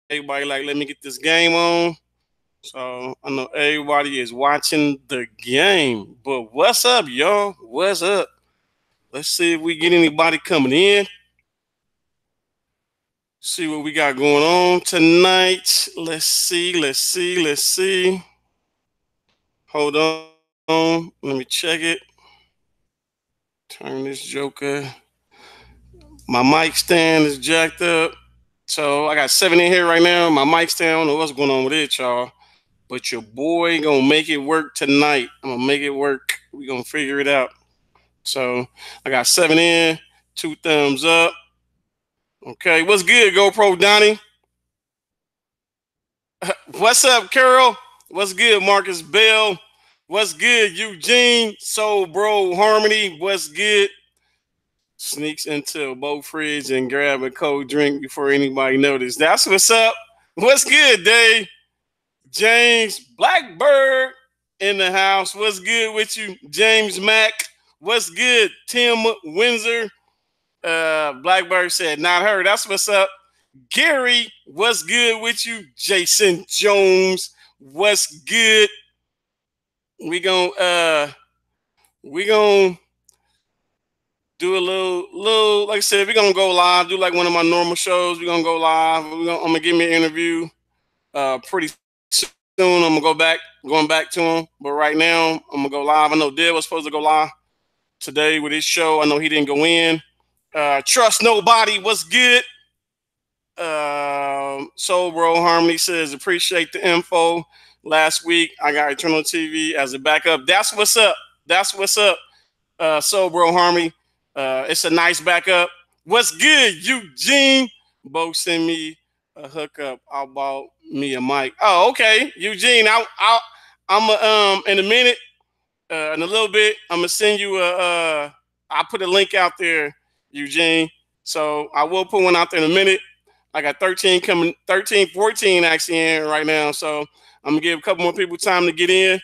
Everybody like, let me get this game on. So I know everybody is watching the game. But what's up, y'all? What's up? Let's see if we get anybody coming in. See what we got going on tonight. Let's see. Hold on. Let me check it. Turn this joker. My mic stand is jacked up. So I got 7 in here right now. My mic stand, I don't know what's going on with it, y'all. But your boy gonna make it work tonight. I'm gonna make it work. We gonna figure it out. So I got 7 in, 2 thumbs up. Okay, what's good, GoPro Donnie? What's up, Carol? What's good, Marcus Bell? What's good, Eugene? Soul Bro Harmony. What's good? Sneaks into a boat fridge and grab a cold drink before anybody notices. That's what's up. What's good, Dave? James Blackbird in the house. What's good with you? James Mack. What's good? Tim Windsor. Blackbird said, not her. That's what's up. Gary, what's good with you? Jason Jones, what's good? We gonna do a little, like I said, we're gonna go live, do like one of my normal shows. We're gonna go live. I'm gonna give me an interview pretty soon. I'm gonna going back to him. But right now, I'm gonna go live. I know Dale was supposed to go live today with his show. I know he didn't go in. Trust Nobody, what's good? Soul Bro Harmony says, appreciate the info. Last week, I got Eternal TV as a backup. That's what's up. That's what's up. Soul Bro Harmony. It's a nice backup. What's good, Eugene? Both send me a hookup. I bought me a mic. Oh, okay, Eugene. I'm in a minute, in a little bit. I'm gonna send you I'll put a link out there, Eugene. So I will put one out there in a minute. I got 13 coming, 13, 14 actually in right now. So I'm gonna give a couple more people time to get in.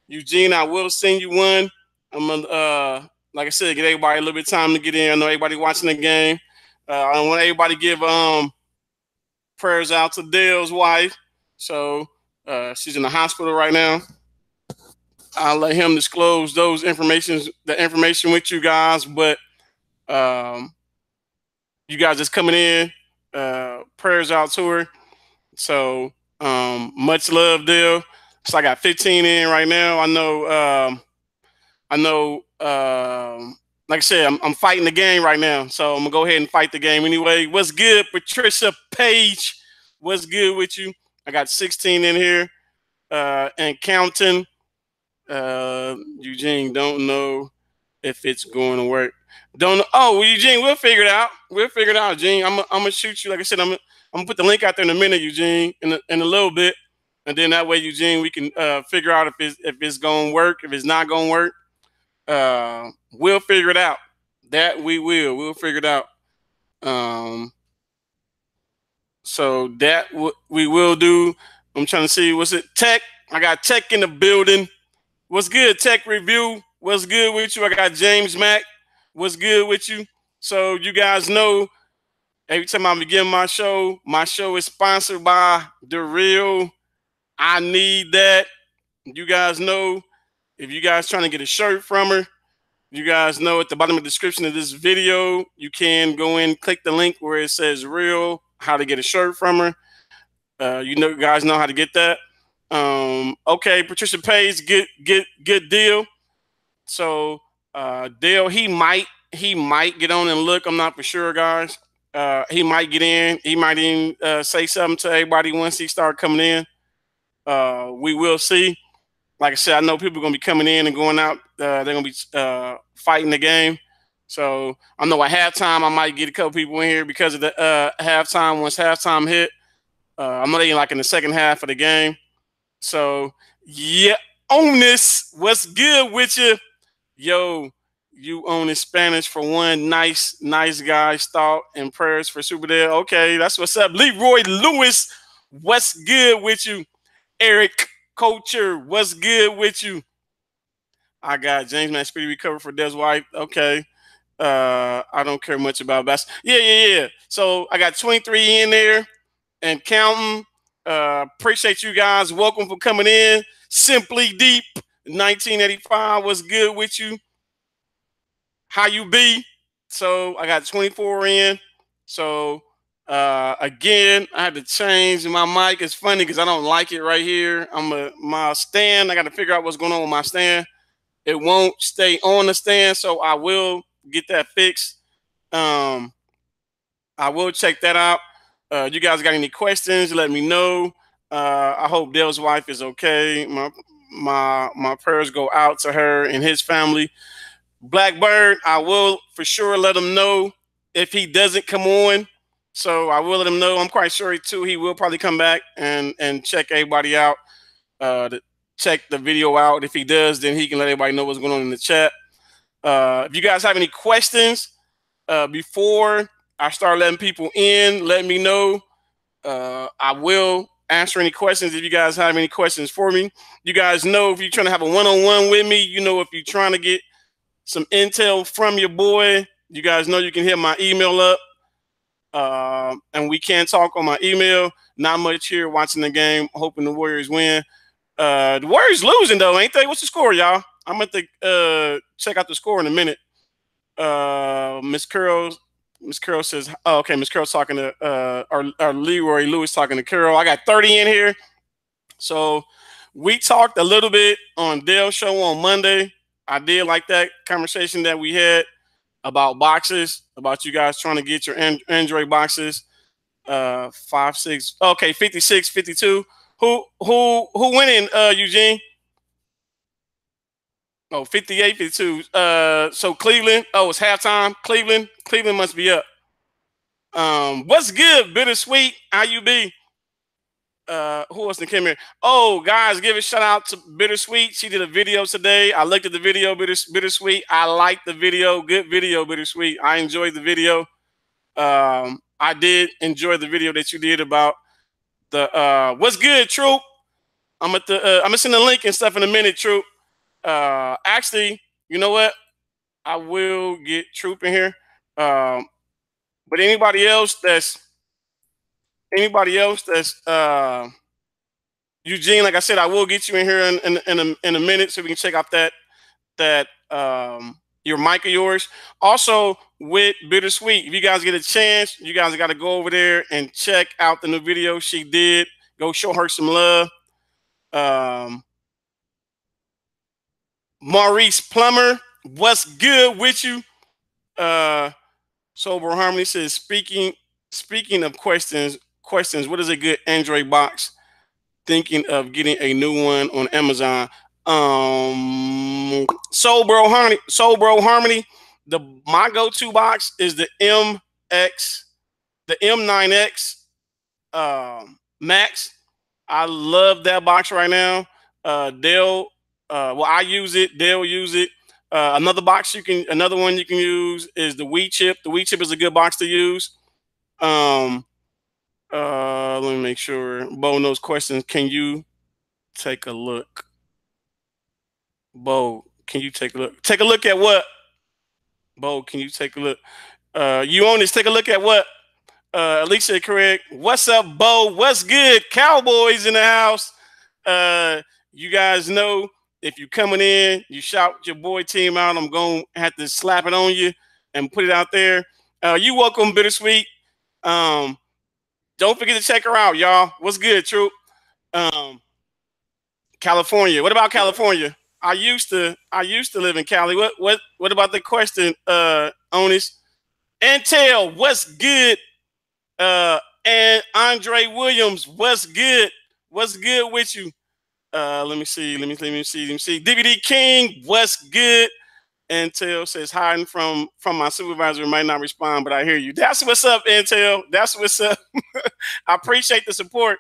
Eugene, I will send you one. I'm gonna like I said, get everybody a little bit of time to get in. I know everybody watching the game. I want everybody to give prayers out to Dale's wife. So she's in the hospital right now. I'll let him disclose the information with you guys. But you guys just coming in. Prayers out to her. So much love, Dale. So I got 15 in right now. I know. Like I said, I'm fighting the game right now, so I'm gonna go ahead and fight the game anyway. What's good, Patricia Page? What's good with you? I got 16 in here and counting. Eugene, don't know if it's going to work. Don't know. Oh, well, Eugene, we'll figure it out. We'll figure it out, Eugene. I'm gonna shoot you. Like I said, I'm gonna put the link out there in a minute, Eugene, in a little bit, and then that way, Eugene, we can figure out if it's gonna work. If it's not gonna work, we'll figure it out. That we will. We'll figure it out. So that we will do. I'm trying to see what's it. Tech. I got Tech in the building. What's good, Tech Review? What's good with you? I got James Mack. What's good with you? So you guys know, every time I begin my show is sponsored by The Real. I Need That. You guys know, if you guys trying to get a shirt from her, you guys know at the bottom of the description of this video, you can go in, click the link where it says Real, how to get a shirt from her. You guys know how to get that. Okay, Patricia Page, good deal. So Dale, he might get on and look. I'm not for sure, guys. He might get in. He might even say something to everybody once he start coming in. We will see. Like I said, I know people are gonna be coming in and going out. They're gonna be fighting the game. So I know at halftime I might get a couple people in here because of the halftime. Once halftime hit, I'm not even like in the second half of the game. So yeah, own this. What's good with you? Yo, you own in Spanish for one. Nice guys. Thought and prayers for SUPERDELTV. Okay, that's what's up. Leroy Lewis, what's good with you? Eric Culture, what's good with you? I got James Man Speedy recover for Des White. Okay. I don't care much about basketball. Yeah. So I got 23 in there. and counting. Appreciate you guys. Welcome for coming in. Simply Deep 1985. What's good with you? How you be? So I got 24 in. So again, I had to change my mic. It's funny because I don't like it right here. My stand. I got to figure out what's going on with my stand. It won't stay on the stand, so I will get that fixed. I will check that out. You guys got any questions? Let me know. I hope Dale's wife is okay. My prayers go out to her and his family. Blackbird, I will for sure let him know if he doesn't come on. So I will let him know. I'm quite sure too. He will probably come back and check everybody out. To check the video out. If he does, then he can let everybody know what's going on in the chat. If you guys have any questions before I start letting people in, let me know. I will answer any questions if you guys have any questions for me. You guys know if you're trying to have a one-on-one with me, you know, if you're trying to get some intel from your boy, you guys know you can hit my email up. And we can talk on my email. Not much here watching the game, hoping the Warriors win. The Warriors losing though, ain't they? What's the score, y'all? I'm going to check out the score in a minute. Miss Curl says, oh, okay, Miss Curl's talking to our Leroy Lewis talking to Curl. I got 30 in here. So we talked a little bit on Dale's show on Monday. I did like that conversation that we had about boxes, about you guys trying to get your Android boxes. 56, okay, 56, 52. Who winning, Eugene? Oh, 58, 52. So Cleveland. Oh, it's halftime. Cleveland must be up. What's good, Bittersweet? How you be? Who else came here? Oh, guys, give a shout out to Bittersweet. She did a video today. I looked at the video, Bittersweet. I liked the video. Good video, Bittersweet. I enjoyed the video. I did enjoy the video that you did about the what's good, Troop. I'm gonna send the link and stuff in a minute, Troop. Actually, you know what? I will get Troop in here. But anybody else that's Eugene, like I said, I will get you in here in a minute so we can check out that your mic of yours. Also with Bittersweet, if you guys get a chance, you guys got to go over there and check out the new video she did. Go show her some love. Maurice Plummer, what's good with you? Sober Harmony says, speaking of questions, what is a good Android box? Thinking of getting a new one on Amazon. Sober Harmony. My go-to box is the M9X Max. I love that box right now. Well, I use it. Dale use it. Another one you can use is the Wii chip. The Wii chip is a good box to use. Let me make sure Bo knows questions. Can you take a look? Bo, can you take a look? Take a look at what? Bo, can you take a look? You own this. Take a look at what? Alicia Craig. What's up, Bo? What's good? Cowboys in the house. You guys know if you're coming in, you shout your boy team out. I'm going to have to slap it on you and put it out there. You welcome, Bittersweet. Don't forget to check her out, y'all. What's good, Troop? California. What about California? I used to live in Cali. What about the question, Onis? Intel, what's good? And Andre Williams, what's good? What's good with you? Let me see. DVD King, what's good? Intel says hiding from my supervisor, might not respond, but I hear you. That's what's up, Intel. That's what's up. I appreciate the support.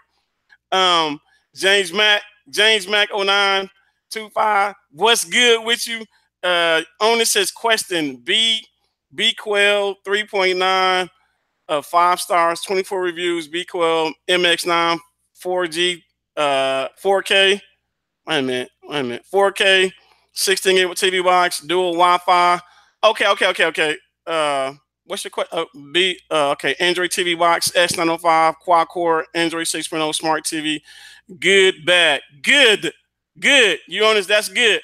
James Mac 0925. What's good with you? Owner says question B Quell 3.9 5 stars, 24 reviews. B Quell MX9 4G 4K. Wait a minute. 4K 16 gig with TV box, dual Wi-Fi. Okay. What's your question? Okay, Android TV box, S905, quad core, Android 6.0 smart TV. Good, bad, good, good. You honest? That's good.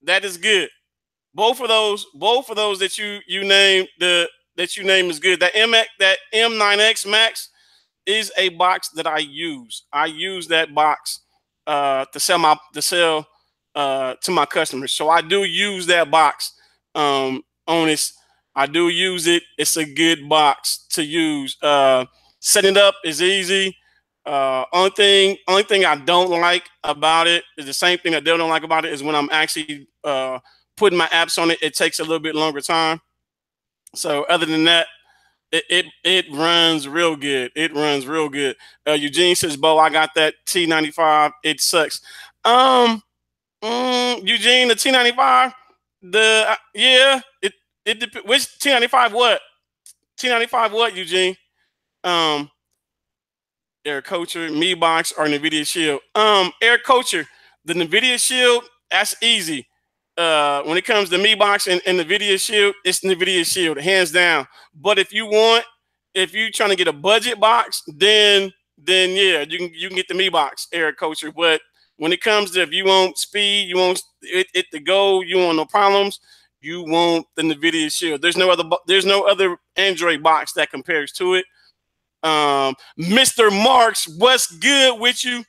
That is good. Both of those that you named that you name is good. That M9X Max is a box that I use. I use that box to sell to my customers. So I do use that box. Honest, I do use it. It's a good box to use. Setting it up is easy. Only thing I don't like about it is the same thing that they don't like about it is when I'm actually putting my apps on it. It takes a little bit longer time. So other than that, it runs real good. It runs real good. Eugene says, "Bo, I got that T95. It sucks." Eugene, the T95, yeah, which T95 what? T95 what, Eugene? Air Coacher, Me Box, or NVIDIA Shield? Air Coacher, the NVIDIA Shield, that's easy. When it comes to Me Box and NVIDIA Shield, it's NVIDIA Shield, hands down. But if you're trying to get a budget box, then yeah, you can get the Me Box, Air Coacher. But when it comes to if you want speed, you want it to go, you want no problems, you want the NVIDIA Shield. There's no other Android box that compares to it. Mr. Marks, what's good with you?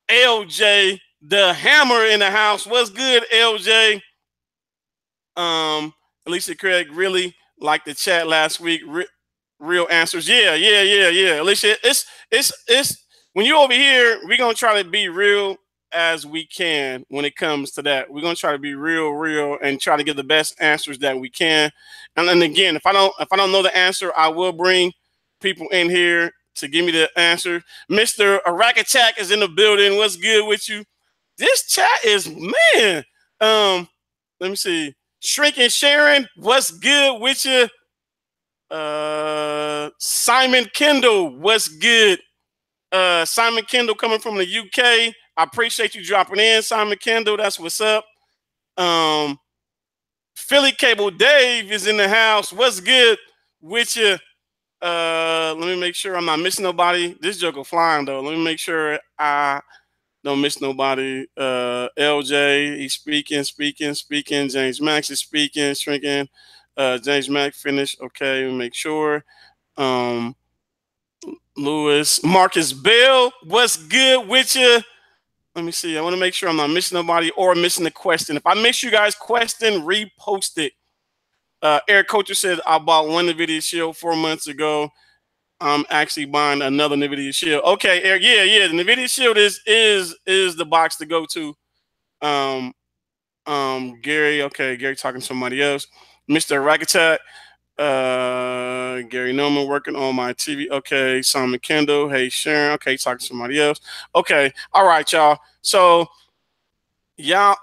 LJ, the hammer in the house. What's good, LJ? Alicia Craig really liked the chat last week. Real answers. Yeah. Alicia, it's when you're over here, we're gonna try to be real as we can when it comes to that. We're gonna try to be real and try to get the best answers that we can. And then again, if I don't know the answer, I will bring people in here to give me the answer. Mr. MRAKATTAK is in the building. What's good with you? This chat is, man. Let me see. Shrinking Sharon, what's good with you? Simon Kendall, what's good? Simon Kendall coming from the UK. I appreciate you dropping in, Simon Kendall. That's what's up. Philly Cable Dave is in the house. What's good with you? Let me make sure I'm not missing nobody. This joke is flying though. Let me make sure I don't miss nobody. LJ, he's speaking. James Max is speaking, shrinking. James Max finished. Okay, make sure. Lewis, Marcus Bell, what's good with you? Let me see. I want to make sure I'm not missing nobody or missing the question. If I miss you guys' question, repost it. Eric Coacher said I bought one NVIDIA Shield 4 months ago. I'm actually buying another NVIDIA Shield. Okay, Eric, yeah. The NVIDIA Shield is the box to go to. Gary, okay, Gary talking to somebody else. Mr. MRAKATTAK, Gary Norman working on my TV. Okay, Simon Kendall. Hey, Sharon. Okay, talking to somebody else. Okay, all right, y'all. So y'all,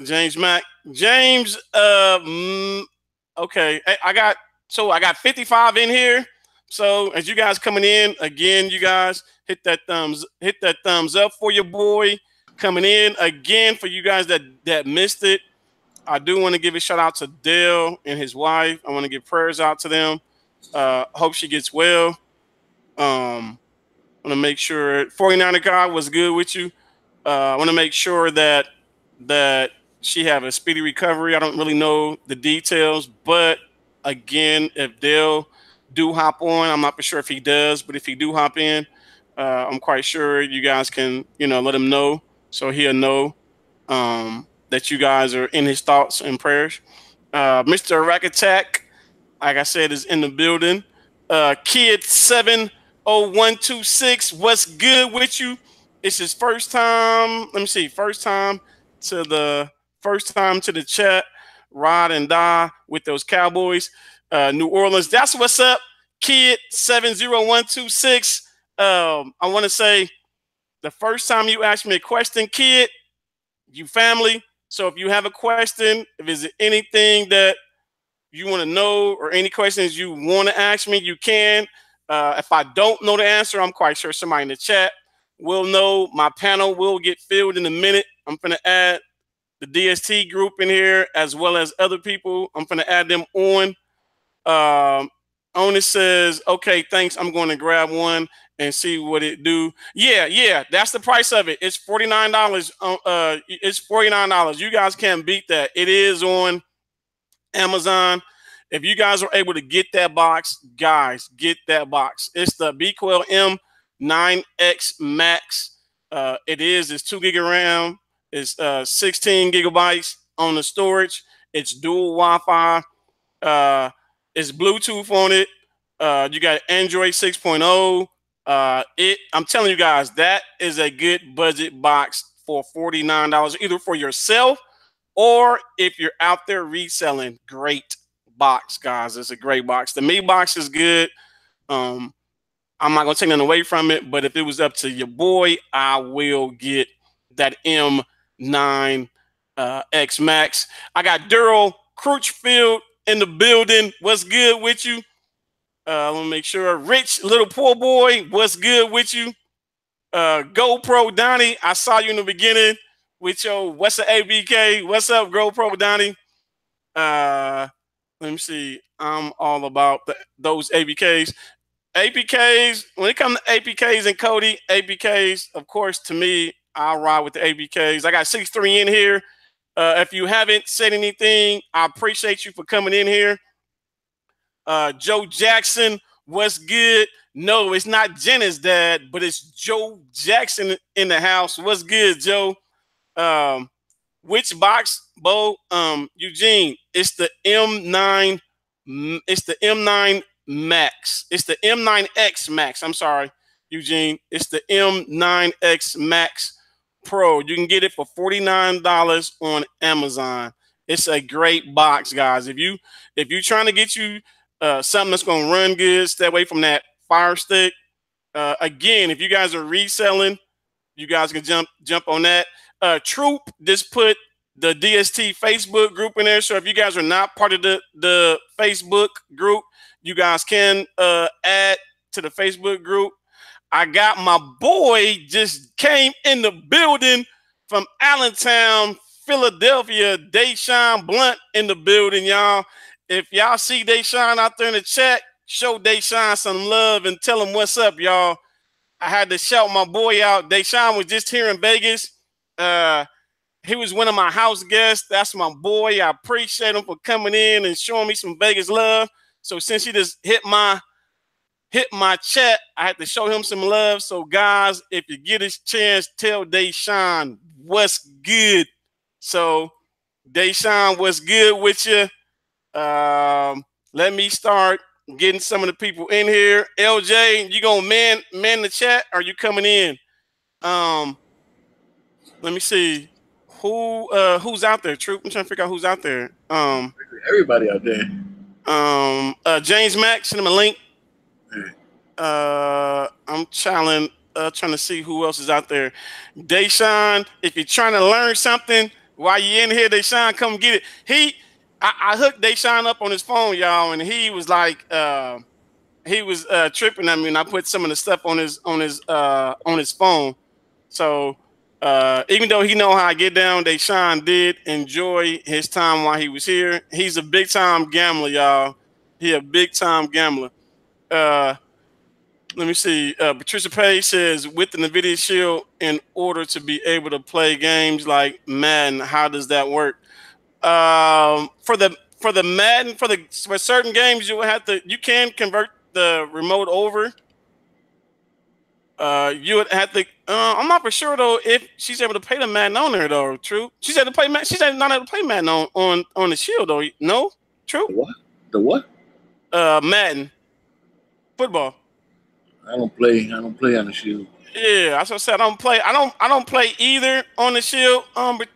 James Mack. James, okay, I got 55 in here. So as you guys coming in, again, you guys hit that thumbs up for your boy coming in. Again, for you guys that missed it, I do want to give a shout out to Dale and his wife. I want to give prayers out to them. Hope she gets well. I want to make sure 49er guy was good with you. I want to make sure that she have a speedy recovery. I don't really know the details, but again, if Dale do hop on, I'm not for sure if he does, but if he do hop in, I'm quite sure you guys can, let him know so he'll know that you guys are in his thoughts and prayers. Mr. MRAKATTAK, like I said, is in the building. Kid 70126, what's good with you? It's his first time. Let me see, first time to the chat. Ride and die with those Cowboys. New Orleans. That's what's up, Kid 70126. I want to say the first time you asked me a question, Kid, you family. So if you have a question, if there's anything that you want to know or any questions you want to ask me, you can. If I don't know the answer, I'm quite sure somebody in the chat will know. My panel will get filled in a minute. I'm going to add the DST group in here as well as other people. I'm going to add them on. Owner says, okay, thanks. I'm going to grab one and see what it do. Yeah, that's the price of it. It's $49. It's $49. You guys can't beat that. It is on Amazon. If you guys are able to get that box, guys, get that box. It's the BQL M9X Max. It's 2 gig of RAM. It's 16 gigabytes on the storage. It's dual Wi-Fi. It's Bluetooth on it. You got Android 6.0. I'm telling you guys, that is a good budget box for $49, either for yourself or if you're out there reselling. Great box, guys. It's a great box. The Me box is good. I'm not gonna take nothing away from it, but if it was up to your boy, I will get that M9 X Max. I got Daryl Crutchfield in the building. What's good with you? Let me make sure. Rich Little Poor Boy, what's good with you? GoPro Donnie, I saw you in the beginning with your what's the ABK? What's up, GoPro Donnie? Let me see. I'm all about those ABKs. ABKs, when it comes to ABKs and Kodi, ABKs, of course, to me, I'll ride with the ABKs. I got 6'3" in here. If you haven't said anything, I appreciate you for coming in here. Joe Jackson, what's good? No, it's not Jenna's dad, but it's Joe Jackson in the house. What's good, Joe? Which box, Bo? Eugene, it's the M9. It's the M9 Max. It's the M9X Max. I'm sorry, Eugene. It's the M9X Max Pro. You can get it for $49 on Amazon. It's a great box, guys. If you're trying to get you something that's going to run good, stay away from that Fire Stick. Again, if you guys are reselling, you guys can jump on that. Troop just put the DST Facebook group in there. So if you guys are not part of the Facebook group, you guys can add to the Facebook group. I got my boy just came in the building from Allentown, Philadelphia, Deshaun Blunt in the building, y'all. If y'all see Deshaun out there in the chat, show Deshaun some love and tell him what's up, y'all. I had to shout my boy out. Deshaun was just here in Vegas. He was one of my house guests. That's my boy. I appreciate him for coming in and showing me some Vegas love. So since he just hit my chat, I had to show him some love. So guys, if you get his chance, tell Deshaun what's good. So Deshaun, what's good with you? Let me start getting some of the people in here. LJ, you gonna man the chat? Or are you coming in? Let me see who's out there. Troop, I'm trying to figure out who's out there. Everybody out there. James Mack, send him a link. I'm trying to see who else is out there. Deshaun, if you're trying to learn something while you're in here, Deshaun, come get it. I hooked Deshaun up on his phone, y'all, and he was like, he was tripping at me, and I put some of the stuff on his phone. So even though he know how I get down, Deshaun did enjoy his time while he was here. He's a big time gambler, y'all. He a big time gambler. Let me see. Patricia Page says, with the NVIDIA Shield, in order to be able to play games like Madden, how does that work? For the Madden, for certain games, you can convert the remote over. You would have to. I'm not for sure though if she's able to play the Madden on there though. True. She's able to play Madden. She's not able to play Madden on the Shield though. No. True. The what? Madden. Football. I don't play on the Shield. Yeah, that's what I said. I don't play either on the Shield. But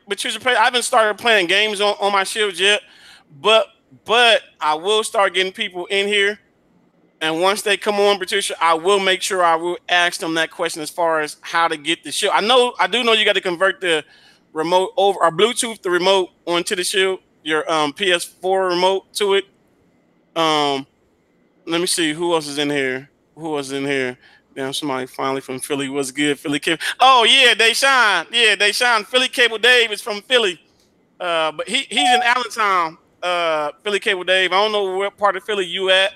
I haven't started playing games on my Shield yet. But I will start getting people in here. And once they come on, Patricia, I will make sure I will ask them that question as far as how to get the Shield. I do know you got to convert the remote over or Bluetooth the remote onto the Shield, your PS4 remote to it. Let me see who else is in here. Damn, somebody finally from Philly. What's good, Philly Cable? Oh yeah, Deshaun. Yeah, Deshaun. Philly Cable Dave is from Philly. But he's in Allentown. Philly Cable Dave. I don't know what part of Philly you at.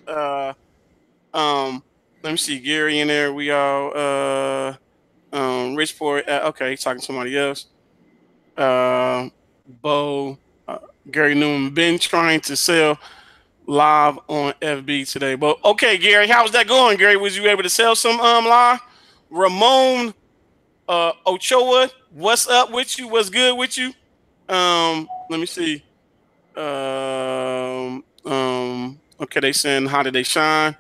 Let me see, Gary in there. We all Richport. Okay, he's talking to somebody else. Bo, Gary Newman been trying to sell live on FB today. But okay, Gary, how's that going? Gary, was you able to sell some live? Ramon Ochoa, what's up with you? What's good with you? Let me see. Okay, they saying how did they shine?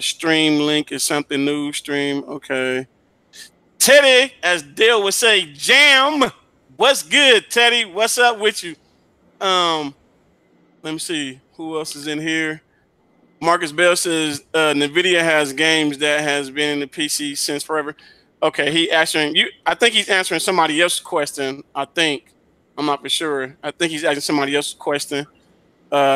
Stream link is something new. Stream, okay. Teddy, as Dale would say, jam. What's good, Teddy? What's up with you? Let me see who else is in here. Marcus Bell says NVIDIA has games that has been in the PC since forever. Okay, he answering you. I think he's answering somebody else's question. I think. I'm not for sure. I think he's asking somebody else's question.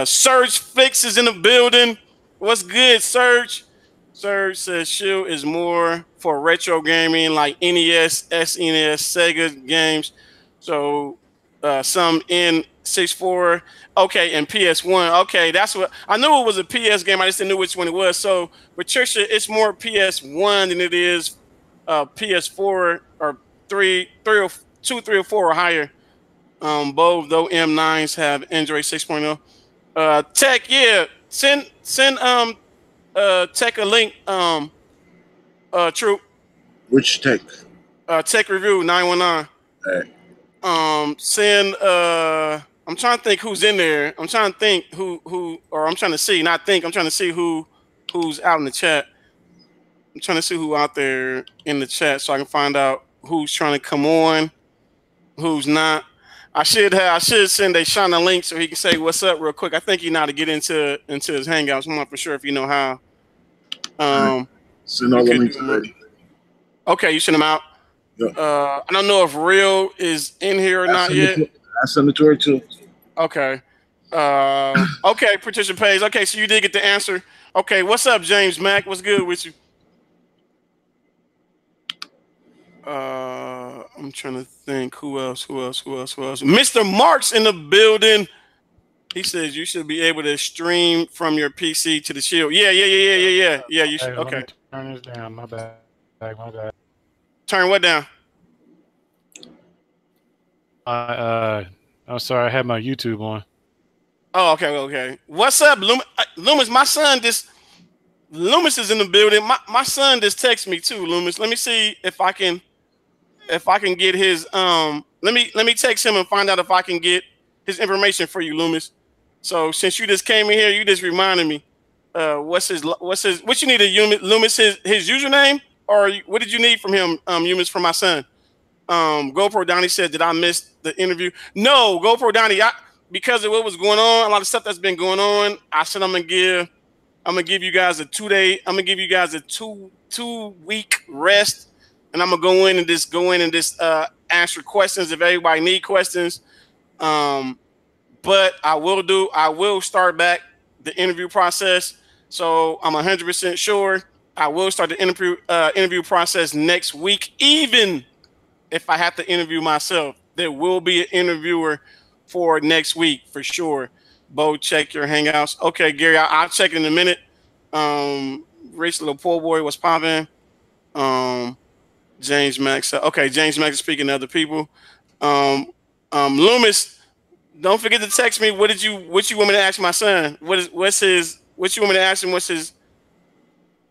Surge Fix is in the building. What's good, Surge? Surge says Shield is more for retro gaming like NES, SNES, Sega games. So some N64, okay, and PS1. Okay, that's what I knew it was a PS game. I just didn't know which one it was. So Patricia, it's more PS1 than it is PS4 or 3 or 2, 3 or 4 or higher. Both though M9s have Android 6.0. Tech, yeah. Send Tech a link. True. Which Tech? Tech Review 919. All right. Send I'm trying to think who's in there. I'm trying to think or I'm trying to see, not think, I'm trying to see who's out in the chat. I'm trying to see who out there in the chat so I can find out who's trying to come on, who's not. I should send a Sean a link so he can say what's up real quick. I think he know how to get into his hangouts. I'm not for sure if you know how. Send all the links already. Okay, you send them out. Yeah. I don't know if Real is in here or not yet. I sent it to her too. Okay. Okay, Patricia Page. Okay, so you did get the answer. Okay, what's up, James Mack? What's good with you? I'm trying to think who else. Mr. Marks in the building. He says you should be able to stream from your PC to the Shield. Yeah. You should. Okay. Let me turn this down. My bad. Turn what down? I'm sorry. I had my YouTube on. Oh, okay. What's up, Loomis? My son Loomis is in the building. My son just texted me too, Loomis. Let me see if I can get his let me text him and find out if I can get his information for you, Loomis. So since you just came in here, you just reminded me. What you need, Loomis, his username, or what did you need from him, Loomis, from my son? GoPro Donnie said, did I miss the interview? No, GoPro Donnie, because of what was going on, a lot of stuff that's been going on, I said I'm gonna give you guys a 2-day, I'm gonna give you guys a two-week rest, and I'm gonna go in and just answer questions if everybody need questions. But I will start back the interview process. So I'm 100% sure I will start the interview process next week, even if I have to interview myself. There will be an interviewer for next week for sure. Bo, check your hangouts. Okay, Gary, I'll check in a minute. Rich little poor boy was popping. James Max. Okay, James Max is speaking to other people. Loomis, don't forget to text me. What you want me to ask my son? What you want me to ask him? What's his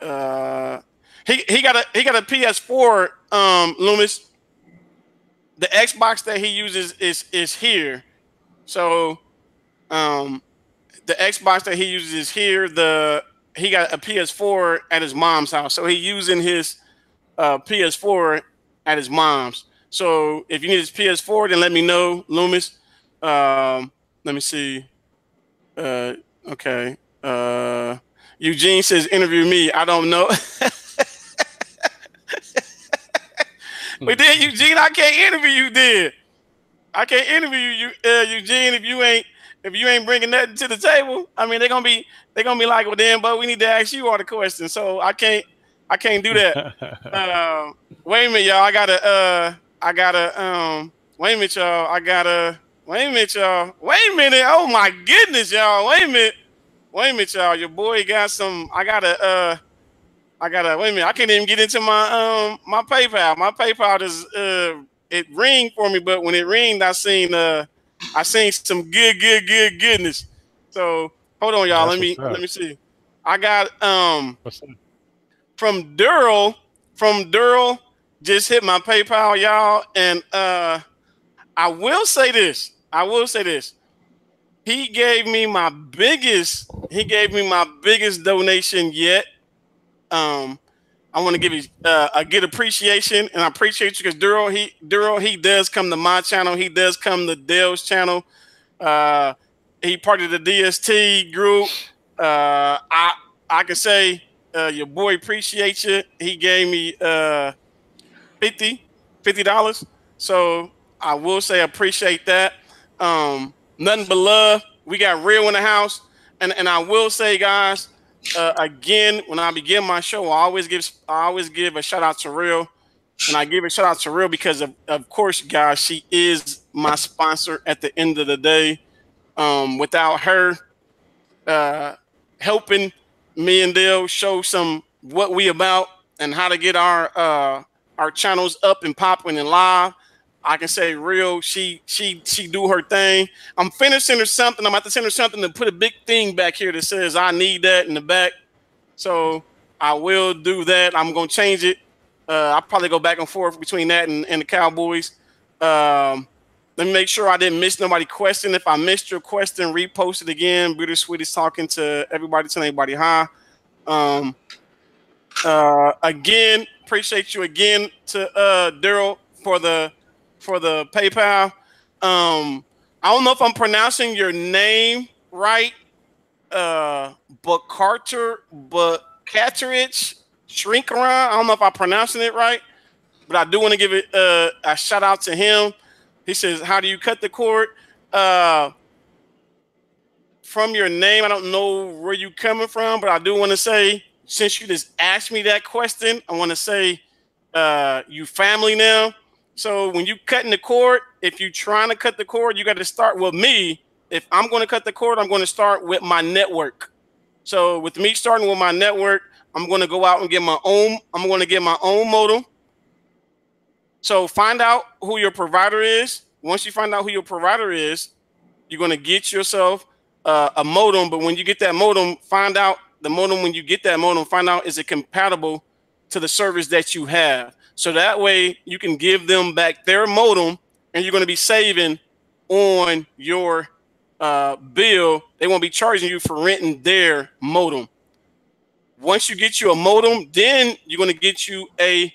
he got a PS4, Loomis. The Xbox that he uses is here. So the Xbox that he uses is here. He got a PS4 at his mom's house. So he's using his PS4 at his mom's. So if you need his PS4, then let me know, Loomis. Let me see. Okay. Eugene says interview me. I don't know. But then Eugene, I can't interview you. Then I can't interview you, Eugene, if you ain't bringing nothing to the table. I mean, they're gonna be like, well, then, but we need to ask you all the questions. So I can't do that. Wait a minute, y'all. I gotta. Wait a minute, y'all. Wait a minute, y'all. Wait a minute. Oh my goodness, y'all. Wait a minute. Wait a minute, y'all. Your boy got some. I gotta. Wait a minute. I can't even get into my PayPal. My PayPal is it ring for me, but when it ringed, I seen some goodness. So hold on, y'all. Let me see. I got from Daryl. From Daryl, just hit my PayPal, y'all, and I will say this. He gave me my biggest donation yet. I want to give you a good appreciation, and I appreciate you because Daryl he does come to my channel. He does come to Dale's channel. He part of the DST group. I can say your boy appreciates you. He gave me $50. So I will say I appreciate that. Nothing but love. We got real in the house, and I will say, guys, again, when I begin my show, I always give a shout out to Real, and I give a shout out to Real because of course, guys, she is my sponsor at the end of the day. Without her helping me and Dale show some what we about and how to get our channels up and popping and live, I can say Real, she do her thing. I'm finishing her something. I'm about to send her something to put a big thing back here that says I need that in the back. So I will do that. I'm gonna change it. I'll probably go back and forth between that and the Cowboys. Let me make sure I didn't miss nobody question. If I missed your question, repost it again. Beauty Sweetie's talking to everybody, telling everybody hi. Again, appreciate you again to Daryl for the PayPal. I don't know if I'm pronouncing your name right. Bukatterich Shrink Around. I don't know if I'm pronouncing it right, but I do want to give it a shout out to him. He says, "How do you cut the cord?" From your name, I don't know where you coming from, but I do want to say, since you just asked me that question, I want to say you family now. So when you cutting the cord, if you trying to cut the cord, you got to start with me. If I'm going to cut the cord, I'm going to start with my network. So with me starting with my network, I'm going to go out and get my own. I'm going to get my own modem. So find out who your provider is. Once you find out who your provider is, you're going to get yourself a modem. But when you get that modem, find out the modem. When you get that modem, find out is it compatible to the service that you have. So that way you can give them back their modem, and you're going to be saving on your bill. They won't be charging you for renting their modem. Once you get you a modem, then you're going to get you a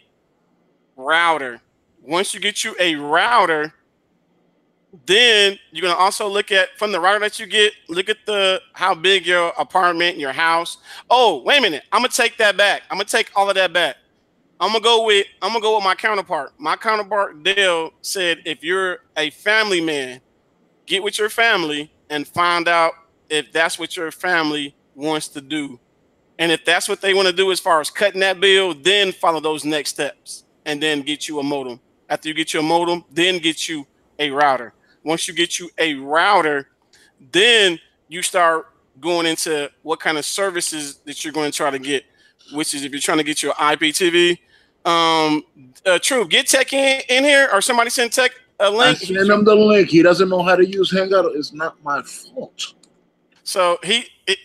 router. Once you get you a router, then you're going to also look at, from the router that you get, look at how big your apartment, your house. Oh, wait a minute. I'm going to take that back. I'm going to take all of that back. I'm gonna go with my counterpart. My counterpart, Dale, said if you're a family man, get with your family and find out if that's what your family wants to do. And if that's what they want to do as far as cutting that bill, then follow those next steps and then get you a modem. After you get your modem, then get you a router. Once you get you a router, then you start going into what kind of services that you're going to try to get, which is if you're trying to get your IPTV. True, get Tech in here, or somebody send Tech a link. I sent him the link. He doesn't know how to use Hangout. It's not my fault. So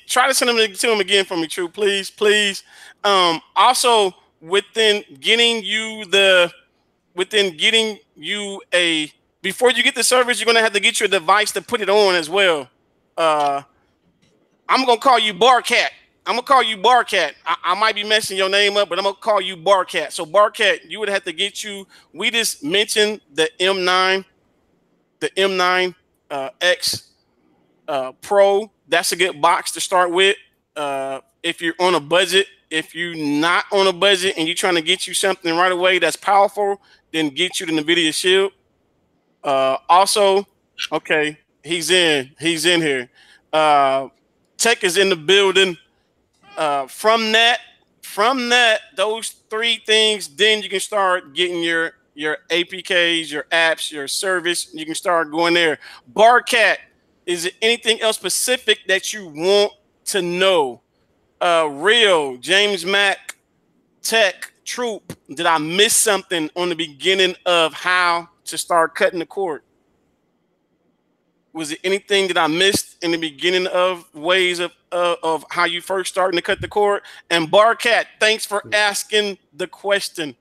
try to send him to him again for me, True, please. Also within getting you before you get the service, you're gonna have to get your device to put it on as well. I'm gonna call you Barcat. I'm gonna call you Barcat. I might be messing your name up, but I'm gonna call you Barcat. So Barcat, you would have to get you. We just mentioned the M9, X Pro. That's a good box to start with. If you're on a budget, if you're not on a budget and you're trying to get you something right away that's powerful, then get you the NVIDIA Shield. Also, okay, he's in here. Tech is in the building. From that, those three things, then you can start getting your your APKs, your apps, your service. You can start going there. Barcat, is there anything else specific that you want to know? Real, James Mac, Tech, Troop, did I miss something on the beginning of how to start cutting the cord? Was there anything that I missed in the beginning of ways of how you first starting to cut the cord? And Barcat, thanks for asking the question.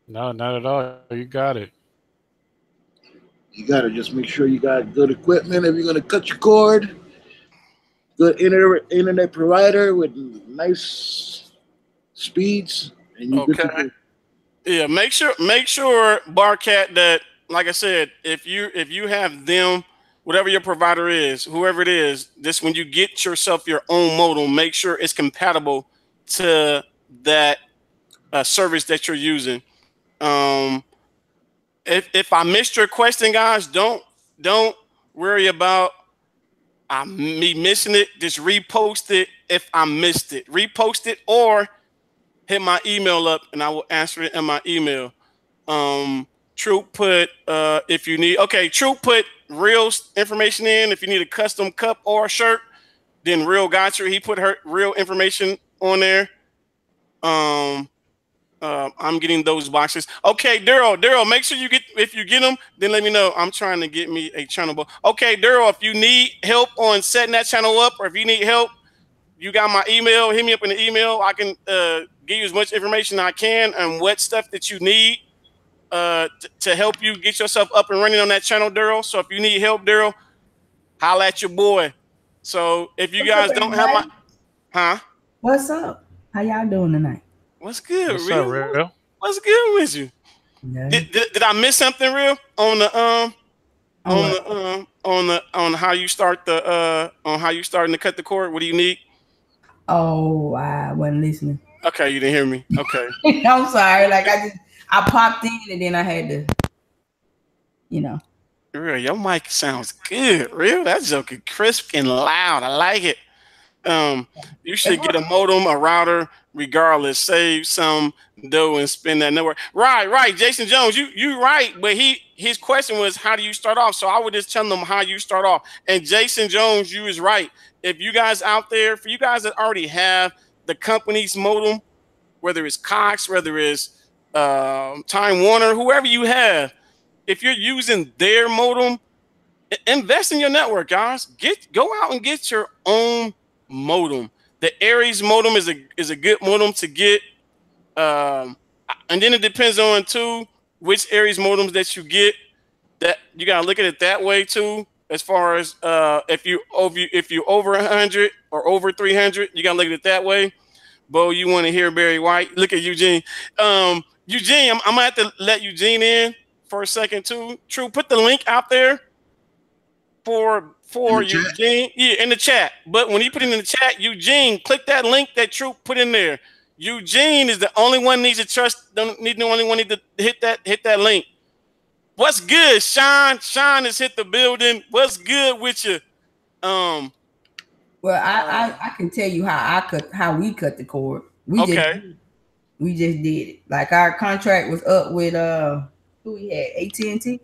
No, not at all. You got it. You got to just make sure you got good equipment if you're going to cut your cord. Good internet provider with nice speeds. And you okay. Yeah, make sure Barcat, that, like I said, if you have them, whatever your provider is, whoever it is, just when you get yourself your own modem, make sure it's compatible to that service that you're using. If I missed your question, guys, don't worry about me missing it. Just repost it if I missed it. Repost it or hit my email up and I will answer it in my email. Troop put if you need, okay, Troop put Real information in. If you need a custom cup or a shirt, then Real got you. He put her Real information on there. I'm getting those boxes. Okay, Daryl, make sure you get, if you get them, then let me know. I'm trying to get me a channel. Okay, Daryl, if you need help on setting that channel up, or if you need help, you got my email. Hit me up in the email. I can give you as much information I can on what stuff that you need to help you get yourself up and running on that channel, Daryl. So if you need help, Daryl, holla at your boy. So if you guys don't have my, What's up? How y'all doing tonight? What's good, What's Real? up, Real? What's good with you? Yeah. Did I miss something, Real, on the on how you start the on how you starting to cut the cord? What do you need? Oh, I wasn't listening. Okay, you didn't hear me. Okay. I'm sorry. Like I popped in and then I had to, you know. Real, your mic sounds good, Real. That's joking, crisp and loud. I like it. You should get a modem, a router, regardless. Save some dough and spend that network. Right. Jason Jones, you right, but his question was, how do you start off? So I would just tell them how you start off. And Jason Jones, you is right. If you guys out there, for you guys that already have the company's modem, whether it's Cox, whether it's Time Warner, whoever you have, if you're using their modem, invest in your network, guys. Go out and get your own modem. The Aries modem is a good modem to get, and then it depends on too which Aries modems that you get. That you gotta look at it that way too. As far as if you over 100 or over 300, you gotta look at it that way. Bo, you want to hear Barry White? Look at Eugene. Eugene, I'm gonna have to let Eugene in for a second too. True, put the link out there for Eugene, yeah, in the chat. But when you put it in the chat, Eugene, click that link that Troop put in there. Eugene is the only one needs to trust. The only one need to hit that link. What's good, Sean? Sean has hit the building. What's good with you? Well, I can tell you how we cut the cord. We just did it. Like our contract was up with who we had, AT&T.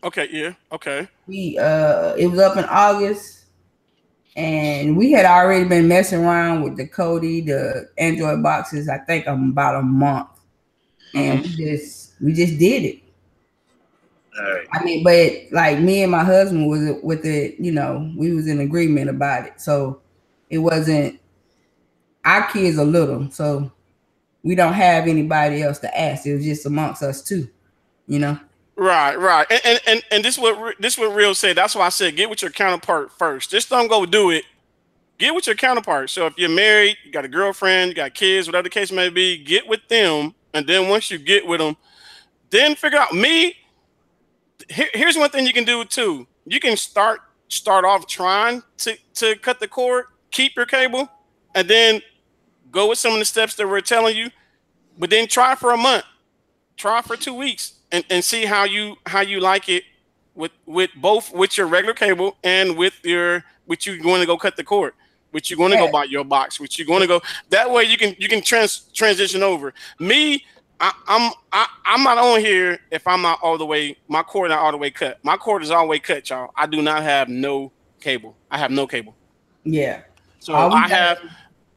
Okay, yeah, okay. It was up in August, and we had already been messing around with the Kodi, the Android boxes. I think about a month, and we just did it. All right. I mean, but like me and my husband was with it, you know, we was in agreement about it. So it wasn't, our kids are little, so we don't have anybody else to ask. It was just amongst us two, you know. Right. And this what Real said. That's why I said get with your counterpart first. Just don't go do it. Get with your counterpart. So if you're married, you got a girlfriend, you got kids, whatever the case may be, get with them. And then once you get with them, then figure out me. Here's one thing you can do too. You can start off trying to cut the cord, keep your cable, and then go with some of the steps that we're telling you. But then try for a month, try for 2 weeks, and see how you like it with both, with your regular cable and with you going to go cut the cord, which you're going to go buy your box, which you're going to go. That way you can transition over. Me, I'm not on here if I'm not all the way. My cord not all the way cut. My cord is all the way cut, y'all. I do not have no cable. I have no cable. Yeah. So I have.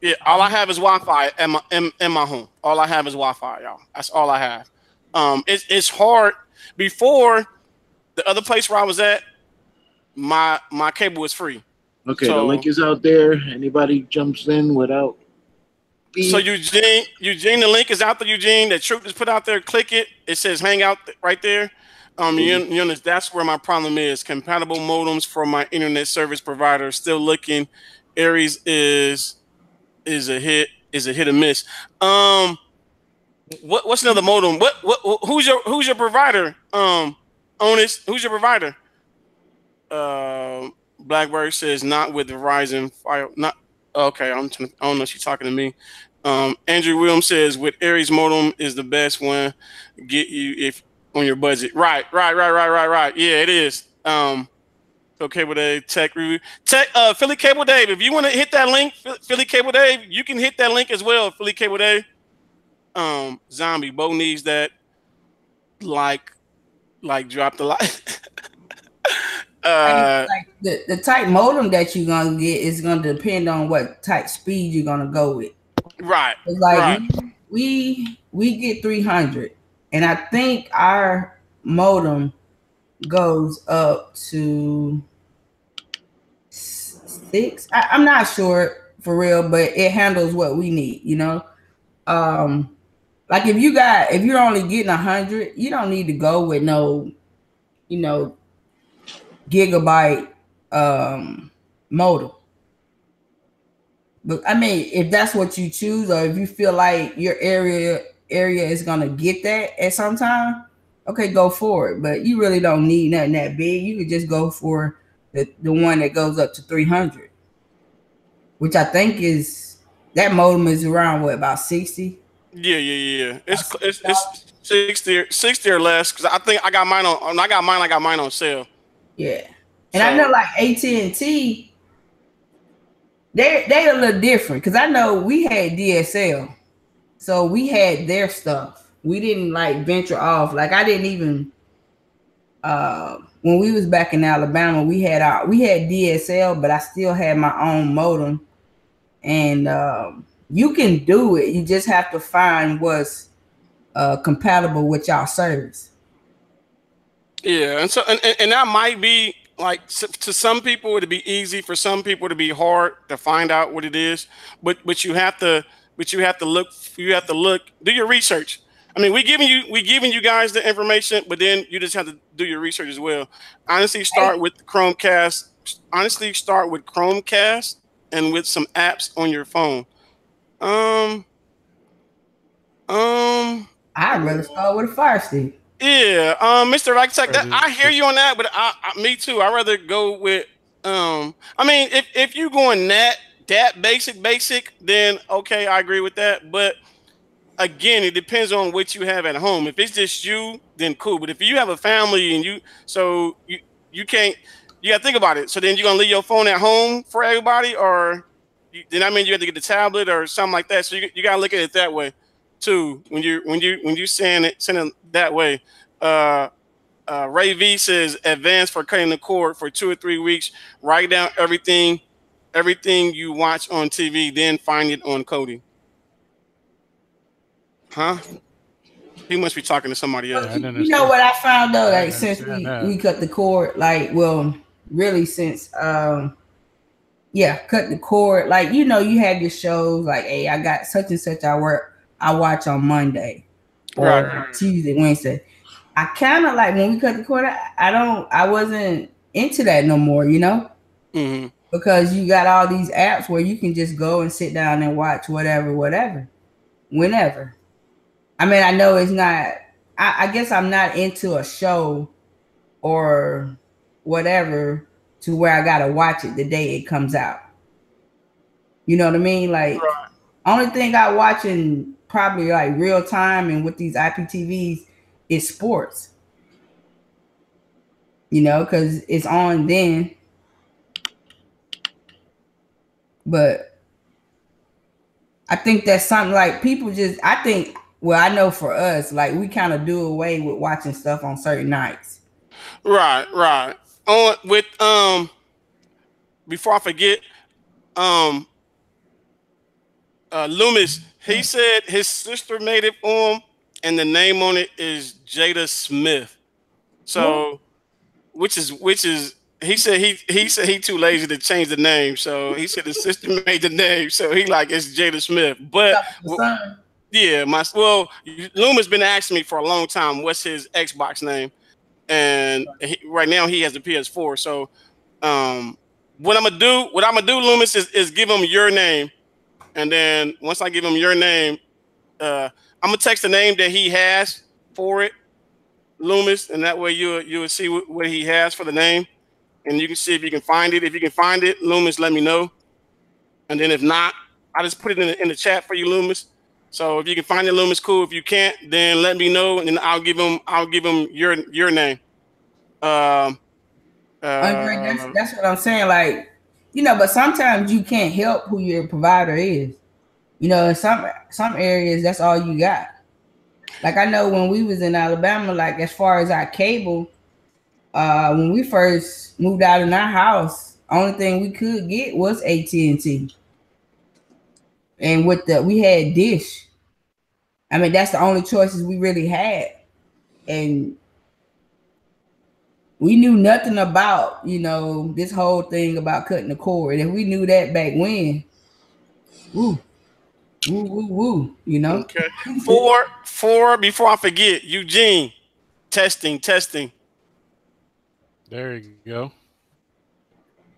Yeah, all I have is Wi-Fi in my home. All I have is Wi-Fi, y'all. That's all I have. It's hard. Before, the other place where I was at, my cable was free. Okay, so, the link is out there. Anybody jumps in without. So Eugene, the link is out there. Eugene, that Truth is put out there. Click it. It says Hangout right there. That's where my problem is. Compatible modems for my internet service provider. Still looking. Aries is a hit or miss. What's another modem? Who's your provider? Honest, who's your provider? Blackberry says not with Verizon Fire. Not okay. I don't know if she's talking to me. Andrew Williams says with Aries modem is the best one. Get you if on your budget. Right. Yeah, it is. So Cable Dave tech review. Philly Cable Dave. If you want to hit that link, Philly Cable Dave, you can hit that link as well. Philly Cable Dave. Zombie Bo needs that. Like drop the like. Like the type modem that you're gonna get is gonna depend on what type speed you're gonna go with. Right. It's like we get 300, and I think our modem goes up to 6. I'm not sure for real, but it handles what we need, you know. Like if you're only getting 100, you don't need to go with no, you know, gigabyte modem. But I mean, if that's what you choose, or if you feel like your area is gonna get that at some time, okay, go for it. But you really don't need nothing that big. You could just go for the one that goes up to 300, which I think is that modem is around what, about 60. Yeah. It's 60 or less, because I think I got mine on sale. Yeah, and so, I know like AT&T. They a little different, because I know we had DSL, so we had their stuff. We didn't like venture off. Like I didn't even when we was back in Alabama, we had DSL, but I still had my own modem. And you can do it. You just have to find what's compatible with y'all service. Yeah, and so and that might be like to some people it'd be easy, for some people it'd be hard to find out what it is. But you have to look. You have to look. Do your research. I mean, we giving you guys the information, but then you just have to do your research as well. Honestly, start with Chromecast. Honestly, start with Chromecast and with some apps on your phone. I'd rather start with a Fire Stick. Yeah, Mr. MRAKATTAK, I hear you on that, but me too. I'd rather go with I mean, if you're going that basic, then okay, I agree with that. But again, it depends on what you have at home. If it's just you, then cool. But if you have a family and you can't, you gotta think about it. So then you're gonna leave your phone at home for everybody, or then I mean you have to get the tablet or something like that. So you gotta look at it that way too. When you send it that way. Ray V says advanced for cutting the cord for 2 or 3 weeks. Write down everything you watch on TV, then find it on Kodi. Huh? He must be talking to somebody else. You know what I found though, like since we cut the cord, like, well, really since cut the cord, like, you know, you have your shows like, hey, I got such and such I watch on Monday or Tuesday, Wednesday. I kind of like when we cut the cord, I wasn't into that no more, you know, because you got all these apps where you can just go and sit down and watch whatever, whenever. I mean, I know it's not, I guess I'm not into a show or whatever to where I got to watch it the day it comes out. You know what I mean? Like, only thing I watch in probably like real time and with these IPTVs is sports. You know, because it's on then. But I think that's something like people just, I think Well, I know for us, like we kind of do away with watching stuff on certain nights. Right, right. On with before I forget, Loomis, he said his sister made it for him, and the name on it is Jada Smith. So, which is he said he too lazy to change the name. So he said his sister made the name. So he like it's Jada Smith. But yeah, Loomis been asking me for a long time what's his Xbox name, and right now he has the PS4. So, what I'm gonna do, Loomis, is give him your name. And then once I give him your name, I'm gonna text the name that he has for it, Loomis, and that way you will see what he has for the name, and you can see if you can find it. If you can find it, Loomis, let me know. And then if not, I just put it in the chat for you, Loomis. So if you can find it, Loomis, cool. If you can't, then let me know, and then I'll give him your name. Andre, that's what I'm saying. Like, you know, but sometimes you can't help who your provider is. You know, in some areas, that's all you got. Like I know when we was in Alabama, like as far as our cable, when we first moved out in our house, only thing we could get was AT&T, and we had Dish. I mean, that's the only choices we really had, and we knew nothing about, you know, this whole thing about cutting the cord. If we knew that back when, woo, you know. Okay. Four. Before I forget, Eugene, testing. There you go.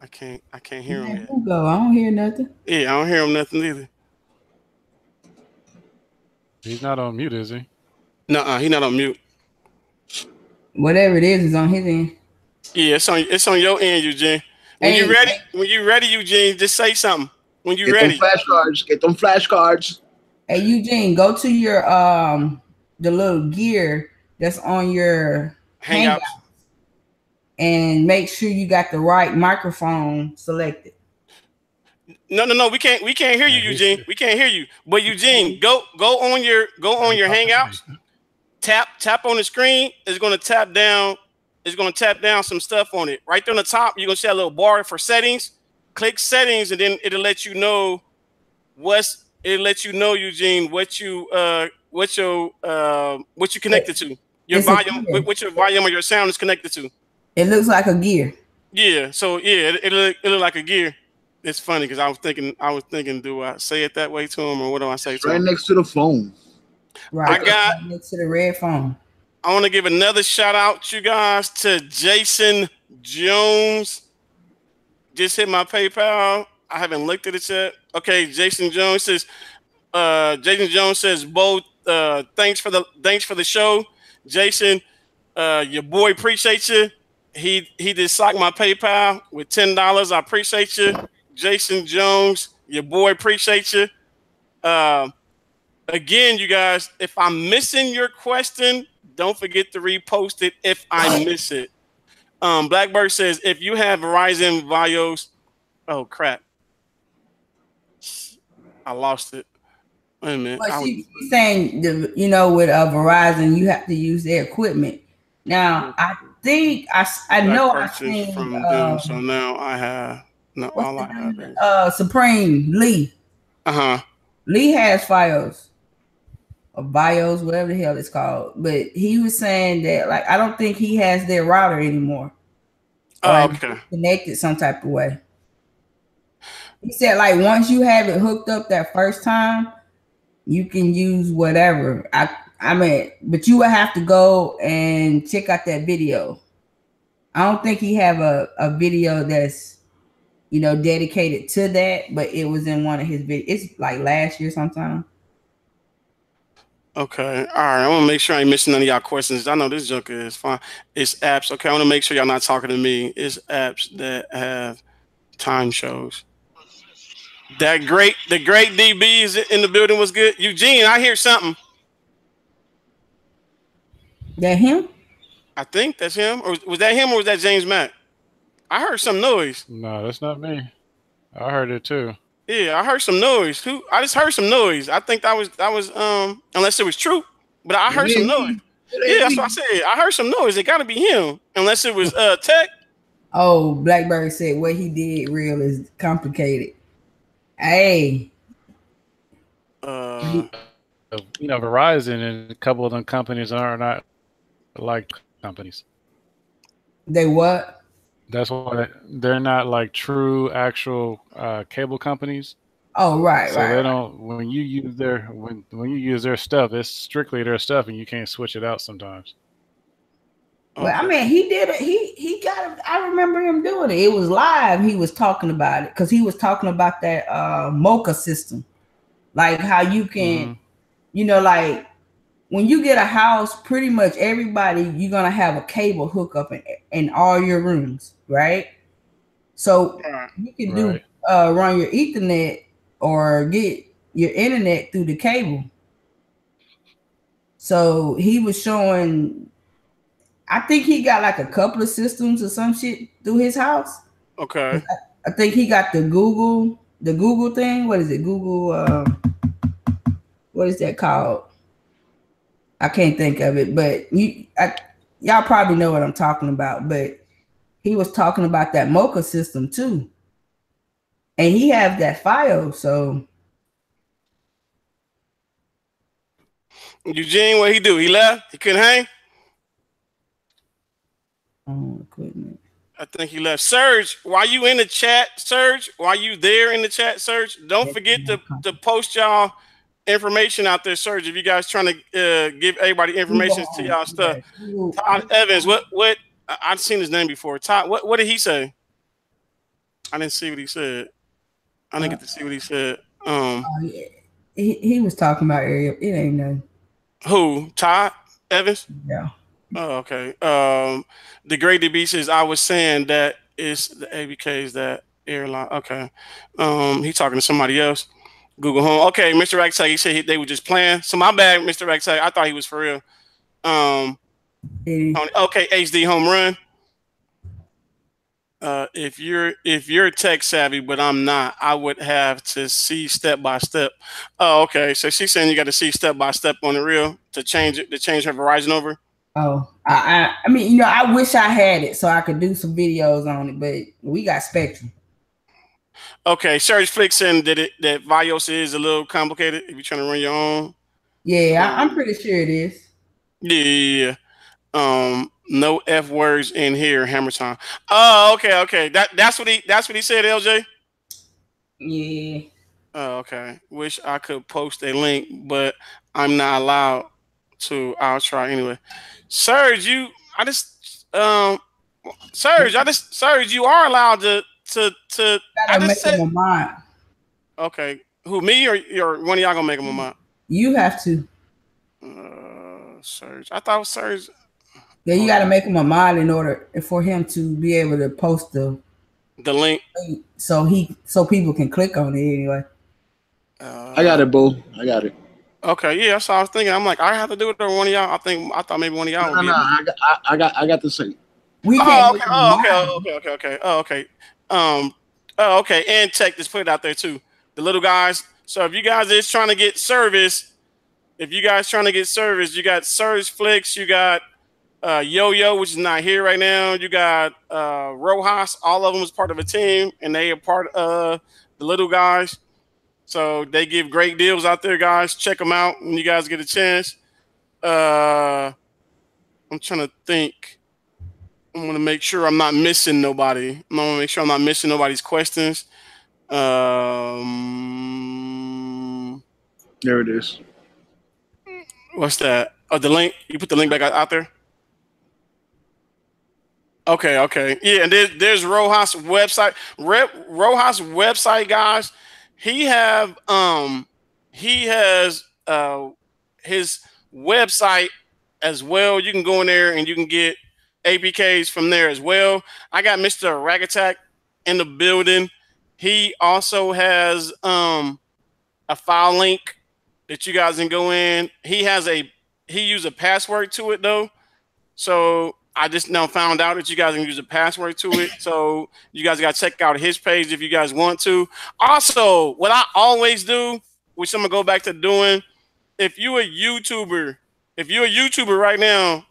I can't hear him yet. Go. I don't hear nothing. Yeah, I don't hear him nothing either. He's not on mute, is he? No, he's not on mute. Whatever it is on his end. Yeah, it's on your end, Eugene. When you ready, Eugene, just say something. When you ready. Get them flashcards. Hey Eugene, go to your the little gear that's on your Hangouts and make sure you got the right microphone selected. No, we can't hear you, Eugene. We can't hear you. But Eugene, go on your Hangouts. Tap on the screen. It's gonna tap down. It's gonna tap down some stuff on it. Right there on the top, you're gonna see a little bar for settings. Click settings, and then it'll let you know Eugene, what you connected to. Your volume, what your volume or your sound is connected to. It looks like a gear. Yeah, so yeah, it look like a gear. It's funny because I was thinking, do I say it that way to him or what do I say to him? Right next to the phone. Right. I got next to the red phone. I want to give another shout out, you guys, to Jason Jones. Just hit my PayPal. I haven't looked at it yet. Okay, Jason Jones says, both thanks for the show. Jason, your boy appreciates you. He just socked my PayPal with $10. I appreciate you. Jason Jones, your boy appreciates you. Again, you guys, if I'm missing your question, don't forget to repost it if I miss it. Blackbird says, if you have Verizon Vios, oh crap. I lost it. Wait a minute. But she's saying, you know, with Verizon, you have to use their equipment. Now, I think I know I seen from them, so now I have all I have is Supreme Lee. Lee has Fios or Bios, whatever the hell it's called. But he was saying that, like, I don't think he has their router anymore. Oh, okay. Connected some type of way. He said, like, once you have it hooked up that first time, you can use whatever. I mean, but you would have to go and check out that video. I don't think he have a video that's, you know, dedicated to that, but it was in one of his videos. It's like last year sometime. Okay. All right. I want to make sure I ain't missing none of y'all questions. I know this joker is fine. It's apps. Okay. I want to make sure y'all not talking to me. It's apps that have time shows. The great DB is in the building. Was good. Eugene, I hear something. That him? I think that's him. Or was that him or was that James Mack? I heard some noise. No, that's not me. I heard it too. Yeah, I heard some noise. I just heard some noise. I think that was unless it was true, but I heard It some ain't noise. me. It Yeah, ain't that's what I me. said. I heard some noise. It got to be him, unless it was Tech. Oh, Blackberry said what he did real is complicated. Hey, Uh, You know, Verizon and a couple of them companies are not like companies. they what? That's why they're not like true actual cable companies. Oh, right, So right, they right. don't when you use their when you use their stuff, it's strictly their stuff, and you can't switch it out sometimes. Well, I okay. mean, he did it. He got it. I remember him doing it. It was live. He was talking about it because he was talking about that mocha system, like how you can, Mm-hmm. like when you get a house, pretty much everybody you're gonna have a cable hookup in all your rooms, right? So All right. you can do Right. run your Ethernet or get your internet through the cable. So he was showing. I think he got like a couple of systems or some shit through his house. Okay. I think he got the Google thing. What is it? Google. What is that called? I can't think of it, but y'all probably know what I'm talking about. But he was talking about that Mocha system too, and he has that file. So Eugene, what he do? He left. He couldn't hang. equipment. I think he left. Serge, while you in the chat, Serge, while you there in the chat, Serge, don't forget to post y'all information out there, Serge. If you guys trying to give everybody information to y'all stuff. Todd Evans, what? I've seen his name before. Todd, what did he say? I didn't see what he said. I didn't get to see what he said. Yeah. He was talking about area. It ain't nothing. Who? Todd Evans? Yeah. Oh, okay. The Great DB says I was saying that it's the ABKs that airline. Okay. He talking to somebody else. Google Home. Okay, Mr. Rakattak, he said they were just playing. So my bad, Mr. Rakattak. I thought he was for real. Okay, HD home run. If you're tech savvy, but I'm not, I would have to see step by step. Oh, okay. So she's saying you got to see step by step on the real to change it, to change her Verizon over. Oh, I mean, I wish I had it so I could do some videos on it, but we got Spectrum. Okay, Serge Flick saying that Vios is a little complicated if you're trying to run your own. Yeah, I'm pretty sure it is. Yeah. No F words in here, Hammer Time. Oh, okay. That's what he said, LJ. Yeah. Oh, okay. Wish I could post a link, but I'm not allowed to. I'll try anyway. Serge, Serge, you are allowed to. I Gotta just make said. them a mod. Okay, who, me or one of y'all gonna make him a mod? You have to. Serge. I thought Serge. Yeah, you gotta make him a mod in order for him to be able to post the link so people can click on it anyway. I got it, boo. I got it. Okay, yeah, that's what I was thinking. I'm like, I have to do it or one of y'all. I thought maybe one of y'all would be. No. I got the same. We Oh, can't. okay. Okay. Oh, okay. Okay. And Tech just put it out there too. The little guys. So if you guys is trying to get service, you got Surge Flicks, you got Yo-Yo, which is not here right now. You got Rojas. All of them is part of a team, and they are part of the little guys. So they give great deals out there, guys. Check them out when you guys get a chance. I'm trying to think. I want to make sure I'm not missing nobody. I want to make sure I'm not missing nobody's questions. There it is. What's that? Oh, the link. You put the link back out there. Okay. Yeah, and there's Rojas website. Rojas website, guys. He has his website as well. You can go in there and you can get APKs from there as well. I got Mr. MRAKATTAK in the building. He also has a file link that you guys can go in. He used a password to it though. So I just now found out that you guys can use a password to it. So you guys got to check out his page if you guys want to. Also, what I always do, which I'm going to go back to doing, if you're a YouTuber right now,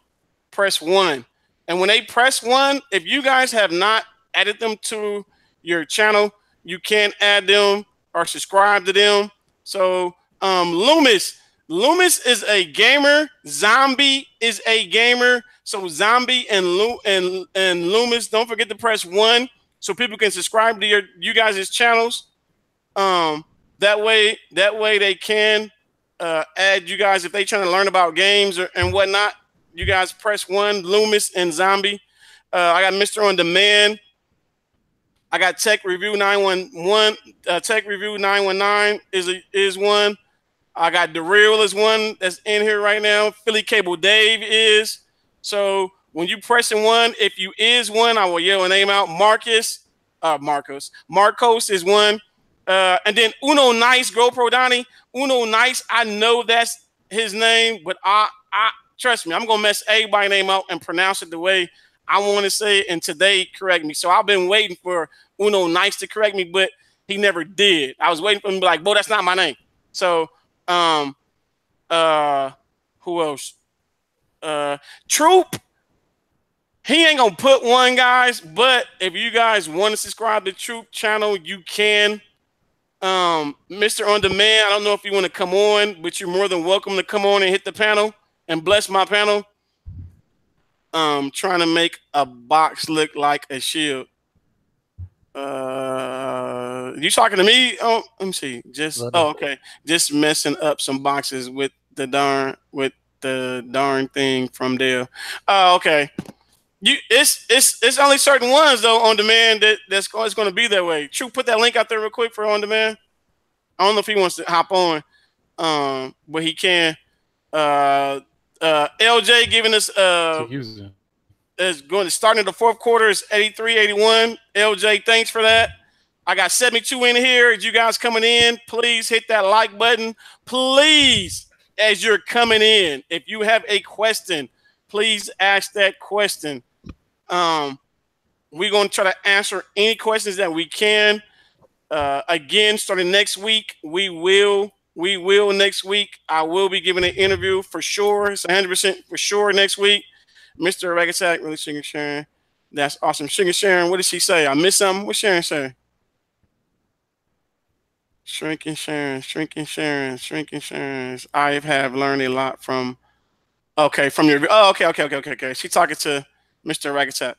press 1. And when they press 1, if you guys have not added them to your channel, you can add them or subscribe to them. So Loomis is a gamer. Zombie is a gamer. So Zombie and Loomis, don't forget to press 1 so people can subscribe to you guys' channels. That way they can add you guys if they trying to learn about games and whatnot. You guys press 1, Loomis and Zombie. I got Mr. On Demand. I got Tech Review 911. Tech Review 919 is one. I got DAREAL is one that's in here right now. Philly Cable Dave is. So when you pressing 1, if you is one, I will yell a name out. Marcos is one. And then Uno Nice, GoPro Donnie. Uno Nice, I know that's his name, but I trust me, I'm gonna mess everybody's name out and pronounce it the way I want to say it, and today correct me. So I've been waiting for Uno Nice to correct me, but he never did. I was waiting for him to be like, "Boy, that's not my name." So who else? Troop. He ain't gonna put one, guys, but if you guys want to subscribe to Troop channel, you can. Mr. On Demand, I don't know if you want to come on, but you're more than welcome to come on and hit the panel and bless my panel. Trying to make a box look like a shield. You talking to me? Oh, let me see. Okay. Just messing up some boxes with the darn thing from there. Oh, okay. It's only certain ones though on demand that's always going to be that way. True, put that link out there real quick for on demand. I don't know if he wants to hop on, but he can. LJ giving us is going to start in the fourth quarter is 83-81. LJ, thanks for that. I got 72 in here. As you guys coming in, please hit that like button. Please, as you're coming in, if you have a question, please ask that question. We're going to try to answer any questions that we can. Again, starting next week, we will next week. I will be giving an interview for sure. It's 100% for sure next week. Mr. MRAKATTAK, really Sugar Sharon. That's awesome. Sugar Sharon, what did she say? I missed something. What Sharon say? Shrinking Sharon, shrinking Sharon, shrinking Sharon. I have learned a lot from. Okay, from your. Oh, okay. She talking to Mr. MRAKATTAK.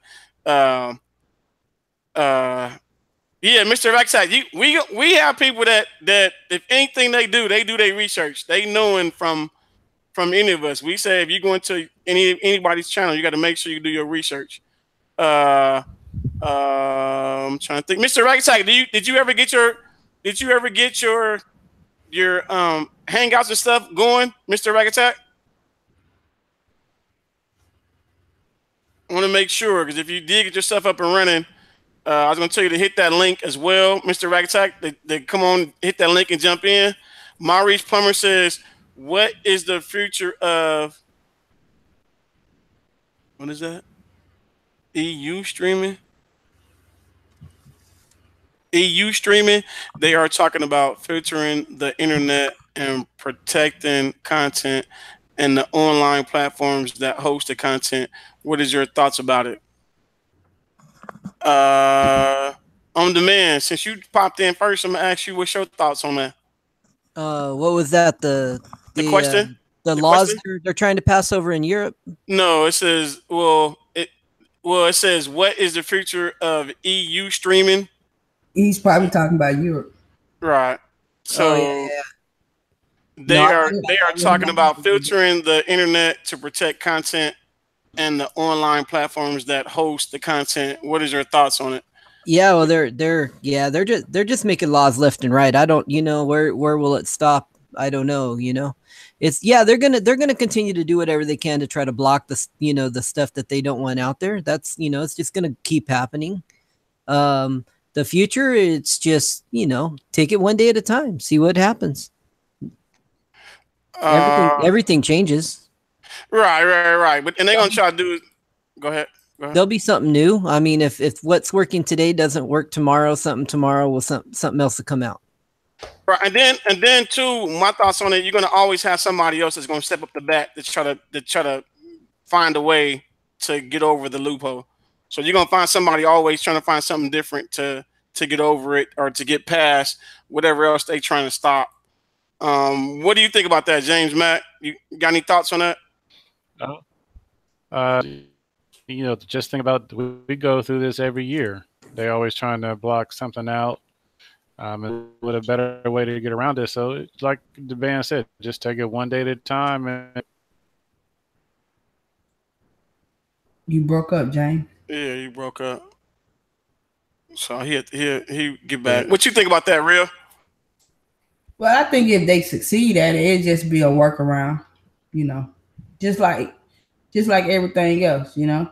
Yeah, Mr. MRAKATTAK. We have people that if anything they do their research. They knowing from any of us. We say if you go into anybody's channel, you got to make sure you do your research. I'm trying to think. Mr. MRAKATTAK, did you ever get your hangouts and stuff going, Mr. MRAKATTAK? I want to make sure, because if you did get your stuff up and running, I was going to tell you to hit that link as well, Mr. MRAKATTAK. They come on, hit that link and jump in. Maurice Plummer says, what is the future of, what is that? EU streaming? EU streaming, they are talking about filtering the internet and protecting content and the online platforms that host the content. What is your thoughts about it? On demand, since you popped in first, I'm gonna ask you what's your thoughts on that. What was that? The question? The laws question? They're trying to pass over in Europe? No, it says it says what is the future of EU streaming? He's probably talking about Europe. Right. So they are talking about filtering the internet to protect content and the online platforms that host the content. What is your thoughts on it? Yeah, well, they're just making laws left and right. I don't, where will it stop? I don't know. It's they're gonna continue to do whatever they can to try to block the the stuff that they don't want out there. That's it's just gonna keep happening. The future, it's just take it one day at a time, see what happens. Everything changes. Right. But and they're gonna try to do Go ahead. There'll be something new. I mean, if what's working today doesn't work tomorrow, something tomorrow will something else will come out. Right, and then too, my thoughts on it. You're gonna always have somebody else that's gonna step up the bat to try to find a way to get over the loophole. So you're gonna find somebody always trying to find something different to get over it or to get past whatever else they trying to stop. What do you think about that, James Mack? You got any thoughts on that? You know, just think about we go through this every year. They always trying to block something out. And with a better way to get around it. So it's like the band said, just take it one day at a time. And you broke up, James. Yeah, you broke up. So he get back. What you think about that, Real? Well, I think if they succeed at it, it'd just be a workaround, you know, just like everything else, you know.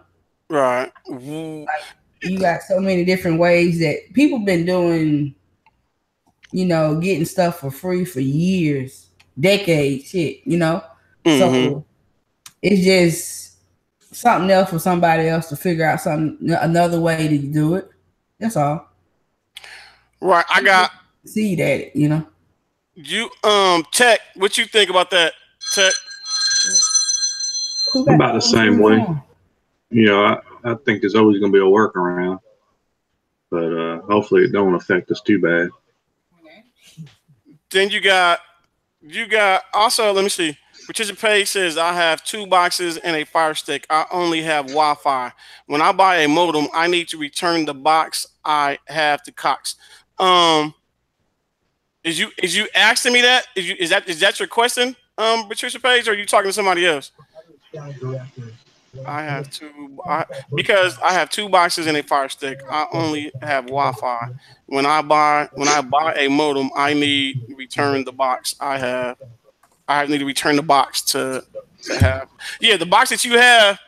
Right. Like, you got so many different ways that people been doing, you know, getting stuff for free for years, decades, shit, you know. So it's just something else for somebody else to figure out another way to do it. That's all. Right. I got see that, you know. You Tech, what you think about that, Tech? About the same way. You know, I think there's always going to be a workaround, but hopefully it don't affect us too bad. Then you got also, let me see. Patricia Page says, I have 2 boxes and a Fire Stick. I only have Wi-Fi. When I buy a modem, I need to return the box I have to Cox. Is you asking me that? Is that your question, Patricia Page, or are you talking to somebody else? I have because I have 2 boxes and a Fire Stick. I only have Wi-Fi. When I buy a modem, I need to return the box I have. I need to return the box to have. Yeah, the box that you have,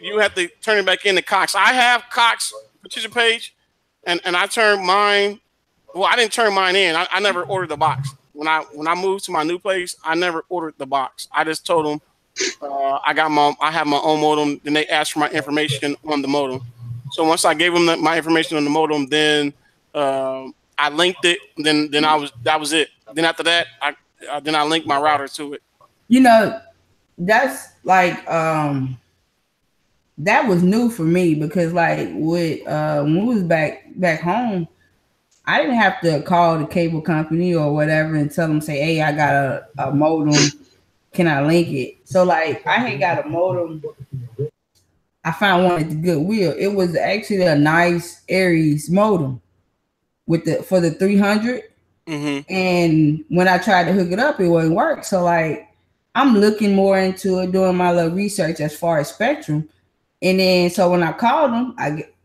you have to turn it back into Cox. I have Cox, Patricia Page, and I turned mine. Well, I didn't turn mine in. I never ordered the box. When I moved to my new place, I never ordered the box. I just told them I have my own modem. Then they asked for my information on the modem. So once I gave them my information on the modem, then I linked it. Then that was it. Then after that, I linked my router to it. You know, that's like that was new for me because like with when we was back home, I didn't have to call the cable company or whatever and tell them, say, hey, I got a modem. Can I link it? So like I had got a modem. I found one at the Goodwill. It was actually a nice Aries modem for the 300. And when I tried to hook it up, it wouldn't work. So like I'm looking more into it, doing my little research as far as spectrum. And then so when I called them,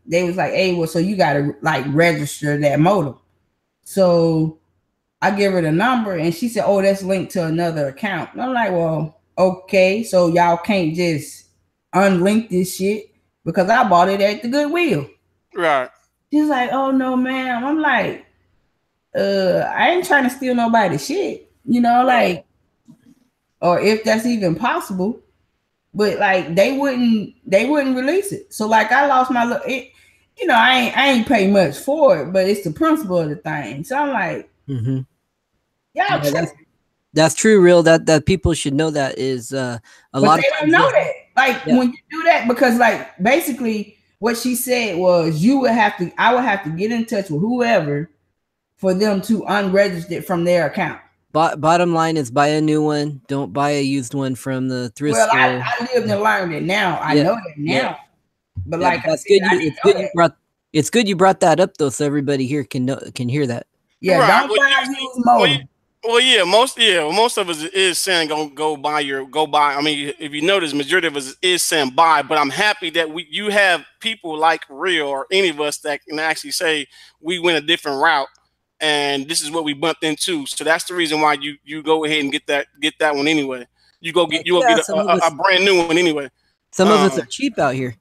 they was like, hey, well, so you gotta like register that modem. So I give her the number and she said, oh, that's linked to another account. And I'm like, well, okay, so y'all can't just unlink this shit because I bought it at the Goodwill. Right. She's like, oh no, ma'am. I'm like, I ain't trying to steal nobody's shit, you know, like, or if that's even possible. But like they wouldn't release it. So like I lost my look. You know, I ain't pay much for it, but it's the principle of the thing. So I'm like, that's true, Real. That people should know that is a lot of times. They don't know that. Like when you do that, because like basically what she said was I would have to get in touch with whoever for them to unregister it from their account. Bottom line is buy a new one. Don't buy a used one from the thrift store. I lived and learned it now. I know that now. Yeah. But like that's good. It's good you brought that up though, so everybody here can hear that. Yeah, right. Don't buy a used modem. Most of us is saying go buy. I mean, if you notice, majority of us is saying buy. But I'm happy that you have people like Real or any of us that can actually say we went a different route. And this is what we bumped into. So that's the reason why you go ahead and get that one anyway. You go get a brand new one anyway. Some of us are cheap out here.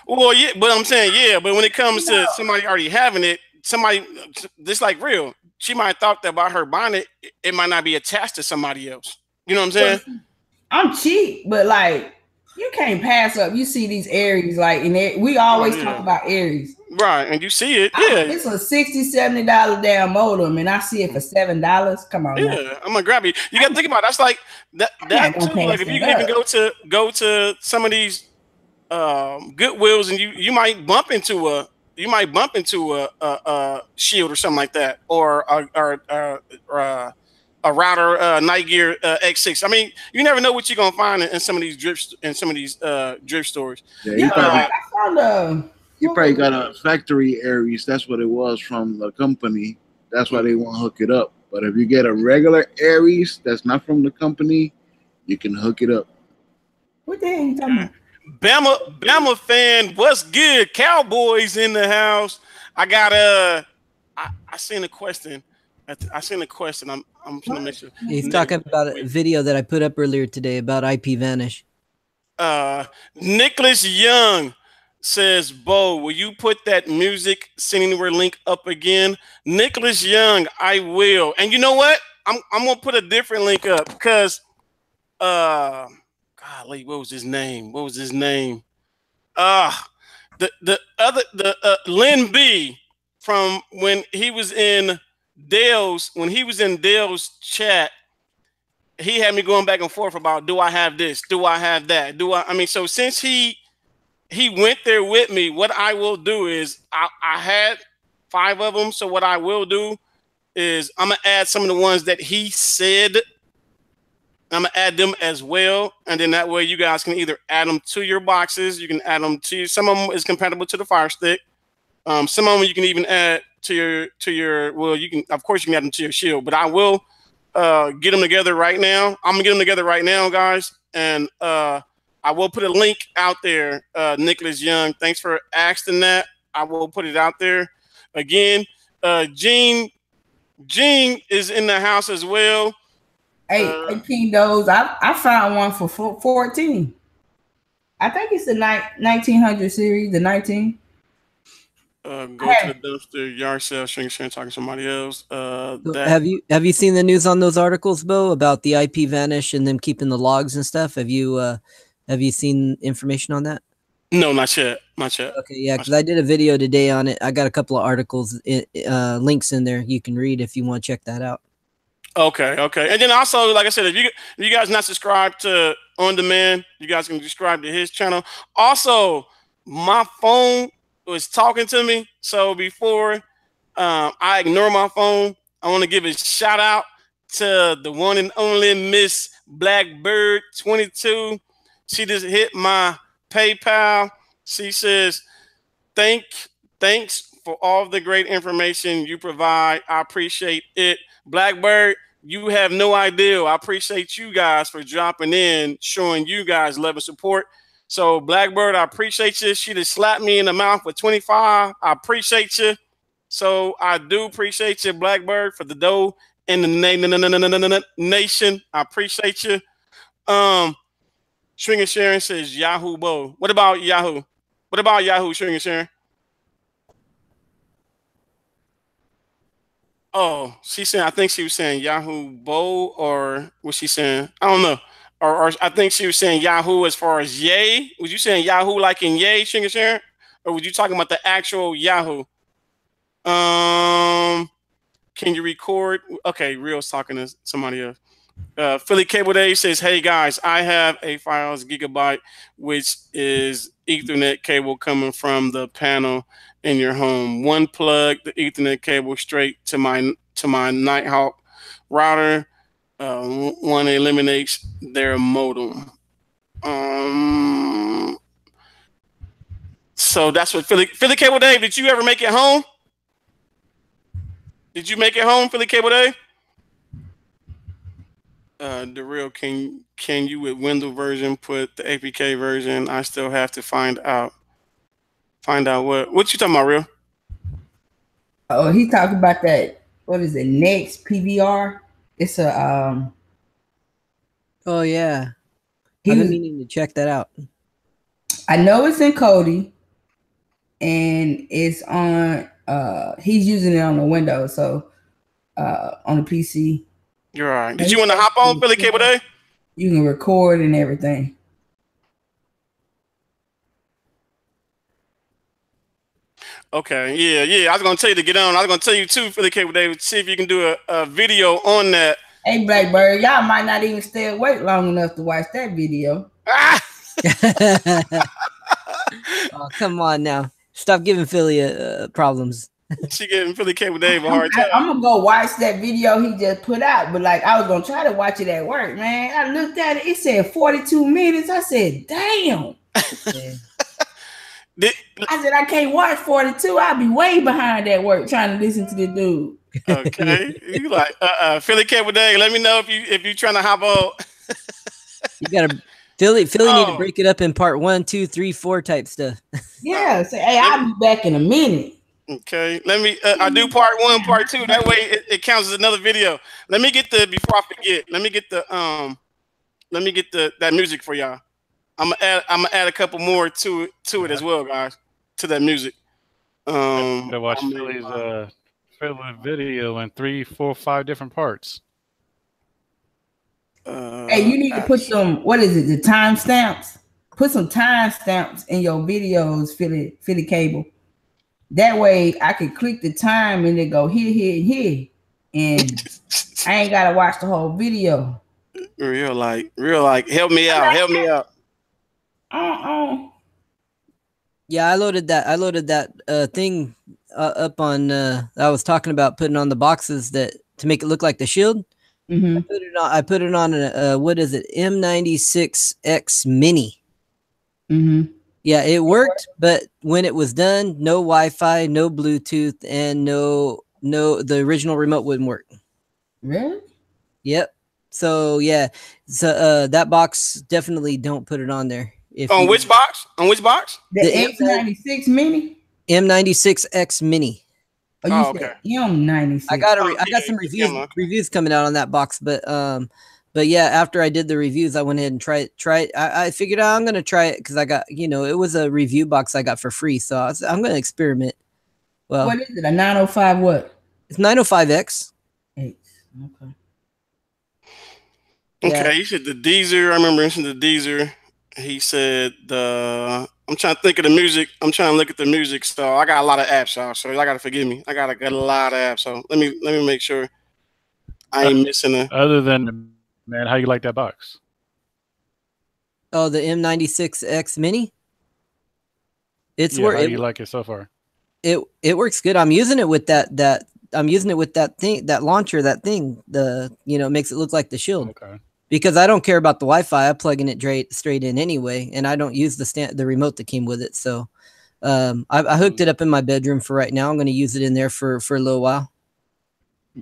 Well, yeah, but I'm saying, but when it comes to somebody already having it, somebody just like Real, she might have thought that by her buying it, it might not be attached to somebody else. You know what I'm saying? I'm cheap, but like You can't pass up. You see these Aries, like we always talk about Aries. Right, and you see it. Yeah. It's a $60, $70 damn modem, and I see it for $7. Come on. Yeah, now. I'm gonna grab you. You gotta think about it. That's like that too. Like if you can even go to some of these Goodwills, and you might bump into a shield or something like that, or a router Nightgear X6. I mean, you never know what you're gonna find in some of these drift stores. Yeah, you probably got a factory Aries. That's what it was from the company. That's why they won't hook it up. But if you get a regular Aries that's not from the company, you can hook it up. What the hell are you talking about? Bama fan, what's good? Cowboys in the house. I got I seen a question. I'm trying to make sure. He's talking about a video that I put up earlier today about IP Vanish. Nicholas Young says, Bo, will you put that music Send Anywhere link up again? Nicholas Young, I will. And you know what? I'm gonna put a different link up because golly, what was his name? Lynn B from when he was in Dale's chat, he had me going back and forth about, do I have this? Do I have that? I mean, so since he went there with me, what I will do is I had 5 of them. So what I will do is I'm going to add some of the ones that he said. I'm going to add them as well. And then that way you guys can either add them to your boxes. You can add them to, some of them is compatible to the Fire Stick. Some of them you can even add to your, well, you can, of course you can add them to your Shield, but I will get them together right now. I'm gonna get them together right now, guys. And I will put a link out there, Nicholas Young. Thanks for asking that. I will put it out there. Again, Gene is in the house as well. Hey, King Doze, I found one for 14. I think it's the 1900 series, the 19. Go to the dumpster, yard sale, shrink, talking to somebody else. Have you seen the news on those articles, Bo, about the IP Vanish and them keeping the logs and stuff? Have you seen information on that? No, not yet. Okay, yeah, because I did a video today on it. I got a couple of articles, links in there you can read if you want to check that out. Okay. And then also, like I said, if you guys not subscribed to On Demand, you guys can subscribe to his channel. Also, my phone was talking to me, so before I ignore my phone, I want to give a shout out to the one and only Miss Blackbird 22. She just hit my PayPal. She says, thanks for all the great information you provide. I appreciate it. Blackbird, you have no idea. I appreciate you guys for dropping in, showing you guys love and support. So Blackbird, I appreciate you. She just slapped me in the mouth with 25. I appreciate you. So I do appreciate you, Blackbird, for the dough in the nation. I appreciate you. String and Sharon says Yahoo Bo. What about Yahoo? String and Sharon? Oh, she said, I think she was saying Yahoo Bo, or was she saying? I don't know. Or I think she was saying Yahoo as far as yay. Was you saying Yahoo like in yay, String and Sharon? Or was you talking about the actual Yahoo? Can you record? Okay, Real's talking to somebody else. Philly Cable Day says, hey guys, I have a 5 gigabyte, which is Ethernet cable coming from the panel in your home. One plug the Ethernet cable straight to my Nighthawk router. One eliminates their modem. So that's what Philly Cable Day. Did you ever make it home? Did you make it home, Philly Cable Day? The real can you with Windows version put the APK version? I still have to find out what you talking about, Real? Oh, he talking about that. What is it? Next PVR. It's a Oh yeah, I've been meaning to check that out. I know it's in Kodi, and it's on. He's using it on the Windows, so on the PC. You're right. Did you want to hop on Philly Cable Day? You can record and everything. Okay, yeah. I was gonna tell you to get on. I was gonna tell you too, Philly Cable David, see if you can do a video on that. Hey, Blackbird, y'all might not even stay awake long enough to watch that video. Oh, come on now. Stop giving Philly problems. She giving Philly Cable Dave a hard time. I'm gonna go watch that video he just put out, but like I was gonna try to watch it at work, man. I looked at it, it said 42 minutes. I said, damn. I said, I can't watch 42. I'll be way behind at work trying to listen to this dude. Okay. You like Philly Cable Dave, let me know if you trying to hop on. You gotta Philly need to break it up in part 1, 2, 3, 4 type stuff. Yeah, say, hey, I'll be back in a minute. Okay, let me I do part 1, part 2. That way it counts as another video. Let me get before I forget, let me get that music for y'all. I'm gonna add a couple more to it as well, guys, to that music. To watch Philly's video in 3, 4, 5 different parts. Hey, you need to put some, what is it, the timestamps? Put some timestamps in your videos, Philly Cable. That way I can click the time and then go here. And I ain't gotta watch the whole video. Real like, help me out. Yeah, I loaded that thing up on I was talking about putting on the boxes that to make it look like the shield. Mm-hmm. I put it on a what is it, M96X Mini. Mm-hmm. Yeah, it worked, but when it was done, no Wi-Fi, no Bluetooth, and no the original remote wouldn't work. Really? Yep. So yeah, so that box, definitely don't put it on there. On which box? The M96 Mini. M96X Mini. Oh, okay. M96. I got some reviews coming out on that box, but yeah, after I did the reviews, I went ahead and tried it. I figured out I'm gonna try it because I got, it was a review box I got for free, so I'm gonna experiment. Well, what is it? A 905 what? It's 905X. Okay. Okay, you said the Deezer. I remember mentioning the Deezer. He said I'm trying to think of the music. I'm trying to look at the music. So I got a lot of apps, y'all. So y'all gotta forgive me. I got a lot of apps. So let me make sure I ain't missing a. Other than, man, how you like that box? Oh, the M96X Mini. How you like it so far? It works good. I'm using it with that. I'm using it with that thing, that launcher, that thing. It makes it look like the shield. Okay. Because I don't care about the Wi-Fi, I'm plugging it straight in anyway, and I don't use the remote that came with it. So I hooked it up in my bedroom for right now. I'm going to use it in there for a little while.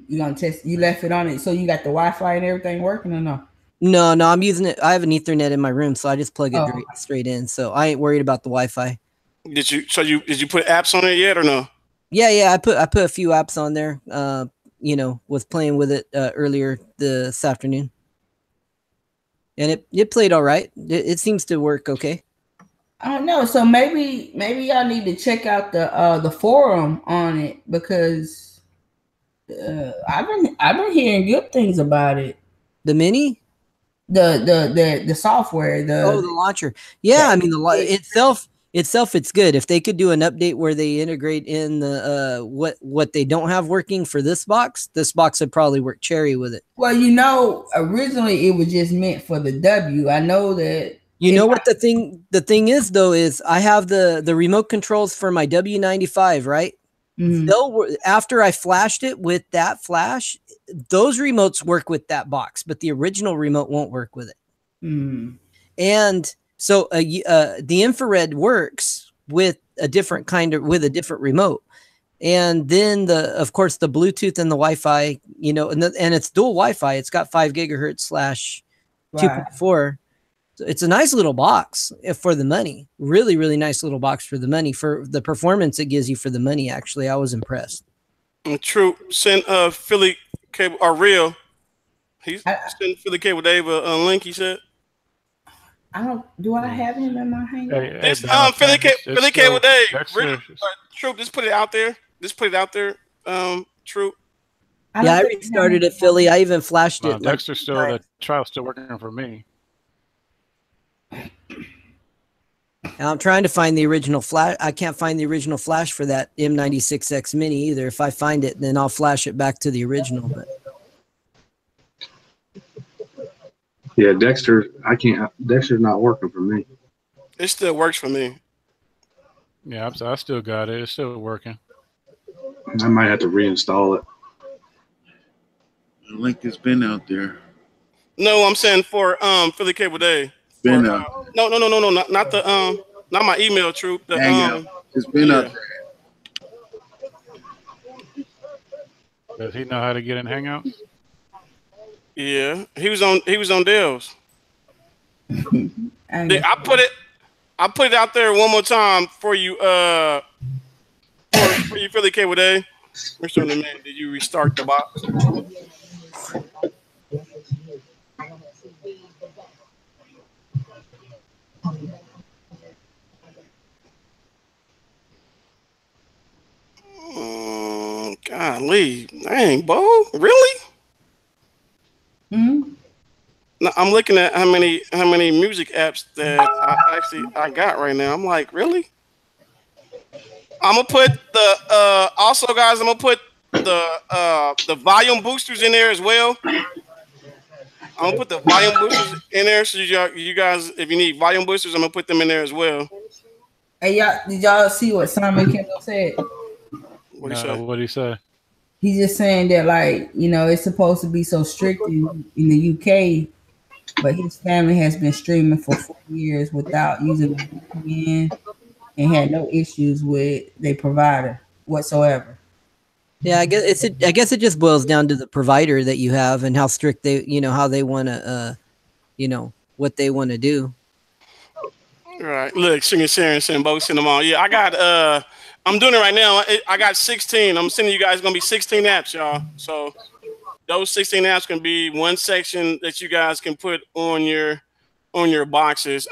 You gonna test? You left it on it, so you got the Wi-Fi and everything working or no? No, I'm using it. I have an Ethernet in my room, so I just plug it straight in. So I ain't worried about the Wi-Fi. Did you put apps on it yet or no? Yeah. I put a few apps on there. Was playing with it earlier this afternoon. And it played all right. It seems to work okay. I don't know. So maybe y'all need to check out the forum on it because I've been hearing good things about it. The Mini, the software, the launcher. Yeah, I mean itself it's good. If they could do an update where they integrate in the what they don't have working for this box would probably work cherry with it. Well, originally it was just meant for the W. I know that. What the thing is though is I have the remote controls for my W95, right? Mm-hmm. After I flashed it with that flash, those remotes work with that box, but the original remote won't work with it. Mm-hmm. And so the infrared works with a different remote, and then of course the Bluetooth and the Wi-Fi, and it's dual Wi-Fi. It's got 5 gigahertz / 2.4. So it's a nice little box for the money. Really, really nice little box for the money, for the performance it gives you for the money. Actually, I was impressed. True. Send Philly Cable or Real. He's send Philly Cable Dave a link. He said. Do I have him in my hangout? It's Philly Cable Dave. True. Just put it out there. True. Yeah, I restarted it, Philly. I even flashed it. Dexter's the trial's still working for me. And I'm trying to find the original flash. I can't find the original flash for that M96X Mini either. If I find it, then I'll flash it back to the original. But Yeah, Dexter, I can't. Dexter's not working for me. It still works for me. Yeah, I still got it. It's still working. I might have to reinstall it. The link has been out there. No, I'm saying for the cable day. Been For, out. no, not the not my email troop. The Hangout. It's been out there. Does he know how to get in Hangouts? Yeah, he was on Dell's. I put it out there one more time for you. For you Philly cable day. Mr. Man, did you restart the box? Golly, dang, Bo, really? Mm-hmm. No, I'm looking at how many music apps that I got right now. I'm like, really? I'm gonna put the also, guys. I'm gonna put the volume boosters in there as well. I'm gonna put the volume boosters in there, so you guys, if you need volume boosters, I'm gonna put them in there as well. Hey, did y'all see what Simon Kendall said? What did he say? He's just saying that, like, you know, it's supposed to be so strict in the UK, but his family has been streaming for 4 years without using the VPN and had no issues with their provider whatsoever. yeah, I guess it just boils down to the provider that you have and how strict they, how they want to, what they want to do. Right. Look, Sharon saying both send them all. Yeah, I got I'm doing it right now. I got 16. I'm sending you guys gonna be 16 apps, y'all. So those 16 apps can be one section that you guys can put on your boxes.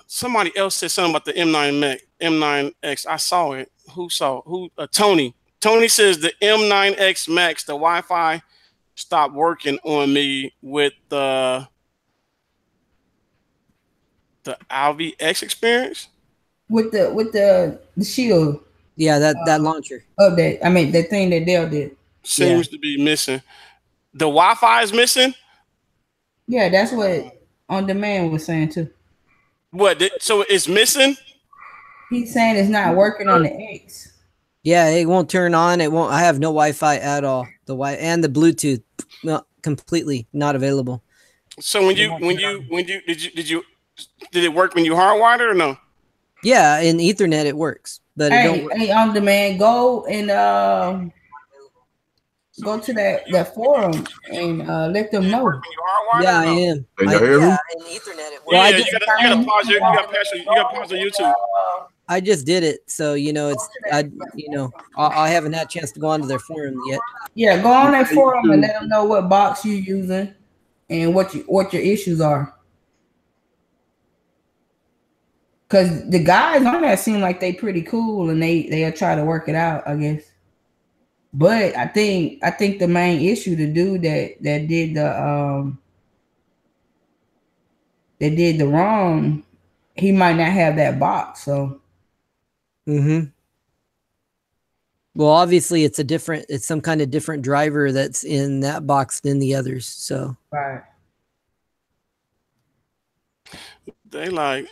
Somebody else said something about the M9X. I saw it. Who saw? Tony. Tony says the M9X Max, the Wi-Fi stopped working on me with the Alvi X experience. With the shield. Yeah, that launcher. Update. I mean, the thing that Dell did. Seems to be missing. The Wi-Fi is missing? Yeah, that's what On Demand was saying too. What? So it's missing? He's saying it's not working on the X. Yeah, it won't turn on. It won't. I have no Wi-Fi at all. And the Bluetooth, completely not available. So did it work when you hardwired it or no? Yeah, in Ethernet it works, but it don't work. Hey, On Demand, go and go to that forum and let them know. Yeah, I am. Can you hear me? In Ethernet it works. Yeah, you gotta pause your YouTube. I just did it, so I haven't had a chance to go onto their forum yet. Yeah, go on that forum and let them know what box you're using and what your issues are. Because the guys on that seem like they pretty cool and they'll try to work it out, I guess. But I think the main issue, the dude that did the wrong, he might not have that box. So. Mm-hmm. Well, obviously it's some kind of different driver that's in that box than the others. So. Right. They like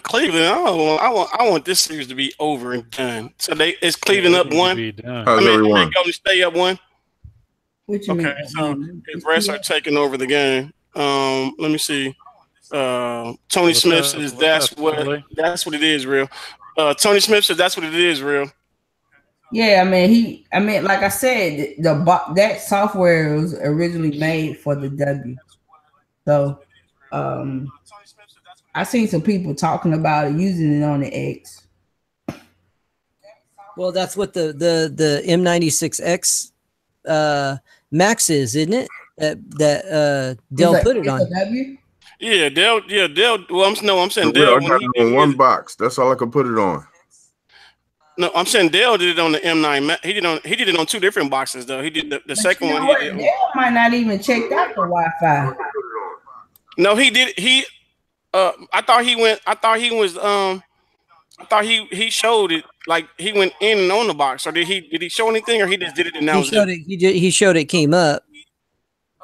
Cleveland. I want this series to be over and done. So it's Cleveland up one. How's everyone? Golden State up one. Okay, so the rest are taking over the game. Let me see. Tony Smith says that's what it is, real. Tony Smith says that's what it is, real. Yeah, I mean, like I said, that software was originally made for the W. So, I seen some people talking about it, using it on the X. Well, that's what the M96X Max is, isn't it? That Dell put it on. Yeah, Dell. Well, I'm saying Dell. I got it on one box. That's all I could put it on. No, I'm saying Dell did it on the M9. He did it on two different boxes though. He did the second one. Dell might not even checked out the Wi-Fi. No, he did. I thought he went. I thought he was. I thought he showed it like he went in and on the box. Or did he show anything, or he just did it and that He was showed it? it. He showed it came up.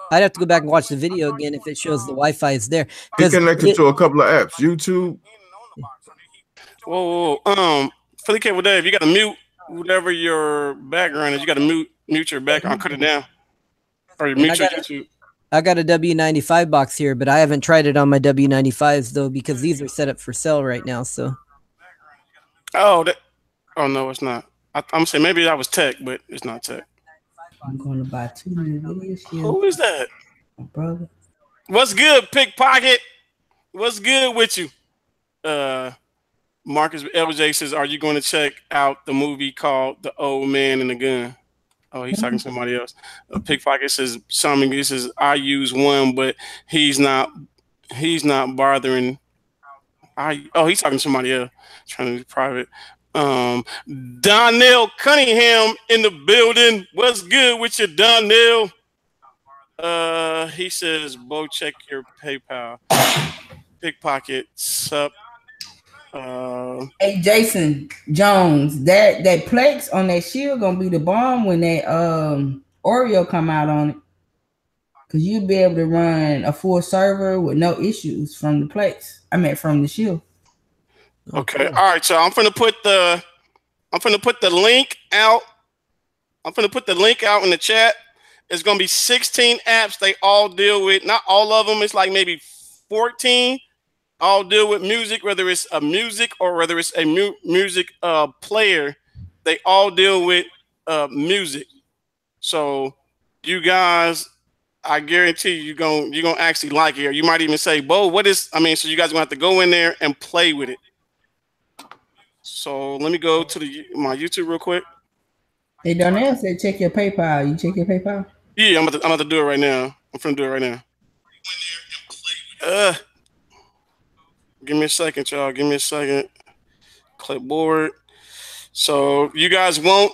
I'd have to go back and watch the video again if it shows the Wi-Fi is there. He Because connected to a couple of apps. YouTube. Whoa, Philly Cable Dave, you got to mute whatever your background is. You got to mute your background. Cut it down, or you mute your YouTube. I got a W95 box here, but I haven't tried it on my W95s though because these are set up for sale right now. So. Oh, oh no, it's not. I'm saying maybe that was Tech, but it's not Tech. I'm going to buy 2 new videos here. Who is that? My brother. What's good, Pickpocket? What's good with you? Marcus LJ says, "Are you going to check out the movie called The Old Man and the Gun?" Oh, he's talking to somebody else. Pickpocket says, "Something." He says, "I use one, but he's not bothering." He's talking to somebody else. Trying to be private. Donnell Cunningham in the building. What's good with you, Donnell? He says, "Bo, check your PayPal." Pickpocket, sup? Hey, Jason Jones, that Plex on that shield gonna be the bomb when that Oreo come out on it, cause you'll be able to run a full server with no issues from the Plex. I mean, from the shield. Okay, all right. So I'm gonna put the link out. I'm gonna put the link out in the chat. It's gonna be 16 apps. They all deal with, not all of them. It's like maybe 14. All deal with music, whether it's a music or whether it's a music player. They all deal with music. So you guys, I guarantee you're gonna actually like it. Or you might even say, "Bo, what is?" I mean, so you guys gonna have to go in there and play with it. So let me go to my YouTube real quick. Hey, Donnell said, "Check your PayPal." You check your PayPal? Yeah, I'm about to do it right now. I'm gonna do it right now. Give me a second, y'all. Give me a second. Clipboard. So you guys want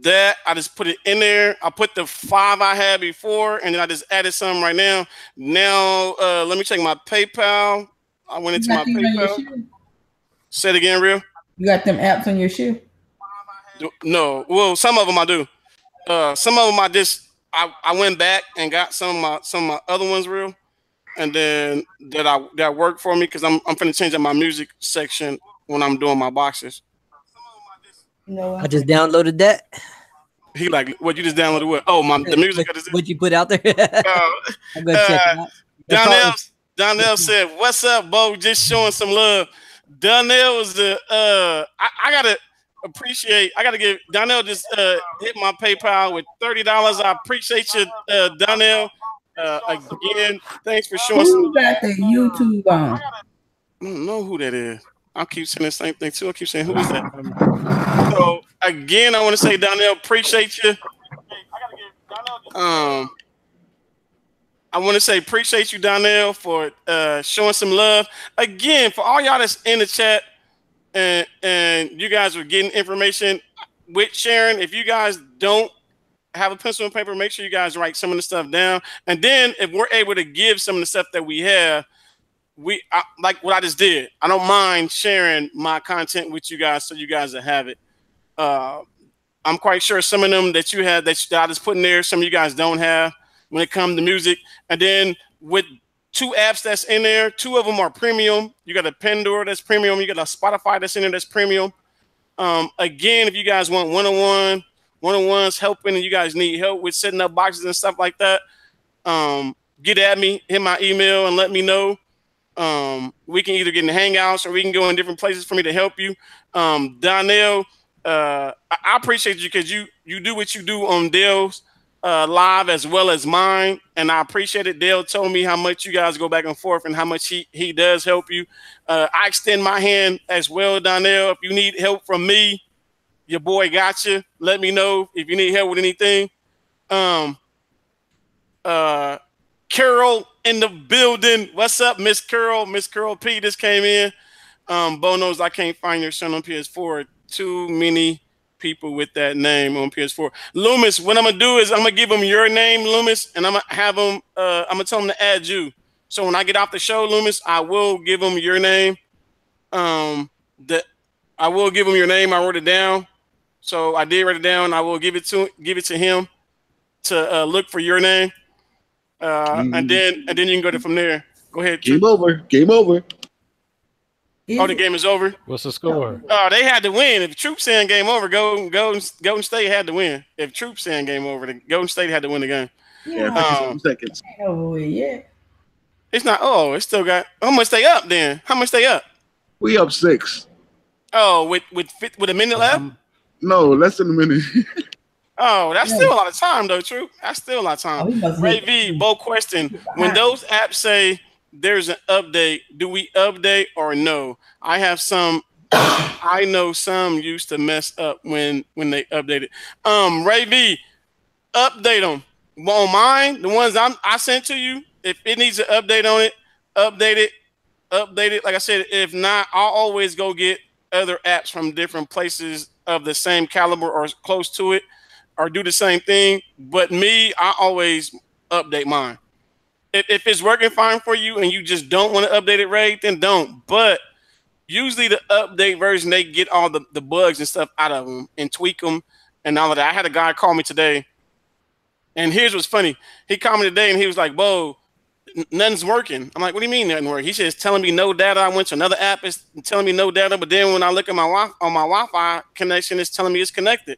that? I just put it in there. I put the 5 I had before, and then I just added some right now. Now, let me check my PayPal. I went into my PayPal. Say it again, real. You got them apps on your shoe? No. Well, some of them I do. Some of them I went back and got some of my other ones, real. And then that worked for me because I'm finna change up my music section when I'm doing my boxes. I just downloaded that. He like, what, you just downloaded what? Oh, the music. What you put out there? I'm gonna check it out. Donnell said, "What's up, Bo? Just showing some love." Donnell was I gotta appreciate. I gotta give Donnell just hit my PayPal with $30. I appreciate you, Donnell. Again, thanks for showing. Who got the YouTube on? I don't know who that is. I keep saying the same thing too. I keep saying, who is that? So again, I want to say, Donnell, appreciate you. I want to say appreciate you, Donnell, for showing some love. Again, for all y'all that's in the chat and you guys are getting information with Sharon. If you guys don't have a pencil and paper, make sure you guys write some of the stuff down. And then if we're able to give some of the stuff that we have, like what I just did. I don't mind sharing my content with you guys so you guys will have it. I'm quite sure some of them that you had that I just put in there, some of you guys don't have when it comes to music. And then with 2 apps that's in there, 2 of them are premium. You got a Pandora that's premium. You got a Spotify that's in there that's premium. Again, if you guys want one-on-ones helping and you guys need help with setting up boxes and stuff like that, get at me, hit my email and let me know. We can either get in the Hangouts or we can go in different places for me to help you. Donnell, I appreciate you because you do what you do on Dale's live as well as mine, and I appreciate it. Dale told me how much you guys go back and forth and how much he does help you. I extend my hand as well, Donnell. If you need help from me, your boy got you. Let me know if you need help with anything. Carol in the building. What's up, Miss Carol? Miss Carol P just came in. Bo knows I can't find your son on PS4. Too many people with that name on PS4. Loomis, what I'm gonna do is I'm gonna give him your name, Loomis, and I'm gonna have him. I'm gonna tell him to add you. So when I get off the show, Loomis, I will give them your name. I will give him your name. I wrote it down. So I did write it down. I will give it to him to look for your name. And then you can go from there. Go ahead. Game over. Game over. Oh, the game is over. What's the score? Oh, they had to win. If Troops saying game over, Golden State had to win. If Troops saying game over, the Golden State had to win the game. Yeah, 2 seconds. Yeah. It's not. Oh, it's still got. How much they up then? How much they up? We up 6. Oh, with a minute left? No, less than a minute. Oh, that's still a lot of time, though, True. That's still a lot of time. Ray V, Bo question. When those apps say there's an update, do we update or no? I have some. I know some used to mess up when they updated. Ray V, update them. On mine, the ones I sent to you, if it needs an update on it, update it. Like I said, if not, I'll always go get other apps from different places of the same caliber or close to it, or do the same thing. But me, I always update mine. If it's working fine for you and you just don't want to update it, Ray, then don't. But usually the update version, they get all the bugs and stuff out of them and tweak them and all of that. I had a guy call me today, and here's what's funny. He called me today and he was like, "Bo, nothing's working." I'm like, "What do you mean nothing working?" He says, "Telling me no data." I went to another app, it's telling me no data, but then when I look at my Wi-Fi connection, it's telling me it's connected.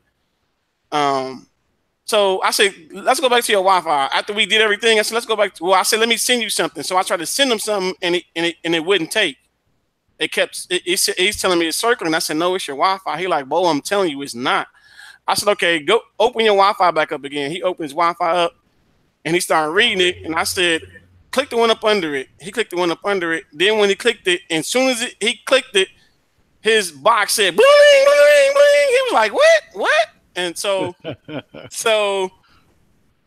So I said, "Let's go back to your Wi-Fi." After we did everything, I said, "Let's go back." I said, "Let me send you something." So I tried to send him something, and it wouldn't take. He's telling me it's circling. I said, "No, it's your Wi-Fi." He like, "Bo, I'm telling you, it's not." I said, "Okay, go open your Wi-Fi back up again." He opens Wi-Fi up, and he started reading it, and I said, "Click the one up under it." He clicked the one up under it. Then when he clicked it, and as soon as he clicked it, his box said, "Bling, bling, bling." He was like, "What?" And so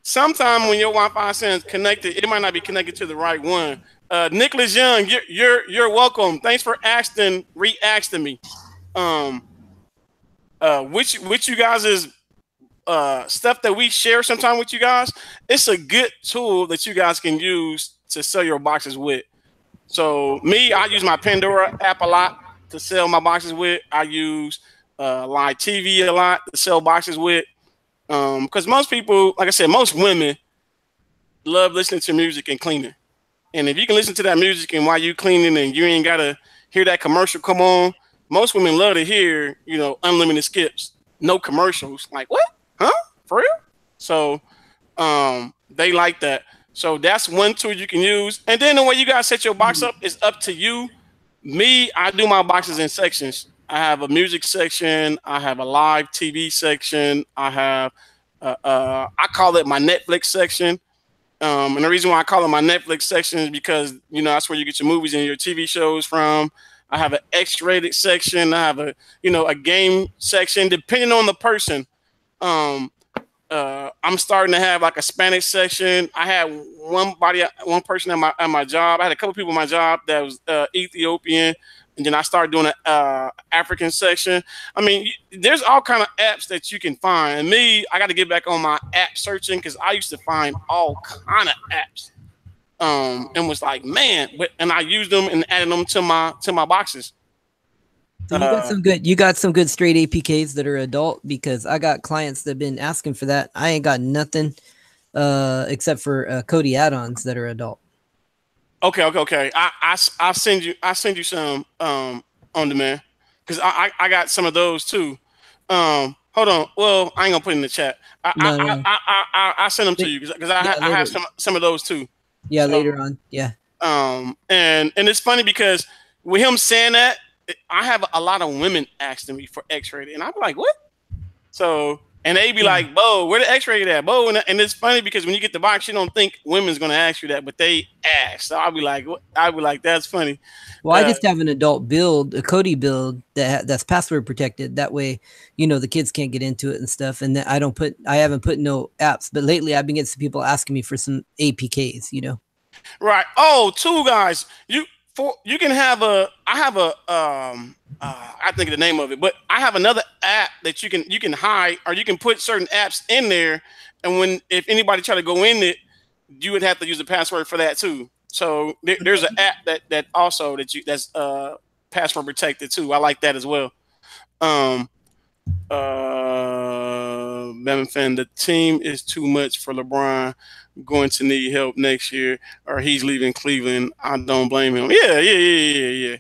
sometime when your Wi-Fi says connected, it might not be connected to the right one. Nicholas Young, you're welcome. Thanks for reasking me. Which you guys is stuff that we share sometime with you guys. It's a good tool that you guys can use to sell your boxes with. So me, I use my Pandora app a lot to sell my boxes with. I use Live TV a lot to sell boxes with. Because most people, like I said, most women love listening to music and cleaning. And if you can listen to that music and while you cleaning and you ain't gotta hear that commercial come on, most women love to hear, unlimited skips, no commercials. Like, what? Huh? For real? So they like that. So that's one tool you can use. And then the way you guys set your box up is up to you. Me, I do my boxes in sections. I have a music section. I have a live TV section. I have, I call it my Netflix section. And the reason why I call it my Netflix section is because, that's where you get your movies and your TV shows from. I have an X-rated section. I have a game section, depending on the person. I'm starting to have like a Spanish section. I had one person at my job. I had a couple people at my job that was Ethiopian, and then I started doing an African section. I mean, there's all kind of apps that you can find. And me, I got to get back on my app searching because I used to find all kind of apps. And was like, man, and I used them and added them to my boxes. So you got some good straight APKs that are adult, because I got clients that have been asking for that. I ain't got nothing except for Kodi add-ons that are adult. Okay. I'll send you some on demand, because I got some of those too. Hold on. Well, I ain't gonna put it in the chat. I send them to you because I have some of those too. Yeah, so, later on. Yeah. And it's funny because with him saying that, I have a lot of women asking me for X-rated, and I'm like, what? So, and they be like, Bo, where the X-rated at, Bo? And it's funny because when you get the box, you don't think women's gonna ask you that, but they ask. So I'll be like, that's funny. Well, I just have an adult build, a Kodi build that's password protected. That way, the kids can't get into it and stuff. And I haven't put no apps, but lately I've been getting some people asking me for some APKs, Right. Oh, two guys. You can have I think of the name of it, but I have another app that you can hide, or you can put certain apps in there, and if anybody try to go in it, you would have to use a password for that too. So there's an app that also that's password protected too. I like that as well. Batman fan, the team is too much for LeBron. Going to need help next year, or he's leaving Cleveland. I don't blame him. Yeah.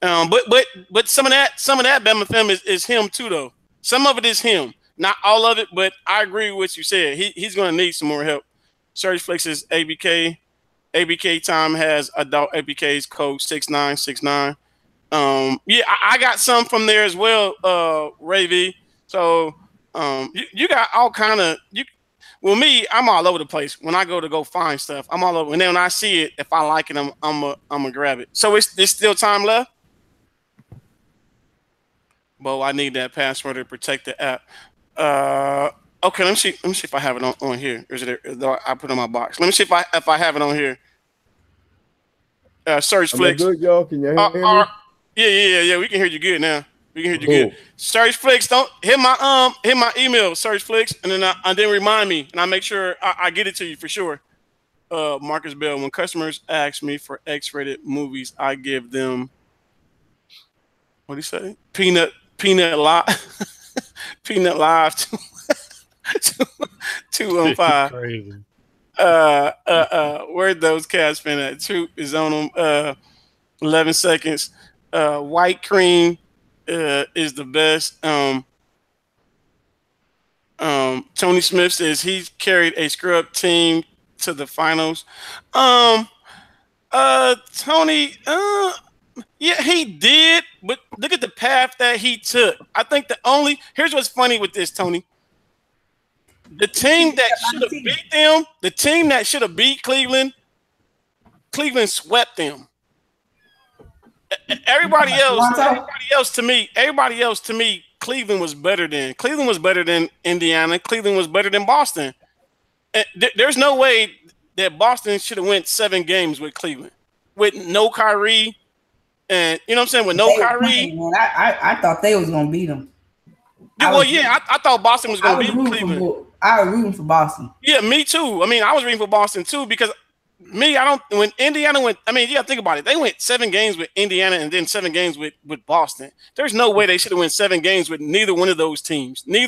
But some of that Batman fan is him too, though. Some of it is him, not all of it. But I agree with what you said. He's going to need some more help. Surge Flex's ABK. ABK time has adult ABK's code 6969. Yeah, I got some from there as well, Ray V. So you got all kind of Well, me, I'm all over the place. When I go find stuff, I'm all over. And then when I see it, if I like it, I'm gonna grab it. So it's still time left. Bo, I need that password to protect the app. Okay, let me see if I have it on here. Or is it? I put it on my box. Let me see if I have it on here. Search Flicks. Good, y'all. Can you hear me? Yeah. We can hear you good now. We can hear you good. Search Flicks. Don't hit my email. Search Flicks, and then remind me, and I make sure I get it to you for sure. Marcus Bell. When customers ask me for X-rated movies, I give them what do you say? Peanut live. Peanut live. 215. Crazy. Where'd those cats been at? Troop is on them. 11 seconds. White cream is the best. Tony Smith says he's carried a scrub team to the finals. Tony, yeah, he did, but look at the path that he took. I think here's what's funny with this, Tony. The team that should have beat them, the team that should have beat Cleveland swept them. Everybody else to me, Cleveland was better than Indiana. Cleveland was better than Boston. There's no way that Boston should have went 7 games with Cleveland with no Kyrie, and you know what I'm saying, with no Kyrie. I thought they was gonna beat them. I thought Boston was gonna beat Cleveland. I was rooting for Boston. Yeah, me too. I mean, I was rooting for Boston too because when Indiana went, I mean, you gotta think about it. They went 7 games with Indiana and then 7 games with Boston. There's no way they should have went 7 games with neither one of those teams. But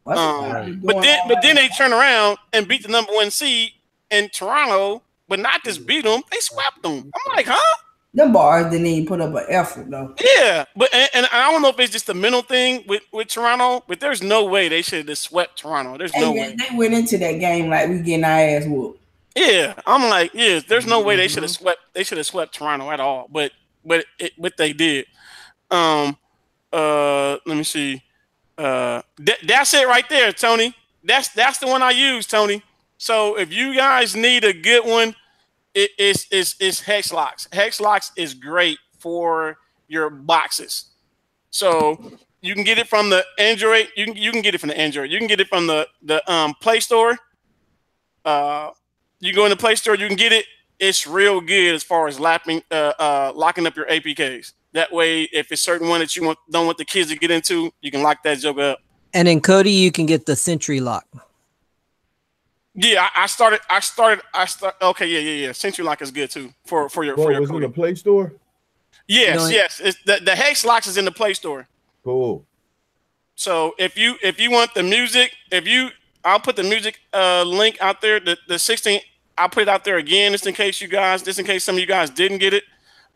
then they turn around and beat the number 1 seed in Toronto, but not just beat them. They swept them. I'm like, huh? Them bars didn't even put up an effort though. Yeah, but and I don't know if it's just a mental thing with Toronto, but there's no way they should have swept Toronto. There's no way. They went into that game like we getting our ass whooped. Yeah, I'm like, yeah, there's no way they should have swept. They should have swept Toronto at all. But they did. Let me see. That's it right there, Tony. That's the one I use, Tony. So if you guys need a good one, it's Hexlocks. Hexlocks is great for your boxes. So you can get it from the Android. You can get it from the Android. You can get it from the Play Store. You go in the Play Store, you can get it. It's real good as far as locking up your APKs. That way, if it's certain one that you don't want the kids to get into, you can lock that joke up. And in Kodi, you can get the Sentry Lock. Yeah, I started. Okay, yeah. Sentry Lock is good too for your was Kodi. In the Play Store? Yes. It's the Hex Locks is in the Play Store. Cool. So if you want the music, I'll put the music link out there. The 16, I'll put it out there again just in case some of you guys didn't get it.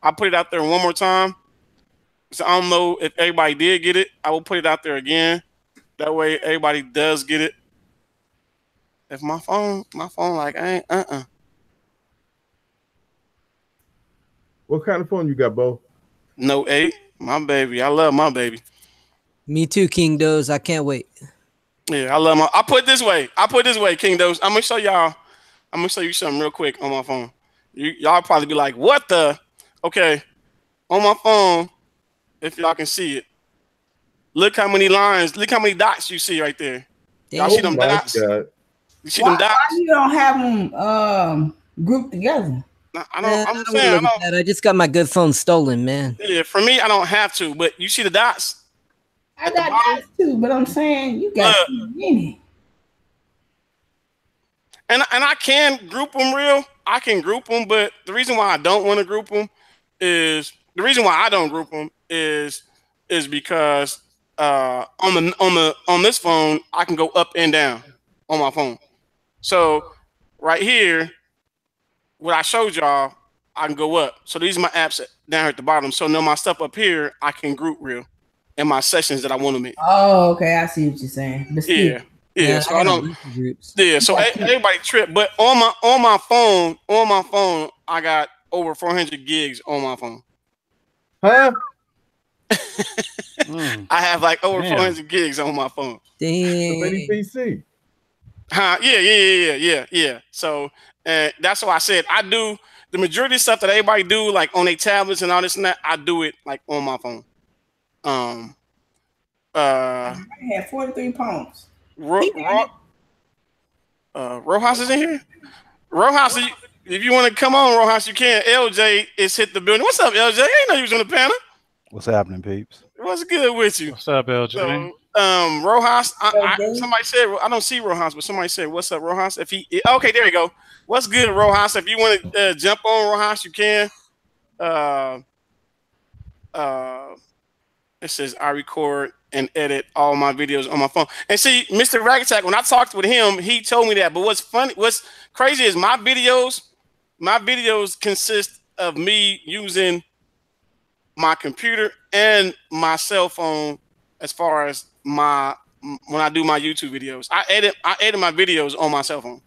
I'll put it out there one more time. So I don't know if everybody did get it. I will put it out there again. That way everybody does get it. If my phone like I ain't What kind of phone you got, Bo? Note 8. My baby. I love my baby. Me too, King Doze. I can't wait. Yeah, I love my. I put it this way, King Doze. I'm gonna show y'all. I'm gonna show you something real quick on my phone. Y'all probably be like, "What the?" Okay, on my phone, if y'all can see it, look how many lines, look how many dots you see right there. Y'all see them dots? God. You see them dots? Why you don't have them grouped together? I just got my good phone stolen, man. Yeah, for me, I don't have to, but you see the dots? I got dots too, but I'm saying you got too many. And I can group them real. I can group them, but the reason why I don't want to group them is because on this phone I can go up and down on my phone. So right here, what I showed y'all, I can go up. So these are my apps down here at the bottom. So now my stuff up here, I can group real in my sessions that I want them in. Oh, okay. I see what you're saying. But still. Yeah. So I don't. Yeah. So everybody trip, but on my phone, I got over 400 gigs on my phone. Huh? I have like over 400 gigs on my phone. Dang. PC. Huh? Yeah. So that's why I said I do the majority of stuff that everybody do like on their tablets and all this and that. I do it like on my phone. I had 43 pounds. Rojas is in here. Rojas, if you want to come on, Rojas, you can. LJ is hit the building. What's up, LJ? I didn't know you was on the panel. What's happening, peeps? What's good with you? What's up, LJ? So, Rojas, somebody said, I don't see Rojas, but somebody said, what's up, Rojas? Okay, there you go. What's good, Rojas? If you want to jump on, Rojas, you can. It says I record and edit all my videos on my phone. And see, Mr. MRAKATTAK, when I talked with him, he told me that. But what's crazy is my videos consist of me using my computer and my cell phone as far as when I do my YouTube videos. I edit my videos on my cell phone.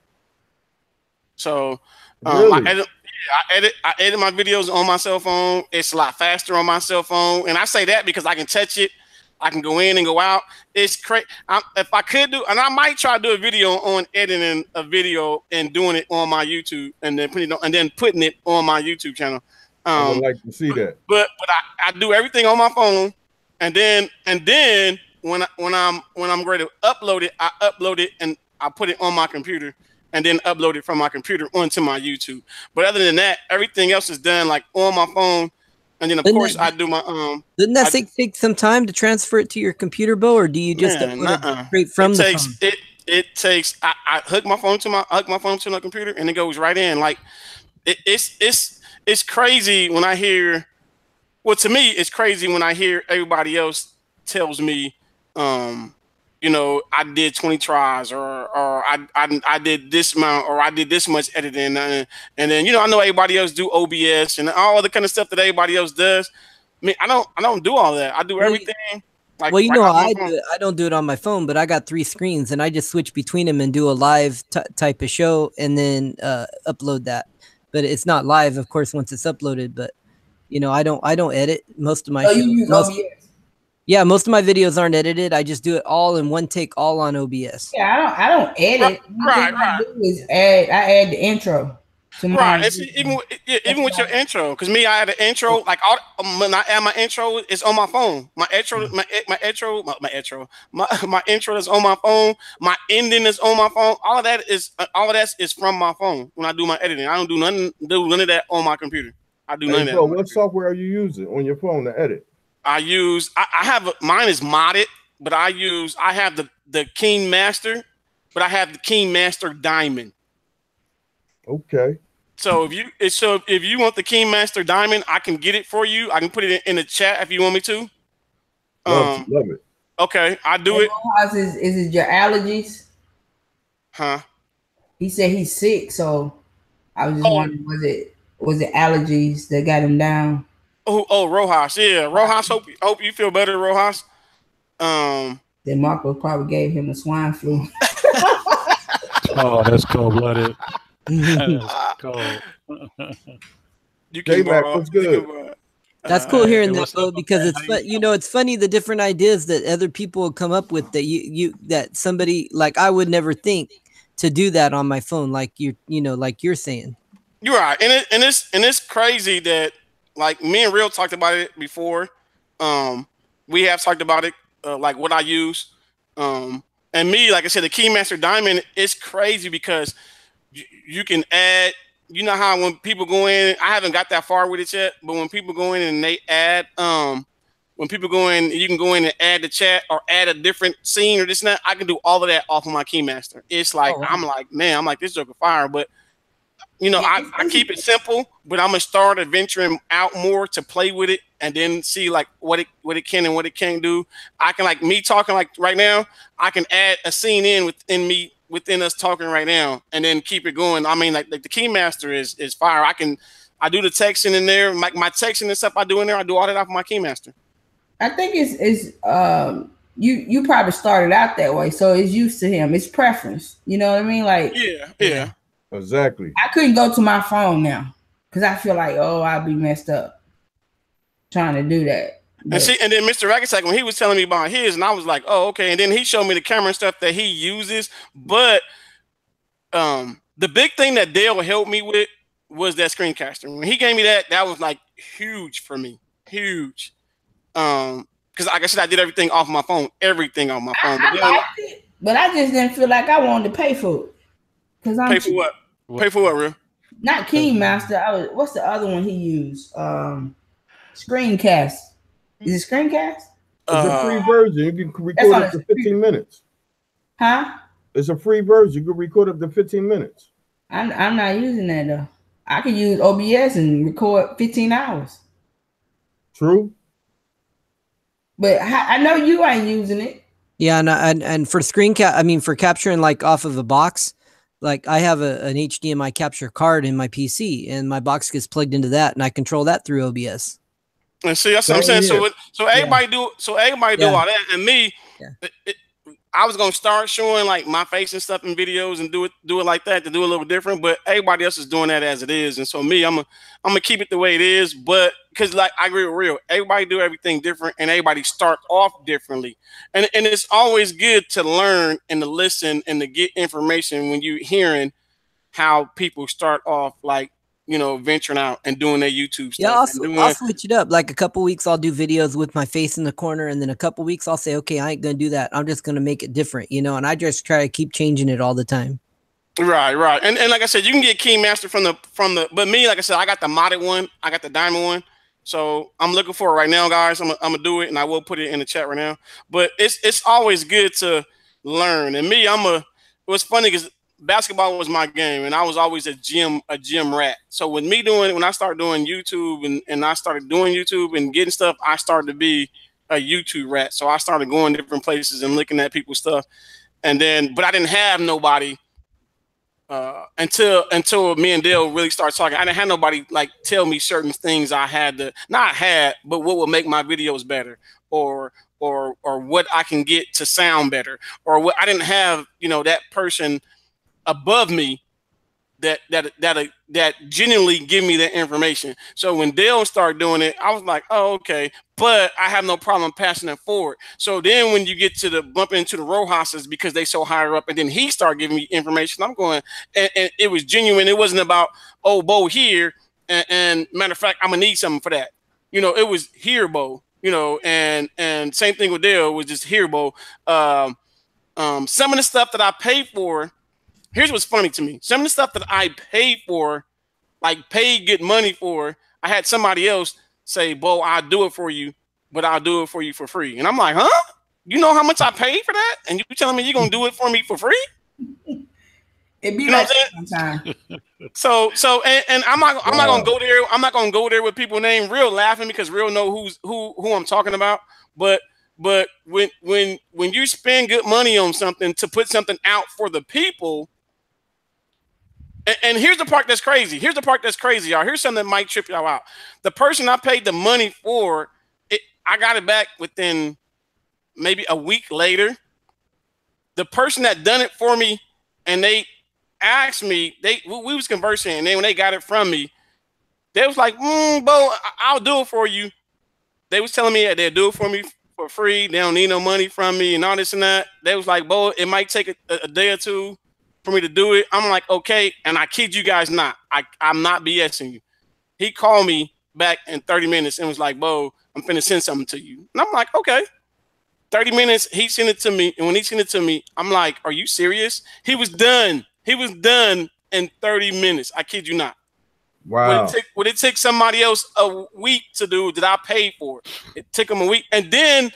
So Really? I edit my videos on my cell phone. It's a lot faster on my cell phone. And I say that because I can touch it. I can go in and go out. It's crazy. If I could do, and I might try to do a video on editing a video and doing it on my YouTube and then putting it on my YouTube channel. I would like to see that. But I do everything on my phone, and then when I'm ready to upload it, I upload it and I put it on my computer, and then upload it from my computer onto my YouTube. But other than that, everything else is done like on my phone, and then of course I do my Didn't that take some time to transfer it to your computer, Bo, or do you just upload it straight from the phone? It takes. I hook my phone to my computer, and it goes right in. Like it's crazy when I hear. Well, to me, it's crazy when I hear everybody else tells me, you know, I did 20 tries, or I did this amount, or I did this much editing, and then, you know, I know everybody else do OBS and all the kind of stuff that everybody else does. I mean, I don't do all that. I do everything. Like, well, you know, I don't do it on my phone, but I got 3 screens, and I just switch between them and do a live type of show, and then upload that. But it's not live, of course, once it's uploaded. But you know, I don't edit most of my. You use OBS? Yeah, most of my videos aren't edited. I just do it all in one take, all on OBS. Yeah, I don't edit. Right. I do is I add the intro. Right. It's even with your intro, because me, I had an intro. Like when I add my intro, it's on my phone. My intro is on my phone. My ending is on my phone. All of that is from my phone. When I do my editing, I don't do none of that on my computer. I do none of that. So what software are you using on your phone to edit? I have mine is modded, but I have the King Master, but I have the King Master Diamond. Okay. So if you want the King Master Diamond, I can get it for you. I can put it in the chat if you want me to. Love it. Okay, I do it. Is it your allergies? Huh? He said he's sick, so I was just wondering, was it allergies that got him down? Oh, Rojas. Yeah, Rojas. Hope you feel better, Rojas. Then Marco probably gave him a swine flu. Oh, that's cold-blooded. That's cold. What's good? That's cool hearing that, though, because it's fun. You know, it's funny the different ideas that other people will come up with that that somebody like I would never think to do that on my phone, like like you're saying. You're right, and it's crazy that like me and Real talked about it before. We have talked about it, like what I use, and me, like I said, the Keymaster Diamond is crazy because you can add. You know how when people go in, I haven't got that far with it yet, but when people go in and they add, when people go in, you can go in and add the chat or add a different scene or this and that. I can do all of that off of my Keymaster. It's like I'm like, man, I'm like this joke of fire, but you know, I keep it simple, but I'm gonna start venturing out more to play with it and then see like what it can and what it can't do. I can, like me talking like right now, I can add a scene in within us talking right now and then keep it going. I mean, like the Keymaster is fire. I do the texting in there, my texting and stuff I do in there, I do all that off my Keymaster. I think it's you probably started out that way, so it's used to him. It's preference. You know what I mean? Like yeah. Exactly. I couldn't go to my phone now because I feel like, oh, I'll be messed up trying to do that. But, and then Mr. MRAKATTAK, when he was telling me about his, and I was like, oh, okay. And then he showed me the camera and stuff that he uses. But the big thing that Dale helped me with was that screencaster. When he gave me that was like huge for me. Huge. Because like I said, I did everything off my phone. Everything on my phone. I liked it, but I just didn't feel like I wanted to pay for it. Pay for what? Pay for what, real? Not Keymaster. What's the other one he used? Screencast. Is it Screencast? It's a free version. You can record up to 15 minutes. Huh? It's a free version. You can record up to 15 minutes. I'm not using that though. I could use OBS and record 15 hours. True. But I know you ain't using it. Yeah, and for for capturing like off of a box, like I have an HDMI capture card in my PC, and my box gets plugged into that, and I control that through OBS. And see, that's what I'm saying. So everybody do all that, and me, I was gonna start showing like my face and stuff in videos and do it like that to do a little different, but everybody else is doing that as it is, and so me, I'm gonna keep it the way it is, but because like I agree with real, everybody do everything different, and everybody start off differently, and it's always good to learn and to listen and to get information when you hearing how people start off, like, you know, venturing out and doing their YouTube stuff. Yeah, I'll switch it up. Like a couple weeks, I'll do videos with my face in the corner, and then a couple weeks, I'll say, okay, I ain't gonna do that. I'm just gonna make it different, you know. And I just try to keep changing it all the time. Right. And like I said, you can get Keymaster from the. But me, like I said, I got the modded one. I got the diamond one. So I'm looking for it right now, guys. I'm gonna do it, and I will put it in the chat right now. But it's always good to learn. And me, it was funny because basketball was my game, and I was always a gym rat. So when I started doing YouTube and I started doing YouTube and getting stuff, I started to be a YouTube rat. So I started going different places and looking at people's stuff, but I didn't have nobody until me and Dale really started talking. I didn't have nobody like tell me certain things but what would make my videos better, or what I can get to sound better, or what I didn't have, you know, that person above me that genuinely give me that information. So when Dale started doing it, I was like, oh, okay, but I have no problem passing it forward. So then when you get to the bump into the Rojas's, because they so higher up, and then he started giving me information, I'm going, and it was genuine. It wasn't about, oh, Bo here, and matter of fact, I'm gonna need something for that. You know, it was here, Bo, you know, and same thing with Dale, was just here, Bo. Some of the stuff that I paid for, here's what's funny to me. Some of the stuff that I paid for, like paid good money for, I had somebody else say, Bo, I'll do it for you, but I'll do it for you for free. And I'm like, huh? You know how much I paid for that? And you telling me you're going to do it for me for free? It'd be like sometimes. So I'm not going to go there. I'm not going to go there with people named Real laughing, because Real know who I'm talking about. But when you spend good money on something to put something out for the people, and here's the part that's crazy. Here's the part that's crazy, y'all. Here's something that might trip y'all out. The person I paid the money for, I got it back within maybe a week later. The person that done it for me, and they asked me, we was conversing, and then when they got it from me, they was like, Bo, I'll do it for you. They was telling me that they'll do it for me for free. They don't need no money from me and all this and that. They was like, Bo, it might take a day or two for me to do it. I'm like, okay. And I kid you guys not, I'm not BSing you. He called me back in 30 minutes and was like, Bo, I'm finna send something to you. And I'm like, okay. 30 minutes, he sent it to me. And when he sent it to me, I'm like, are you serious? He was done. He was done in 30 minutes. I kid you not. Wow. Would it take somebody else a week to do that I paid for? It took them a week. And then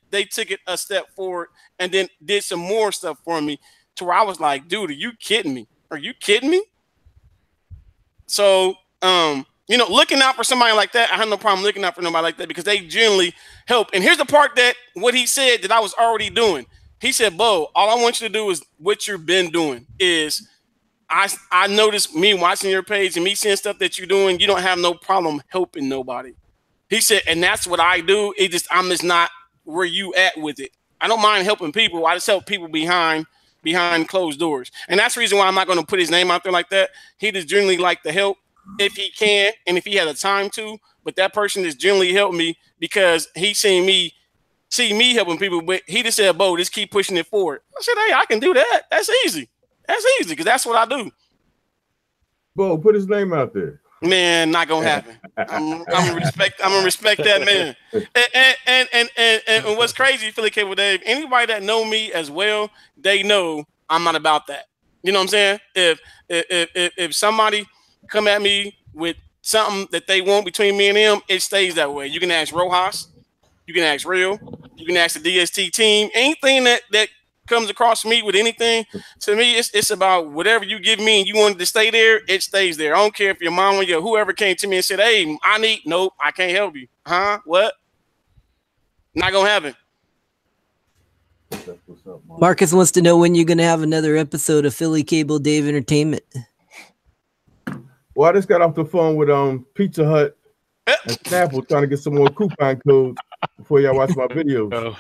they took it a step forward and then did some more stuff for me, to where I was like, dude, are you kidding me? Are you kidding me? So, you know, looking out for somebody like that, I have no problem looking out for nobody like that because they generally help. And here's the part that what he said that I was already doing. He said, Bo, all I want you to do is what you've been doing is I noticed me watching your page and me seeing stuff that you're doing, you don't have no problem helping nobody. He said, and that's what I do. I'm just not where you at with it. I don't mind helping people. I just help people behind closed doors. And that's the reason why I'm not going to put his name out there like that. He just generally like to help if he can and if he had the time to. But that person just generally helped me because he see me helping people. But he just said, Bo, just keep pushing it forward. I said, hey, I can do that. That's easy. That's easy because that's what I do. Bo, put his name out there. Man, not gonna happen. I'm gonna respect that man. And what's crazy, Philly Cable Dave, anybody that know me as well, they know I'm not about that. You know what I'm saying? If somebody come at me with something that they want between me and them, it stays that way. You can ask Rojas, you can ask Real, you can ask the DST team. Anything that comes across me with anything, to me, it's about whatever you give me and you want it to stay there, it stays there. I don't care if your mom or your whoever came to me and said, hey, nope, I can't help you. Huh? What? Not gonna happen. Marcus wants to know when you're gonna have another episode of Philly Cable Dave Entertainment. Well, I just got off the phone with Pizza Hut and Snapple trying to get some more coupon codes before y'all watch my videos.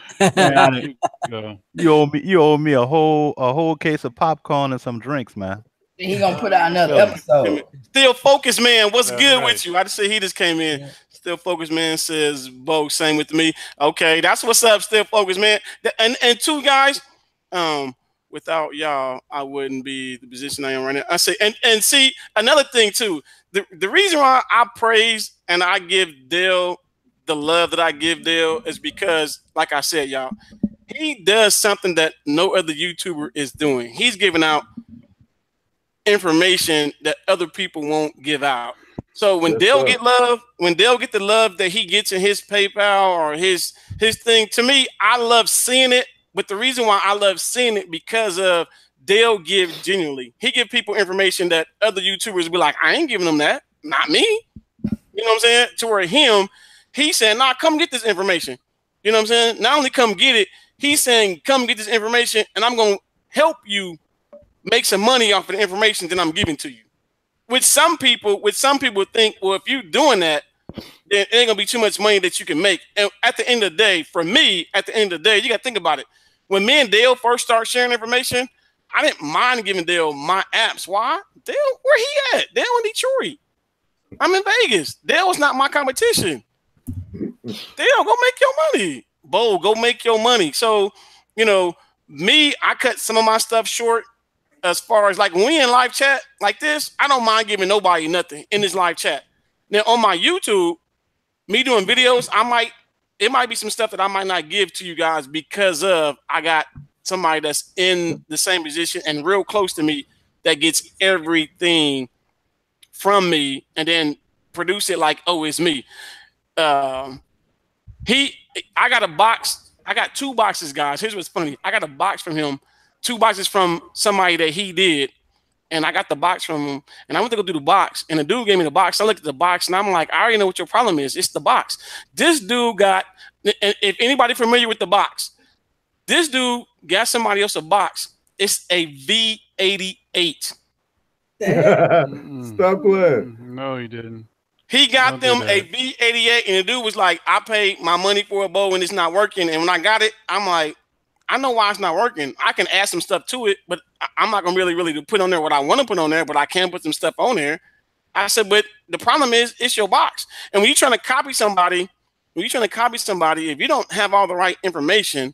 You owe me a whole case of popcorn and some drinks, man. He gonna put out another episode. Still Focus Man, what's good with you? I just said he just came in. Yeah. Still Focus Man says, Bo, same with me. Okay, that's what's up, Still Focus Man. And two guys, without y'all, I wouldn't be the position I am right now. I say, and see, another thing too, the reason why I praise and I give Dale the love that I give Dale is because, like I said, y'all, he does something that no other YouTuber is doing. He's giving out information that other people won't give out. So when Dale get love, when Dale get the love that he gets in his PayPal or his thing, to me, I love seeing it. But the reason why I love seeing it because of Dale give genuinely. He give people information that other YouTubers be like, I ain't giving them that. Not me. You know what I'm saying? To where he's saying, nah, come get this information. You know what I'm saying? Not only come get it, he's saying, come get this information and I'm going to help you make some money off of the information that I'm giving to you. With some people think, well, if you're doing that, then it ain't gonna be too much money that you can make. And at the end of the day, for me, at the end of the day, you gotta think about it. When me and Dale first started sharing information, I didn't mind giving Dale my apps. Why? Dale, where he at? Dale in Detroit. I'm in Vegas. Dale was not my competition. Dale, go make your money. Bo, go make your money. So, you know, me, I cut some of my stuff short. As far as like when we in live chat like this, I don't mind giving nobody nothing in this live chat. Now on my YouTube, me doing videos, it might be some stuff that I might not give to you guys because of I got somebody that's in the same position and real close to me that gets everything from me and then produce it like, oh, it's me. I got a box. I got 2 boxes, guys. Here's what's funny. I got a box from him. 2 boxes from somebody that he did, and I got the box from him, and I went to go do the box, and the dude gave me the box. I looked at the box, and I'm like, I already know what your problem is. It's the box. This dude got, if anybody familiar with the box, this dude got somebody else a box. It's a V88. Stop playing. No, he didn't. He got them a V88, and the dude was like, I paid my money for a bow, and it's not working, and when I got it, I'm like, I know why it's not working. I can add some stuff to it, but I'm not gonna really put on there what I want to put on there, but I can put some stuff on there. I said, but the problem is it's your box. And when you're trying to copy somebody, if you don't have all the right information,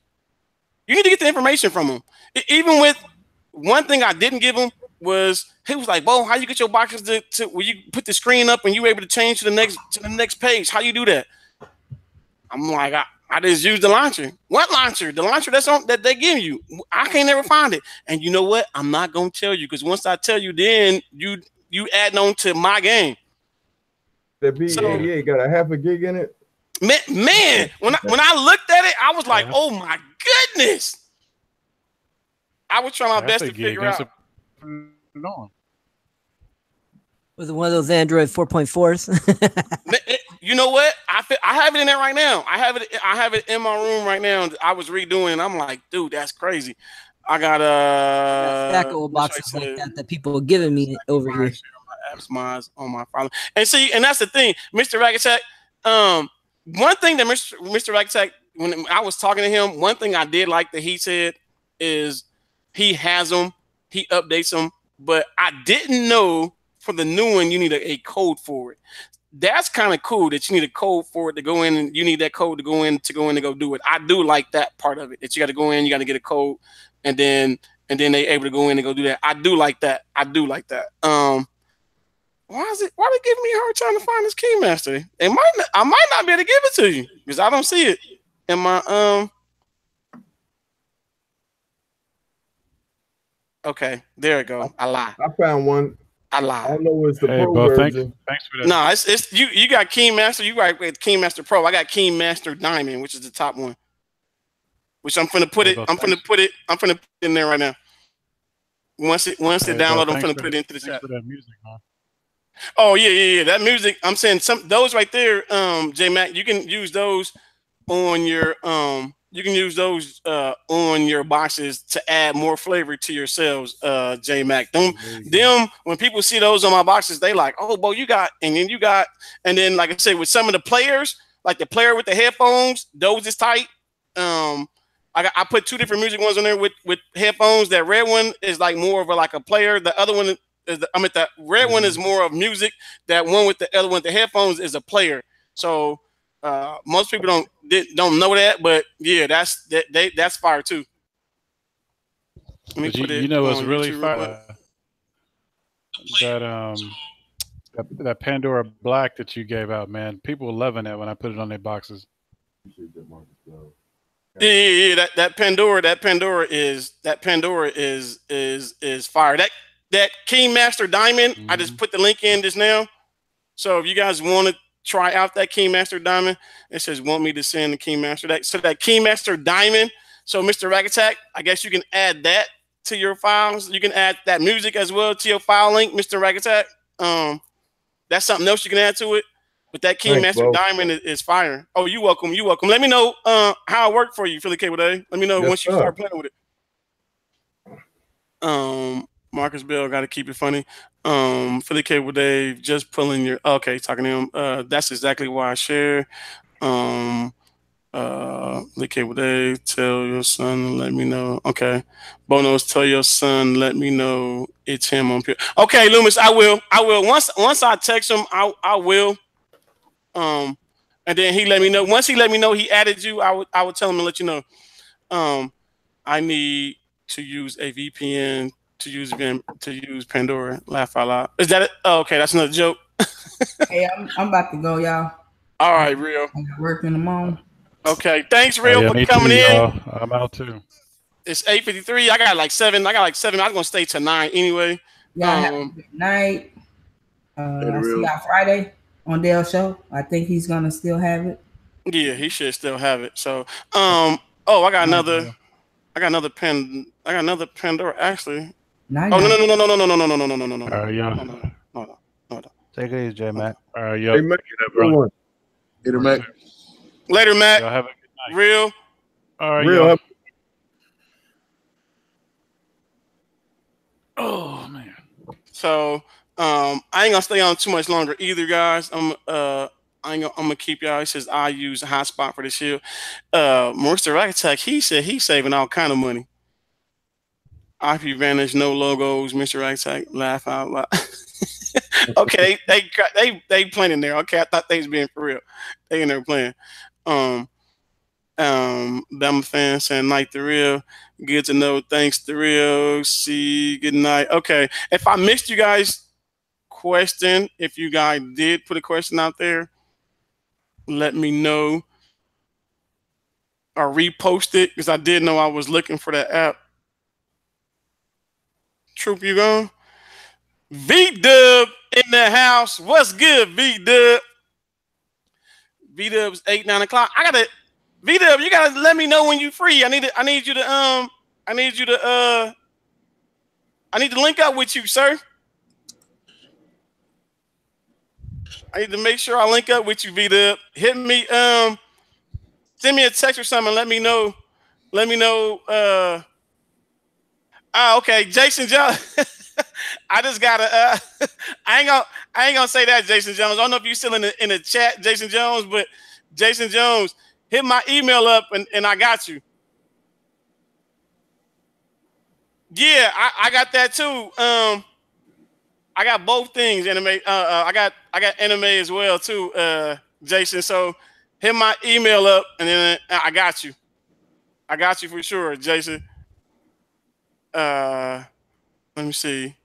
you need to get the information from them. Even with one thing I didn't give him was he was like, Bo, how you get your boxes to where you put the screen up and you able to change to the next page? How you do that? I'm like, I just use the launcher. What launcher? The launcher that they give you. I can't never find it. And you know what? I'm not gonna tell you because once I tell you, then you add on to my game. The B88 got a half a gig in it. Man, when I looked at it, I was like, oh my goodness. I was trying my best to figure out. With one of those Android 4.4s. You know what? I have it in there right now. I have it in my room right now. I was redoing it. I'm like, dude, that's crazy. I got a stack of old boxes like that people are giving me over here. Apps mods on my file. And see, and that's the thing, Mr. MRAKATTAK. One thing that Mr. MRAKATTAK, when I was talking to him, one thing I did like that he said is he has them, he updates them, but I didn't know for the new one you need a code for it. That's kind of cool that you need a code for it to go in, and you need that code to go in and go do it. I do like that part of it, that you got to go in, you got to get a code, and then they able to go in and go do that. I do like that. I do like that. Why they giving me a hard time to find this keymaster? I might not be able to give it to you because I don't see it in my Okay, there it go. I lie. I found one. I lie. I don't know it's the pro version. Thanks for that. No, it's you got Keymaster. You right with Keymaster Pro. I got Keymaster Diamond, which is the top one. Which I'm finna put it. I'm finna put it in there right now. Once it download, I'm finna put it into the chat. That music, huh? Oh yeah. That music. I'm saying those right there, J Mac. You can use those on your on your boxes to add more flavor to yourselves, J Mac. Them when people see those on my boxes, they like, oh, boy, you got, and then like I said, with some of the players, like the player with the headphones, those is tight. I put two different music ones on there with headphones. That red one is like more of a player. The other one is the red one is more of music. That one with the other one with the headphones is a player. So most people don't know that, but yeah, that's fire too. You know what's really fire? That Pandora Black that you gave out, man. People were loving that when I put it on their boxes. Yeah. That Pandora is fire. That Keymaster Diamond. I just put the link in just now. So if you guys want to try out that Keymaster Diamond, it says want me to send the Keymaster. So that Keymaster Diamond. So Mr. MRAKATTAK, I guess you can add that to your files. You can add that music as well to your file link, Mr. MRAKATTAK. That's something else you can add to it. But that Keymaster Diamond is fire. Oh, you welcome. You welcome. Let me know how it worked for you, Philly Cable Day. Let me know once you start playing with it. Marcus Bell got to keep it funny. Philly Cable Day, just pulling your talking to him. That's exactly why I share. Philly Cable Day, tell your son, let me know. Okay. Bonos, tell your son, let me know it's him on here. Okay, Loomis, I will. Once I text him, I will. And then he let me know. Once he let me know he added you, I would tell him and let you know. I need to use a VPN to use Pandora. Laugh out loud. Is that it? Oh, okay, that's another joke. Hey, I'm about to go, y'all. All right, Real. I'm working them on. Okay, thanks, Real, for coming in. I'm out too. It's 8:53. I got like 7. I was gonna stay till 9 anyway. Yeah, have a good night. I'll see y'all Friday on Dale's show. I think he's gonna still have it. Yeah, he should still have it. So, I got another Pandora actually. No. Take it easy, J Mac. Hey, Mac, bro. Later, Mac. Later, Mac. Y'all have a good night. Real. All right, Real. Oh man. So I ain't gonna stay on too much longer either, guys. I'm gonna keep y'all. He says I use a hotspot for this year. Mr. MRAKATTAK, he said he's saving all kind of money. IP Vantage, no logos, Mr. MRAKATTAK, laugh out loud. Okay, they playing in there. Okay, I thought they was being for real. They in there playing. Bama fan saying night the real. Good to know. Thanks the real. See, good night. Okay. If I missed you guys' question, if you guys did put a question out there, let me know. Or repost it, because I did know I was looking for that app. Troop, you gone? V-Dub in the house. What's good, V-Dub? V-Dub's 8, 9 o'clock. V-Dub, you gotta let me know when you free. I need to link up with you, sir. I need to make sure I link up with you, V-Dub. Hit me, send me a text or something. Let me know. Let me know. Okay, Jason Jones. I just gotta. I ain't gonna say that, Jason Jones. I don't know if you're still in the chat, Jason Jones, but Jason Jones, hit my email up and I got you. Yeah, I got that too. I got both things, anime. I got anime as well too, Jason. So hit my email up and then I got you. I got you for sure, Jason. Let me see.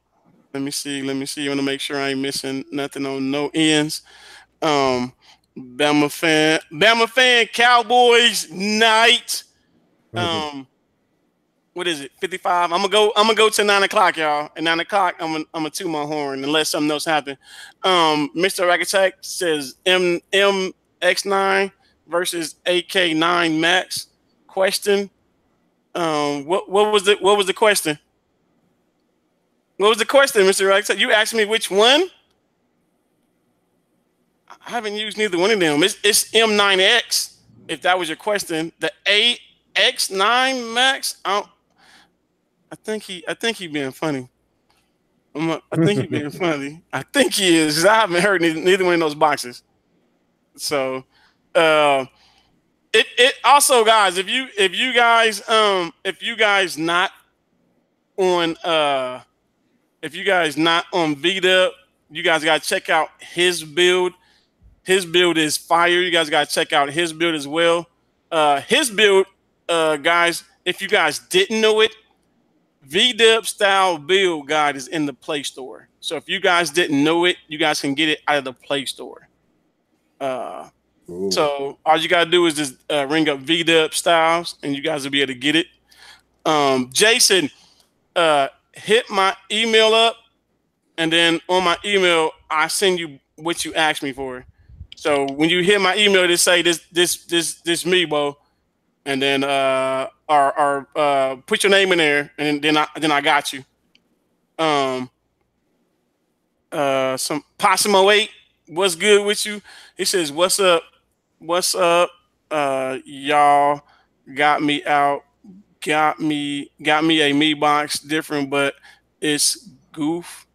I want to make sure I ain't missing nothing on no ends. Bama fan, Cowboys night. What is it? 55. I'm gonna go to 9 o'clock, y'all. At 9 o'clock, I'm gonna toot my horn unless something else happens. Mr. MRAKATTAK says MX9 versus AK9 Max. Question. What was the question? What was the question, Mr. MRAKATTAK? You asked me which one? I haven't used neither one of them. It's M9X. If that was your question, the AX9 Max. I think he being funny. I think he being funny. I think he is. I haven't heard neither one of those boxes. So, it also, guys, if you guys not on VDub, you guys gotta check out his build. His build is fire. You guys gotta check out his build as well. His build, guys, if you guys didn't know it, VDub style build guide is in the Play Store. So if you guys didn't know it, you guys can get it out of the Play Store. So all you gotta do is just ring up VDub styles, and you guys will be able to get it. Jason, hit my email up, and then on my email I send you what you asked me for. So when you hit my email, just say this me, bro, and then put your name in there, and then I got you. Some Possum 08, what's good with you? He says, what's up? Y'all got me a me box different, but it's goof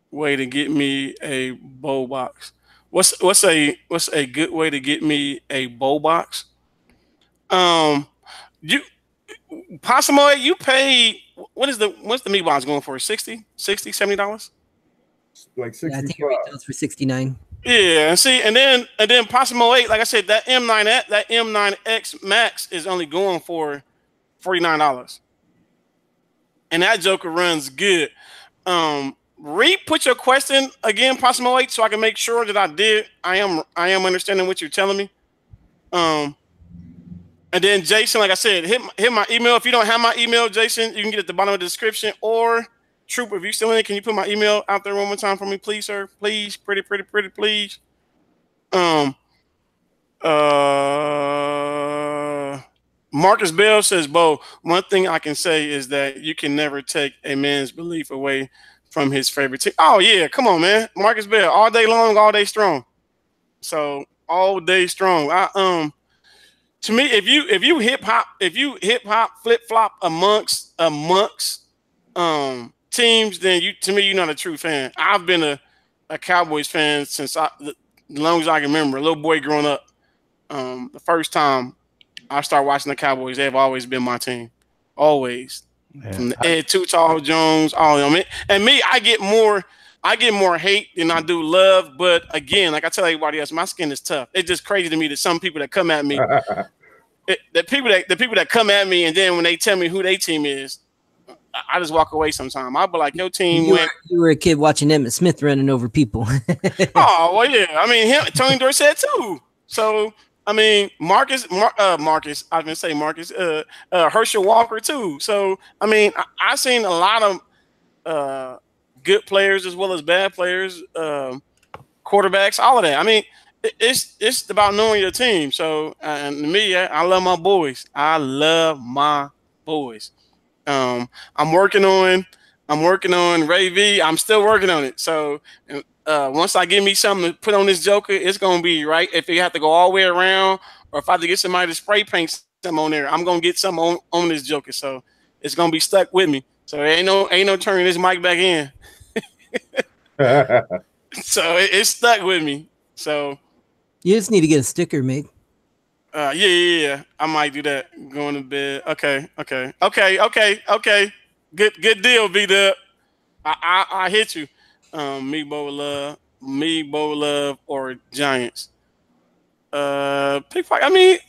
way to get me a bow box. What's a good way to get me a bow box? You Possum 08, you paid, what's the me box going for? $60, $70? Like 65. Yeah, I think it retails for 69. Yeah, and see, and then Possum 08, like I said, that M9X Max is only going for $49. And that joker runs good. Put your question again, Possum 08, so I can make sure that I am understanding what you're telling me. And then Jason, like I said, hit my email. If you don't have my email, Jason, you can get it at the bottom of the description. Or Trooper, if you're still in it, can you put my email out there one more time for me, please, sir? Please, pretty, please. Marcus Bell says, Bo, one thing I can say is that you can never take a man's belief away from his favorite team. Oh yeah, come on, man. Marcus Bell, all day long, all day strong. So all day strong. To me, if you hip hop flip flop amongst teams, then you're not a true fan. I've been a Cowboys fan since the long as I can remember. A little boy growing up. The first time I started watching the Cowboys, they've always been my team. Always. Yeah. From the Ed Too Tall Jones, all of them. And me, I get more hate than I do love. But again, like I tell everybody else, my skin is tough. It's just crazy to me that some people that come at me, the people that come at me, and then when they tell me who their team is, I just walk away sometimes. I'll be like, your team went. You were a kid watching Emmitt Smith running over people. Oh, well, yeah. I mean, Tony Dorsett too. So, I mean, Marcus, I was gonna say Marcus, Herschel Walker too. So, I mean, I've seen a lot of good players as well as bad players, quarterbacks, all of that. I mean, it's about knowing your team. So, and me, I love my boys. I'm working on I'm working on Ray V. I'm still working on it. So once I get me something to put on this Joker, it's gonna be right. If you have to go all the way around, or if I have to get somebody to spray paint something on there, I'm gonna get something on this Joker. So it's gonna be stuck with me. So there ain't no turning this mic back in. So it's stuck with me. So you just need to get a sticker made. Yeah. I might do that. Going to bed. Okay. Good deal, B-Dub. I hit you. Me Bo Love, or Giants. Pickpocket. I mean,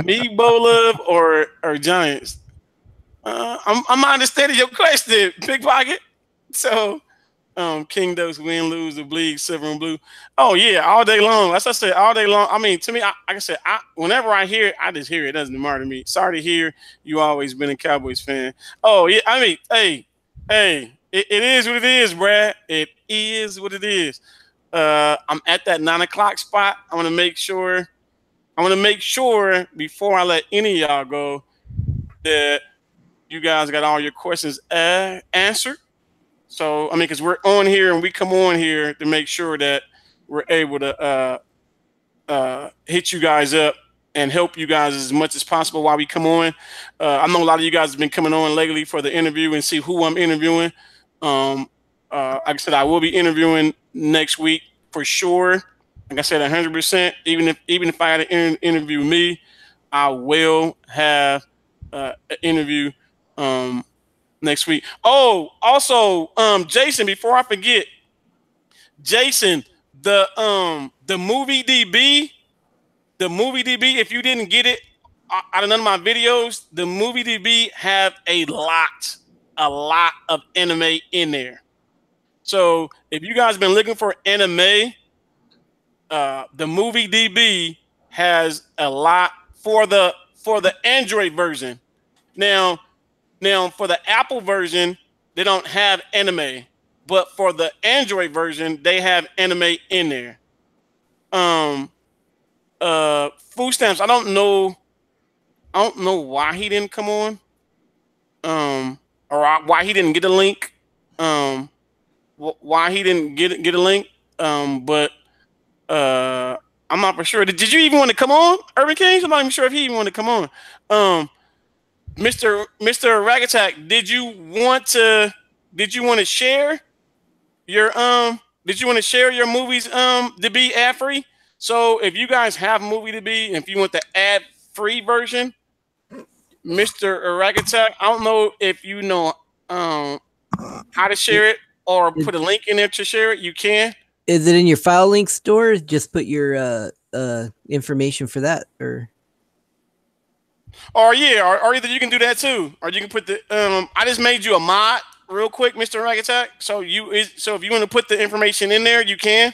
me Bo Love or Giants. I'm understanding your question, Pickpocket. So, King Ducks win, lose, the bleed, silver and blue. Oh yeah, all day long. As I said, all day long. I mean, to me, like I said, whenever I hear it, I just hear it. It doesn't matter to me. Sorry to hear you always been a Cowboys fan. Oh yeah, I mean, hey, it is what it is, Brad. It is what it is. I'm at that 9 o'clock spot. I want to make sure before I let any of y'all go that you guys got all your questions answered. So, I mean, because we're on here and we come on here to make sure that we're able to hit you guys up and help you guys as much as possible while we come on. I know a lot of you guys have been coming on lately for the interview and see who I'm interviewing. Like I said, I will be interviewing next week for sure. Like I said, 100%. Even if I had to interview me, I will have an interview next week. Oh, also, Jason, before I forget, Jason, the movie DB, if you didn't get it out of none of my videos, the movie DB have a lot of anime in there. So if you guys been looking for anime, the movie DB has a lot for the Android version. Now for the Apple version, they don't have anime, but for the Android version, they have anime in there. Food stamps. I don't know why he didn't come on. Or why he didn't get a link. Why he didn't get a link. But I'm not for sure. Did you even want to come on, Urban Kings? I'm not even sure if he even wanted to come on. Mr. MRAKATTAK, did you want to share your movies to be ad free? So if you guys have movie to be, if you want the ad free version, Mr. MRAKATTAK, I don't know if you know how to share it or put a link in there to share it. You can. Is it in your file link store? Just put your information for that, or yeah, or either you can do that too, or you can put the I just made you a mod real quick, Mr. MRAKATTAK. So if you want to put the information in there, you can.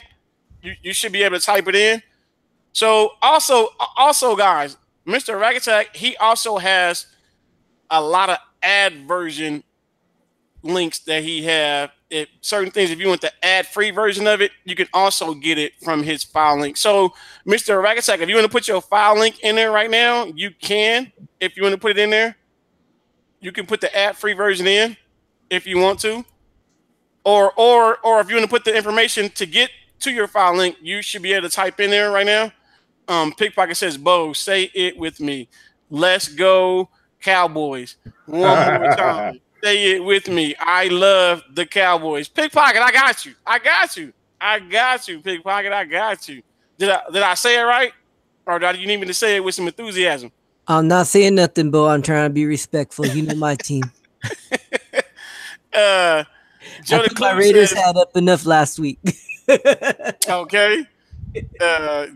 You should be able to type it in. So also guys, Mr. MRAKATTAK, he also has a lot of ad version links that he have. If certain things, if you want the ad-free version of it, you can also get it from his file link. So, Mr. MRAKATTAK, if you want to put your file link in there right now, you can. If you want to put it in there, you can put the ad-free version in if you want to. Or if you want to put the information to get to your file link, you should be able to type in there right now. Pickpocket says, Bo, say it with me. Let's go, Cowboys. One more time. Say it with me. I love the Cowboys. Pickpocket, I got you. Pickpocket, I got you. Did I say it right? Or did you need me to say it with some enthusiasm? I'm not saying nothing, Bo. I'm trying to be respectful. You know my team. I think my Raiders had up enough last week. Okay.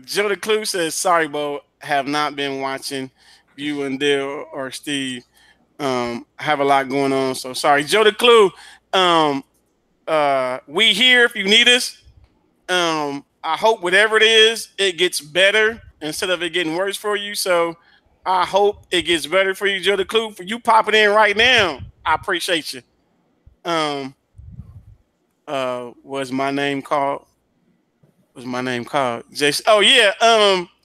Joe the Clue says, sorry, Bo, have not been watching you and Dale or Steve. Have a lot going on, so sorry. Joe the Clue, we here if you need us. I hope whatever it is, it gets better instead of it getting worse for you. So I hope it gets better for you, Joe the Clue. For you popping in right now, I appreciate you. Was my name called? Jason? Oh yeah.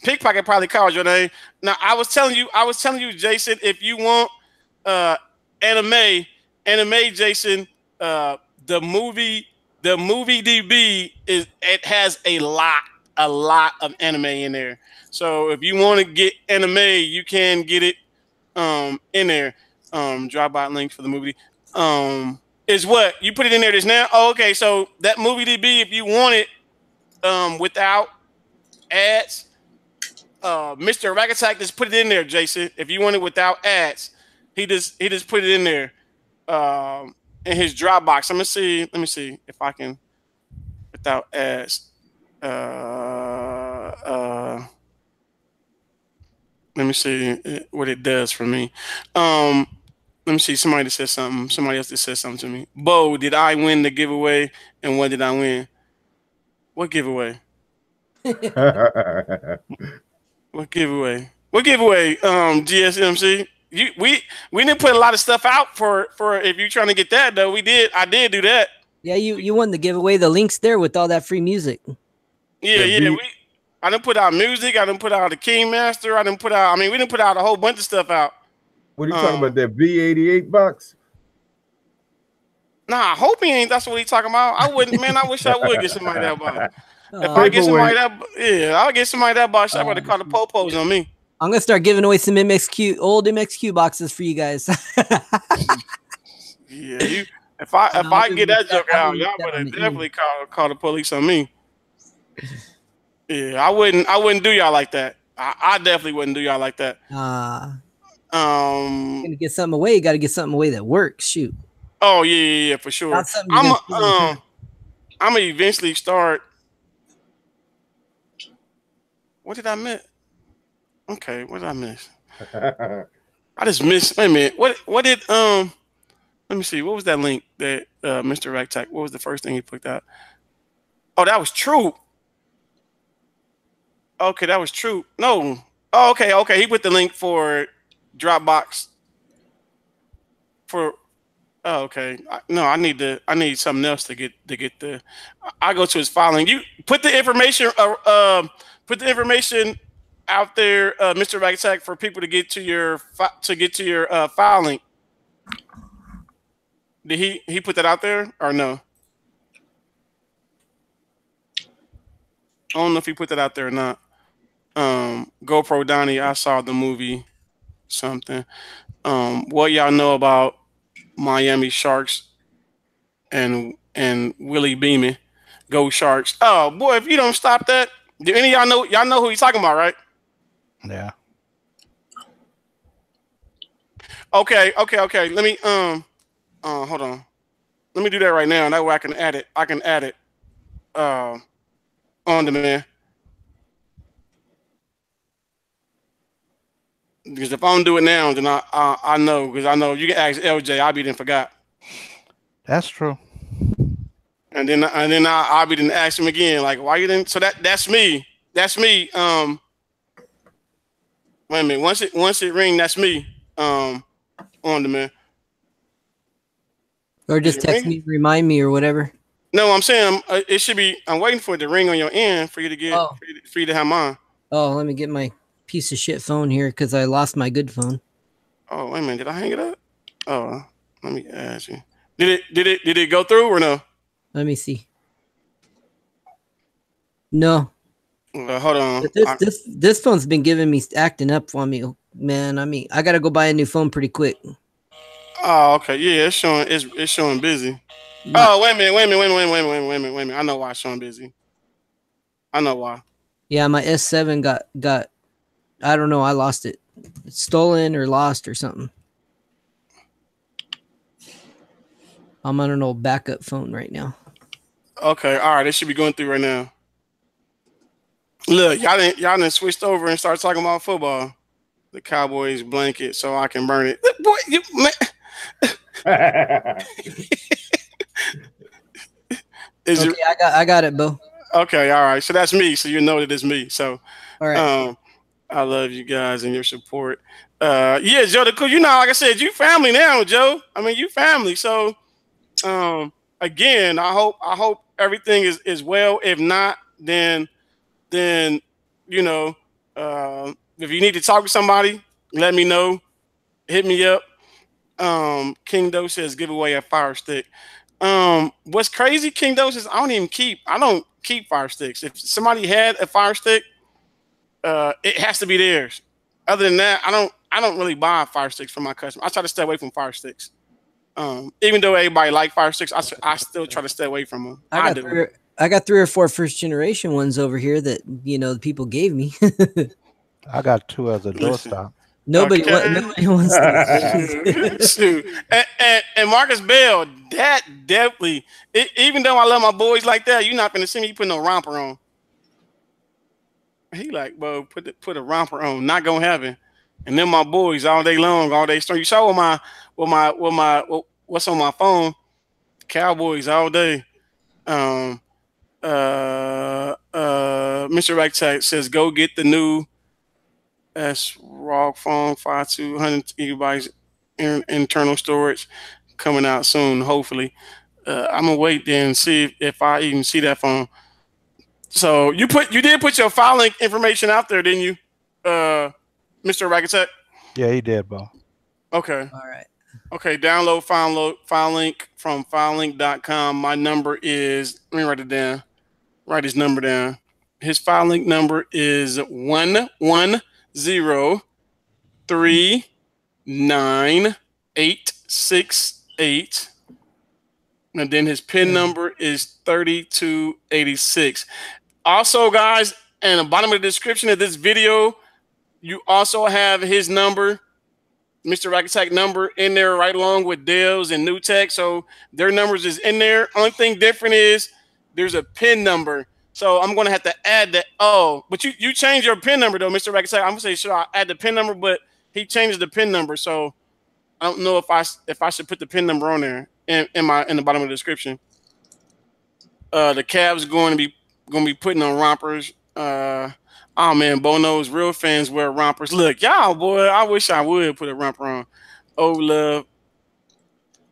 Pickpocket probably called your name. Now I was telling you, Jason, if you want anime anime, Jason. The movie DB has a lot of anime in there. So if you want to get anime, you can get it in there. Dropbox link for the movie. Is what you put it in there just now. Oh, okay. So that movie DB, if you want it without ads, Mr. MRAKATTAK just put it in there, Jason. If you want it without ads, he just put it in there in his Dropbox. Let me see if I can without ads. Let me see what it does for me. Let me see. Somebody that said something. Somebody else that said something to me. Bo, did I win the giveaway? And what did I win? What giveaway? What giveaway? What giveaway? GSMC. We didn't put a lot of stuff out for if you're trying to get that though. We did. I did do that. Yeah, you won the giveaway. The link's there with all that free music. Yeah. I didn't put out music. I didn't put out the Kingmaster. I didn't put out. I mean, we didn't put out a whole bunch of stuff out. What are you talking about? That V88 box? Nah, I hope he ain't. That's what he talking about. I wouldn't, man. I wish I would get somebody that box. If I get somebody that, I'll get somebody that box. I would have called the popos on me. I'm gonna start giving away some old MXQ boxes for you guys. Yeah, if I get that joke out, y'all better definitely call the police on me. Yeah, I wouldn't do y'all like that. I definitely wouldn't do y'all like that. Gonna get something away. You got to get something away that works. Shoot. Oh yeah, for sure. I'm gonna eventually start. What did I miss? Okay, what did I miss? I just missed. Wait a minute. What did Let me see. What was that link that Mr. MRAKATTAK? What was the first thing he put out? Oh, that was true. Okay, that was true. No. Oh, okay. He put the link for Dropbox. For okay. No, I need something else to get the. I go to his filing. You put the information. Put the information out there, Mr. MRAKATTAK, for people to get to your file link. Did he put that out there or no? I don't know if he put that out there or not. GoPro Donnie, I saw the movie something. What y'all know about Miami Sharks and Willie Beeman? Go Sharks. Oh boy, if you don't stop that, do any of y'all know who he's talking about, right? Yeah. Okay. Let me hold on. Let me do that right now. That way I can add it. On demand. Because if I don't do it now, then I know, because I know you can ask LJ. I'll be then forgot. That's true. And then I'll be then ask him again, like, why you didn't? So that's me. That's me. Wait a minute. Once it ring, that's me. On demand. Or just text me, remind me, or whatever. No, I'm saying it should be. I'm waiting for it to ring on your end for you to get for you to have mine. Oh, let me get my piece of shit phone here because I lost my good phone. Oh, wait a minute. Did I hang it up? Oh, let me ask you. Did it go through or no? Let me see. No. Hold on. This phone's been giving me acting up on me, man. I mean, I gotta go buy a new phone pretty quick. Oh, okay. Yeah, it's showing busy. Oh, wait a minute. I know why it's showing busy. I know why. Yeah, my S7 got I don't know, I lost it. It's stolen or lost or something. I'm on an old backup phone right now. Okay, all right. It should be going through right now. Look, y'all didn't switched over and started talking about football. The Cowboys blanket, so I can burn it. Boy, you man. Okay, I got it, Bo. Okay, all right. So that's me. So you know that it's me. So all right. I love you guys and your support. Yeah, Joe, you know, like I said, you family now, Joe. I mean, you family. So again, I hope everything is well. If not, then you know, if you need to talk to somebody, let me know. Hit me up. King Doe says giveaway a Fire Stick. What's crazy, King Doe says I don't keep Fire Sticks. If somebody had a Fire Stick, it has to be theirs. Other than that, I don't really buy Fire Sticks from my customers. I try to stay away from Fire Sticks. Even though everybody like Fire Sticks, I still try to stay away from them. I got 3 or 4 first generation ones over here that the people gave me. I got 2 as a doorstop. Nobody wants to. Shoot. And Marcus Bell, that definitely. Even though I love my boys like that, you're not gonna see me put no romper on. He like, bro, put a romper on, not gonna happen. And then my boys all day long, all day strong. You saw what's on my phone? Cowboys all day. Mr. MRAKATTAK says, go get the new ROG phone 5200 gigabytes internal storage coming out soon. Hopefully, I'm gonna wait then and see if I even see that phone. So you did put your file link information out there, didn't you, Mr. MRAKATTAK? Yeah, he did, bro. Okay. All right. Okay. Download file link from filelink.com. My number is. Let me write it down. Write his number down. His file link number is 110-39868. And then his PIN number is 3286. Also, guys, in the bottom of the description of this video, you also have his number, Mr. MRAKATTAK number in there right along with Dale's and NEWTECH. So their numbers is in there. Only thing different is there's a PIN number. So I'm going to have to add that. Oh, but you changed your PIN number, though, Mr. MRAKATTAK. I'm going to say, should I add the PIN number? But he changes the PIN number. So I don't know if I should put the PIN number on there in the bottom of the description. The Cavs going to be putting on rompers. Oh man, Bono's real fans wear rompers. Look, y'all, boy, I wish I would put a romper on.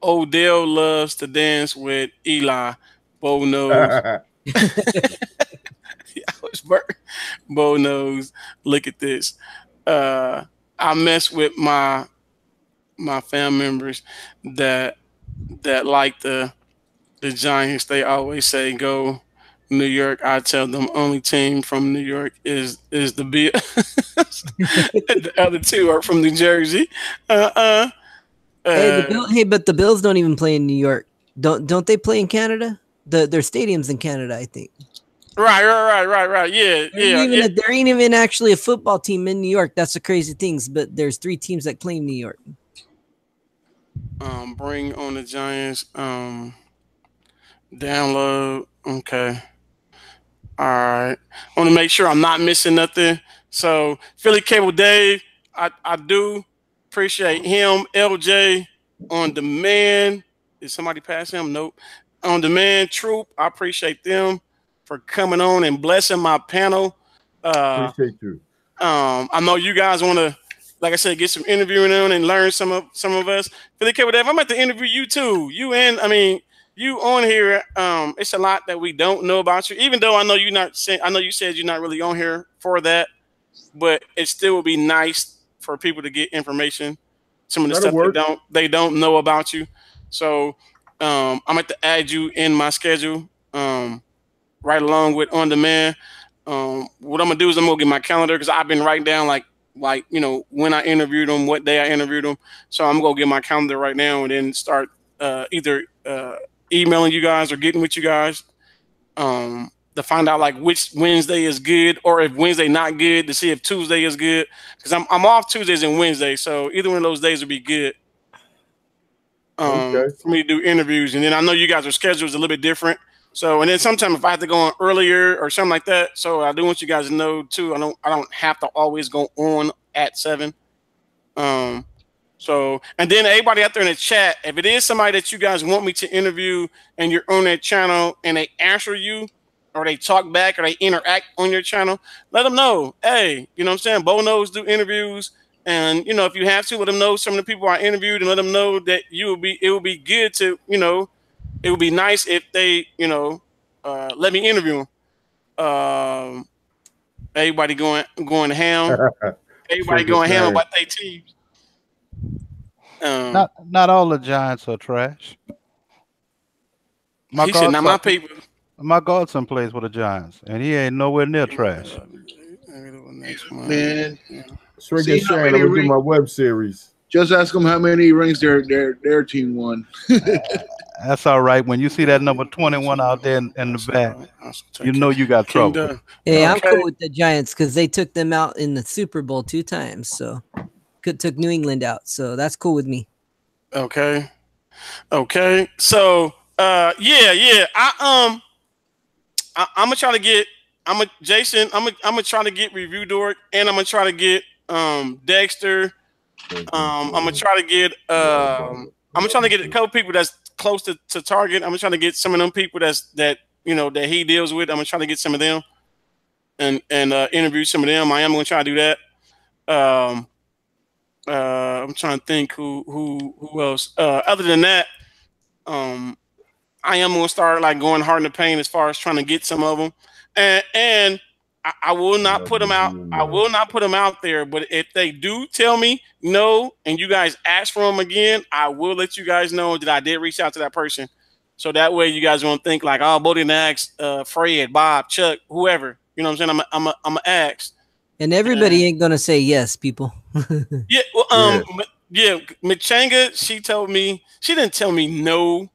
Odell loves to dance with Eli. Bono's. Bono's. Look at this. I mess with my fam members that like the Giants. They always say go New York. I tell them only team from New York is the Bills. The other two are from New Jersey. Hey, but the Bills don't even play in New York. Don't they play in Canada? Their stadium's in Canada, I think. Right. Yeah. There ain't even actually a football team in New York. That's the crazy things. But there's 3 teams that claim New York. Bring on the Giants. Download. Okay. All right. I want to make sure I'm not missing nothing. So Philly Cable Dave, I do appreciate him. LJ on demand. Did somebody pass him? Nope. On demand Troop, I appreciate them for coming on and blessing my panel. Appreciate you. I know you guys want to, like I said, get some interviewing on and learn some of us. Philly Cable Dave, I'm about to interview you too. You on here. It's a lot that we don't know about you. Even though I know you said you're not really on here for that, but it still would be nice for people to get information. Some of the stuff they don't know about you. So I'm going to add you in my schedule right along with On Demand. What I'm going to do is I'm going to get my calendar because I've been writing down like when I interviewed them, what day I interviewed them. So I'm going to get my calendar right now and then start either emailing you guys or getting with you guys to find out like which Wednesday is good, or if Wednesday not good, to see if Tuesday is good, because I'm off Tuesdays and Wednesdays, so either one of those days would be good for me to do interviews. And then I know you guys' schedule is a little bit different, so and then sometimes if I have to go on earlier or something like that, so I do want you guys to know too, I don't have to always go on at 7. So, and then everybody out there in the chat, if it is somebody that you guys want me to interview and you're on that channel and they answer you or they talk back or they interact on your channel, let them know. Hey, you know what I'm saying? Bo knows do interviews. And, if you have to, let them know some of the people I interviewed and let them know that it would be good to, it would be nice if they, let me interview them. Everybody going ham. Everybody going ham about their teams. Not all the Giants are trash. He said, "Not my people." My godson plays with the Giants, and he ain't nowhere near trash. Man, Shrink see and how Sharon, many I'm gonna do rings. my web series. Just ask them how many rings their team won. That's all right. When you see that number 21 out there in the back, you know you got trouble. Hey, I'm cool with the Giants because they took them out in the Super Bowl 2 times. So took New England out. So that's cool with me. Okay. So yeah. I'm gonna try to get Jason. I'm gonna try to get Review Dork, and I'm gonna try to get Dexter. I'm gonna try to get a couple people that's close to Target. I'm gonna try to get some of them people that he deals with. I'm gonna try to get some of them and interview some of them. I am gonna try to do that. I'm trying to think who else. Other than that, I am gonna start like going hard in the paint as far as trying to get some of them, and I will not put them out. I will not put them out there. But if they do tell me no, and you guys ask for them again, I will let you guys know that I did reach out to that person. So that way you guys won't think like, oh, Bo didn't ask Fred, Bob, Chuck, whoever. You know what I'm saying? I'm a ask. And everybody ain't gonna say yes, people. Yeah. Well, yeah. Machanga, she didn't tell me no,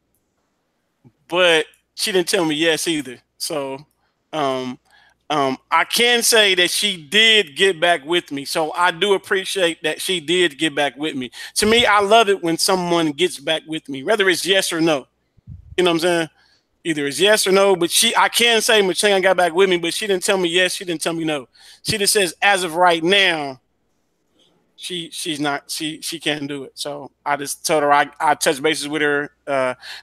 but she didn't tell me yes either. So, I can say that she did get back with me. So I do appreciate that she did get back with me. To me, I love it when someone gets back with me, whether it's yes or no. You know what I'm saying? Either it's yes or no, but I can say Machanga got back with me, but she didn't tell me yes, she didn't tell me no. She just says, as of right now, she can't do it. So I just told her I touch bases with her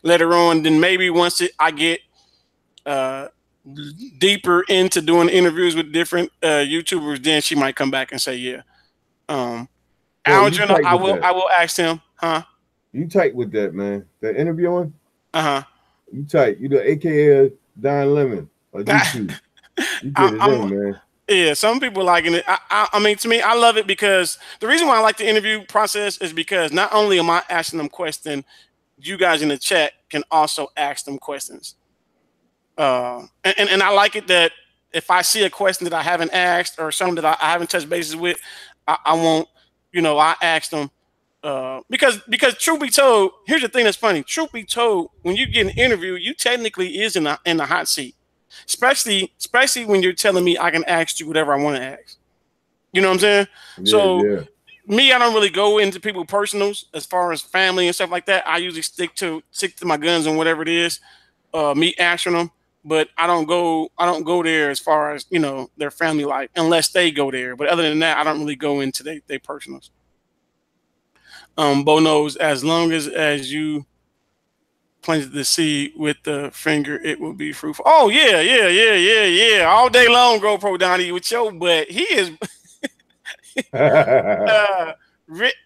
later on. Then maybe once I get deeper into doing interviews with different YouTubers, then she might come back and say yeah. Aldrin, I will ask him, huh? You tight with that, man? That interviewing? You tight. You the AKA Don Lemon or YouTube. You get it in, man. Yeah, some people liking it. I mean, to me, I love it because the reason why I like the interview process is because not only am I asking them questions, you guys in the chat can also ask them questions. And I like it that if I see a question that I haven't asked or something that I haven't touched bases with, I won't, I ask them. Because truth be told, here's the thing that's funny. Truth be told, when you get an interview, you technically is in the hot seat. Especially when you're telling me I can ask you whatever I want to ask. You know what I'm saying? Yeah, me, I don't really go into people's personals as far as family and stuff like that. I usually stick to my guns and whatever it is. Me asking them, but I don't go there as far as their family life unless they go there. But other than that, I don't really go into their personals. Bo knows as long as you planted the seed with the finger, it will be fruitful. Oh yeah. All day long, GoPro Donnie with your butt. He is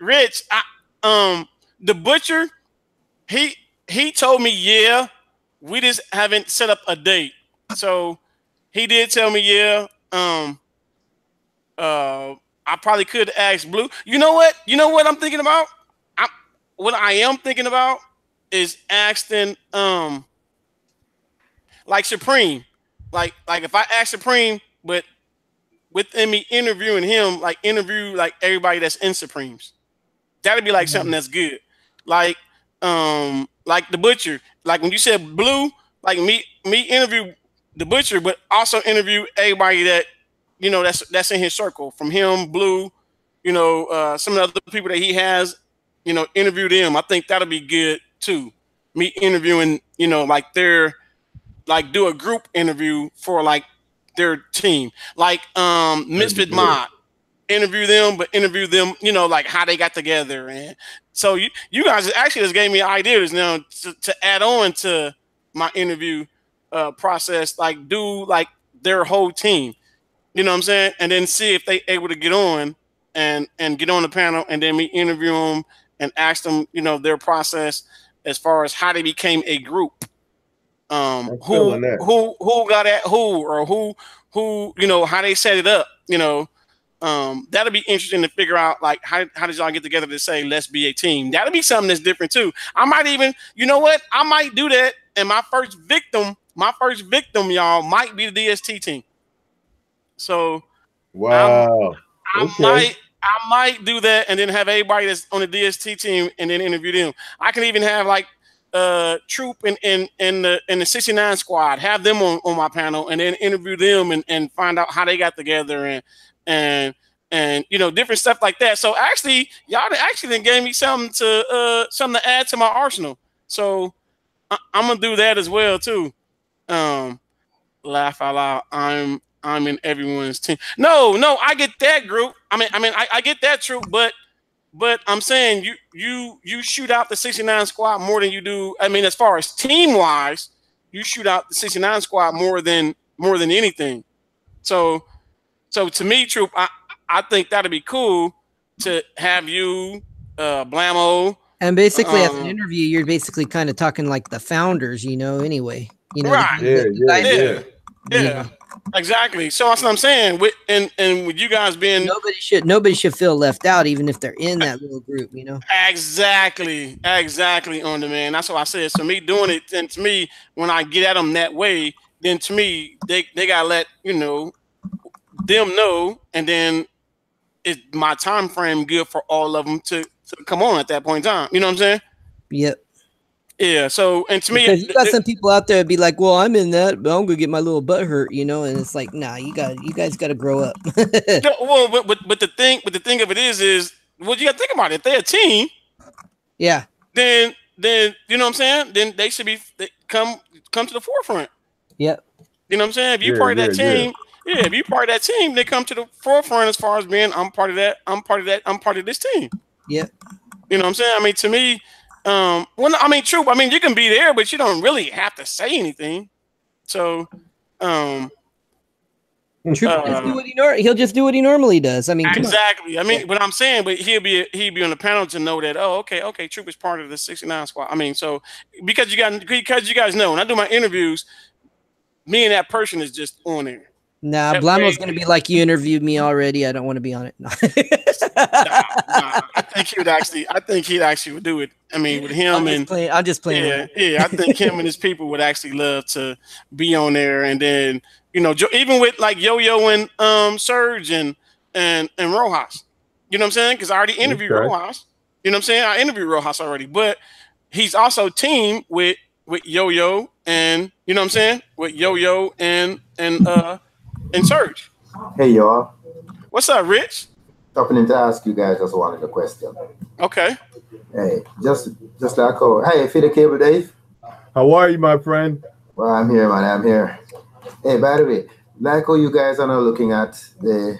Rich. The butcher. He told me yeah. We just haven't set up a date. So he did tell me yeah. I probably could ask Blue. You know what I'm thinking about? What I am thinking about is asking like Supreme. Like if I ask Supreme, but within me interviewing him, like interview like everybody that's in Supremes. That'd be like something that's good. Like the butcher. Like when you said Blue, like me interview the butcher, but also interview everybody that that's in his circle. From him, Blue, some of the other people that he has, interview them. I think that'll be good too. Me interviewing, do a group interview for like their team. Like Misfit Mod. Interview them, but interview them, like how they got together. And so you guys actually just gave me ideas now to add on to my interview process, like do like their whole team. You know what I'm saying? And then see if they able to get on and get on the panel, and then me interview them and ask them, their process as far as how they became a group. Who got at who, or who, how they set it up, that'll be interesting to figure out, like, how did y'all get together to say, let's be a team? That'll be something that's different too. I might even, you know what? I might do that. And my first victim, y'all, might be the DST team. So wow. I might do that and then have everybody that's on the DST team and then interview them. I can even have like Troop in the 69 squad, have them on my panel and then interview them and find out how they got together and you know, different stuff like that. So actually, y'all actually then gave me something to add to my arsenal. So I'm gonna do that as well too. Laugh out loud. I'm in everyone's team. No, I get that, group. I get that, Troop, but I'm saying you shoot out the 69 squad more than you do. I mean, as far as team wise, you shoot out the 69 squad more than anything. So to me, Troop, I think that'd be cool to have you, Blammo. And basically, as an interview, you're basically kind of talking like the founders, you know. Anyway, you know, right? Yeah. Exactly. So that's what I'm saying. With you guys being nobody should feel left out, even if they're in that little group, you know. Exactly on the man. That's what I said. So me doing it, and to me, when I get at them that way, then to me they gotta let them know, and then it's my time frame good for all of them to come on at that point in time. You know what I'm saying? Yep. Yeah. So, and to me, because you got some people out there be like, "Well, I'm in that, but I'm gonna get my little butt hurt," you know, and it's like, nah, you guys got to grow up. Well, but the thing of it is, well, you got to think about it. If they're a team, yeah, then you know what I'm saying. Then they should come to the forefront. Yep. You know what I'm saying? If you part of that team, if you part of that team, they come to the forefront as far as being, I'm part of that. I'm part of this team. Yep. You know what I'm saying? I mean, to me. Well, I mean, true. I mean, you can be there, but you don't really have to say anything. So, he'll just do what he normally does. I mean, exactly. I mean, but I'm saying, but he'd be on the panel to know that. Oh, okay, Troop is part of the 69 squad. I mean, so because you guys know, when I do my interviews, me and that person is just on there. Nah, Blamo's gonna be like, you interviewed me already. I don't want to be on it. Nah, I think he'd actually would do it. I mean, with him I'm just playing. Yeah. I think him and his people would actually love to be on there, and then even with like Yo-Yo and Surge and Rojas. You know what I'm saying? Because I already interviewed Rojas. You know what I'm saying? I interviewed Rojas already, but he's also teamed with Yo-Yo and you know what I'm saying? With Yo-Yo and Surge. Hey y'all. What's up, Rich? Stopping in to ask you guys just wanted a question. Okay. Hey, just like hey, Feed the Cable Dave. How are you, my friend? Well, I'm here, man. I'm here. Hey, by the way, like how you guys are now looking at the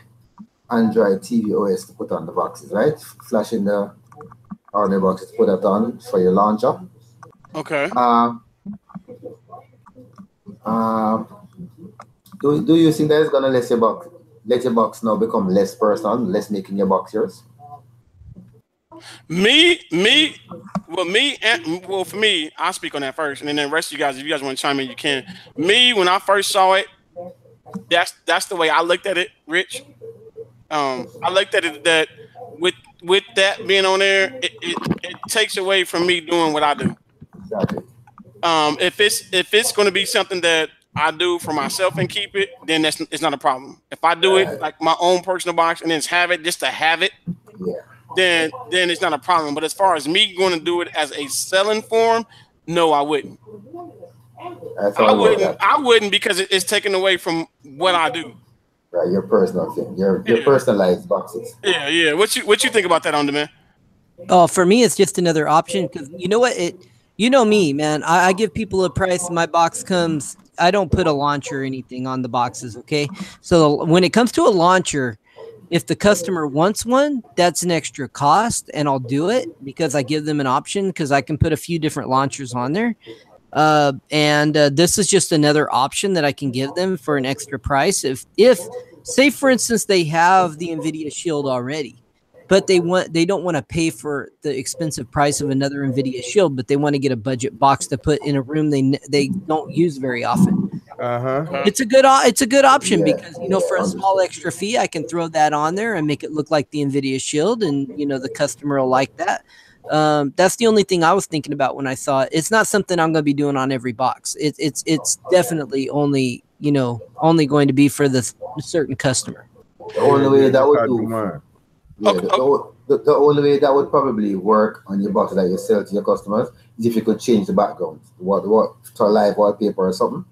Android TV OS to put on the boxes, right? Flashing the on the boxes, put that on for your launcher. Okay. Do you think that is gonna let your box now become less personal, less making your box yours? For me, I'll speak on that first, and then the rest of you guys, if you guys want to chime in, you can. Me, when I first saw it, that's the way I looked at it, Rich. I looked at it that with that being on there, it takes away from me doing what I do. Exactly. If it's going to be something that I do for myself and keep it, then it's not a problem. If I do it like my own personal box and then just to have it, then it's not a problem. But as far as me going to do it as a selling form, no, I wouldn't. I wouldn't because it's taken away from what I do. Right, your personal thing, your personalized boxes. Yeah. What you think about that, On Demand? Oh, for me, it's just another option because you know what You know me, man. I give people a price. My box comes. I don't put a launcher or anything on the boxes. Okay. So when it comes to a launcher, if the customer wants one, that's an extra cost, and I'll do it because I give them an option because I can put a few different launchers on there. And this is just another option that I can give them for an extra price. If say for instance they have the NVIDIA Shield already, but they don't want to pay for the expensive price of another NVIDIA Shield, but they want to get a budget box to put in a room they don't use very often. It's a good option because for a small extra fee, I can throw that on there and make it look like the NVIDIA Shield, and the customer will like that. That's the only thing I was thinking about when I saw it. It's not something I'm going to be doing on every box. It's definitely only going to be for the certain customer. The only way that would the only way that would probably work on your box that you sell to your customers is if you could change the background, what to a live wallpaper or something.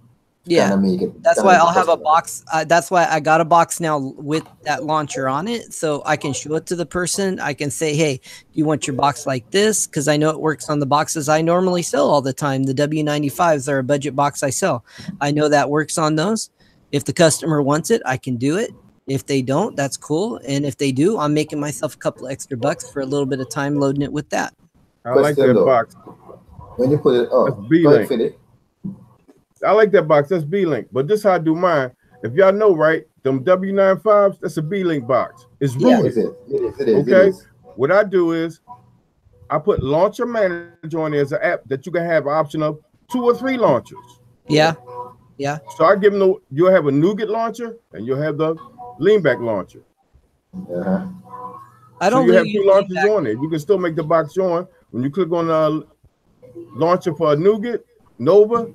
Yeah, that's why I'll have a box. That's why I got a box now with that launcher on it, so I can show it to the person. I can say, "Hey, do you want your box like this?" Because I know it works on the boxes I normally sell all the time. The W95s are a budget box I sell. I know that works on those. If the customer wants it, I can do it. If they don't, that's cool. And if they do, I'm making myself a couple extra bucks for a little bit of time loading it with that. I like that box. When you put it up, that's B-Link. I like that box. That's B-Link. But this is how I do mine. If y'all know, right, them W95s, that's a B-Link box. It's rooted. It is. Okay? What I do is I put Launcher Manager on there as an app that you can have an option of 2 or 3 launchers. Yeah. So I give them you'll have a nougat launcher and you'll have the lean back launcher. I don't so you have 2 launchers on there. You can still make the box join. When you click on the launcher for a nougat, Nova,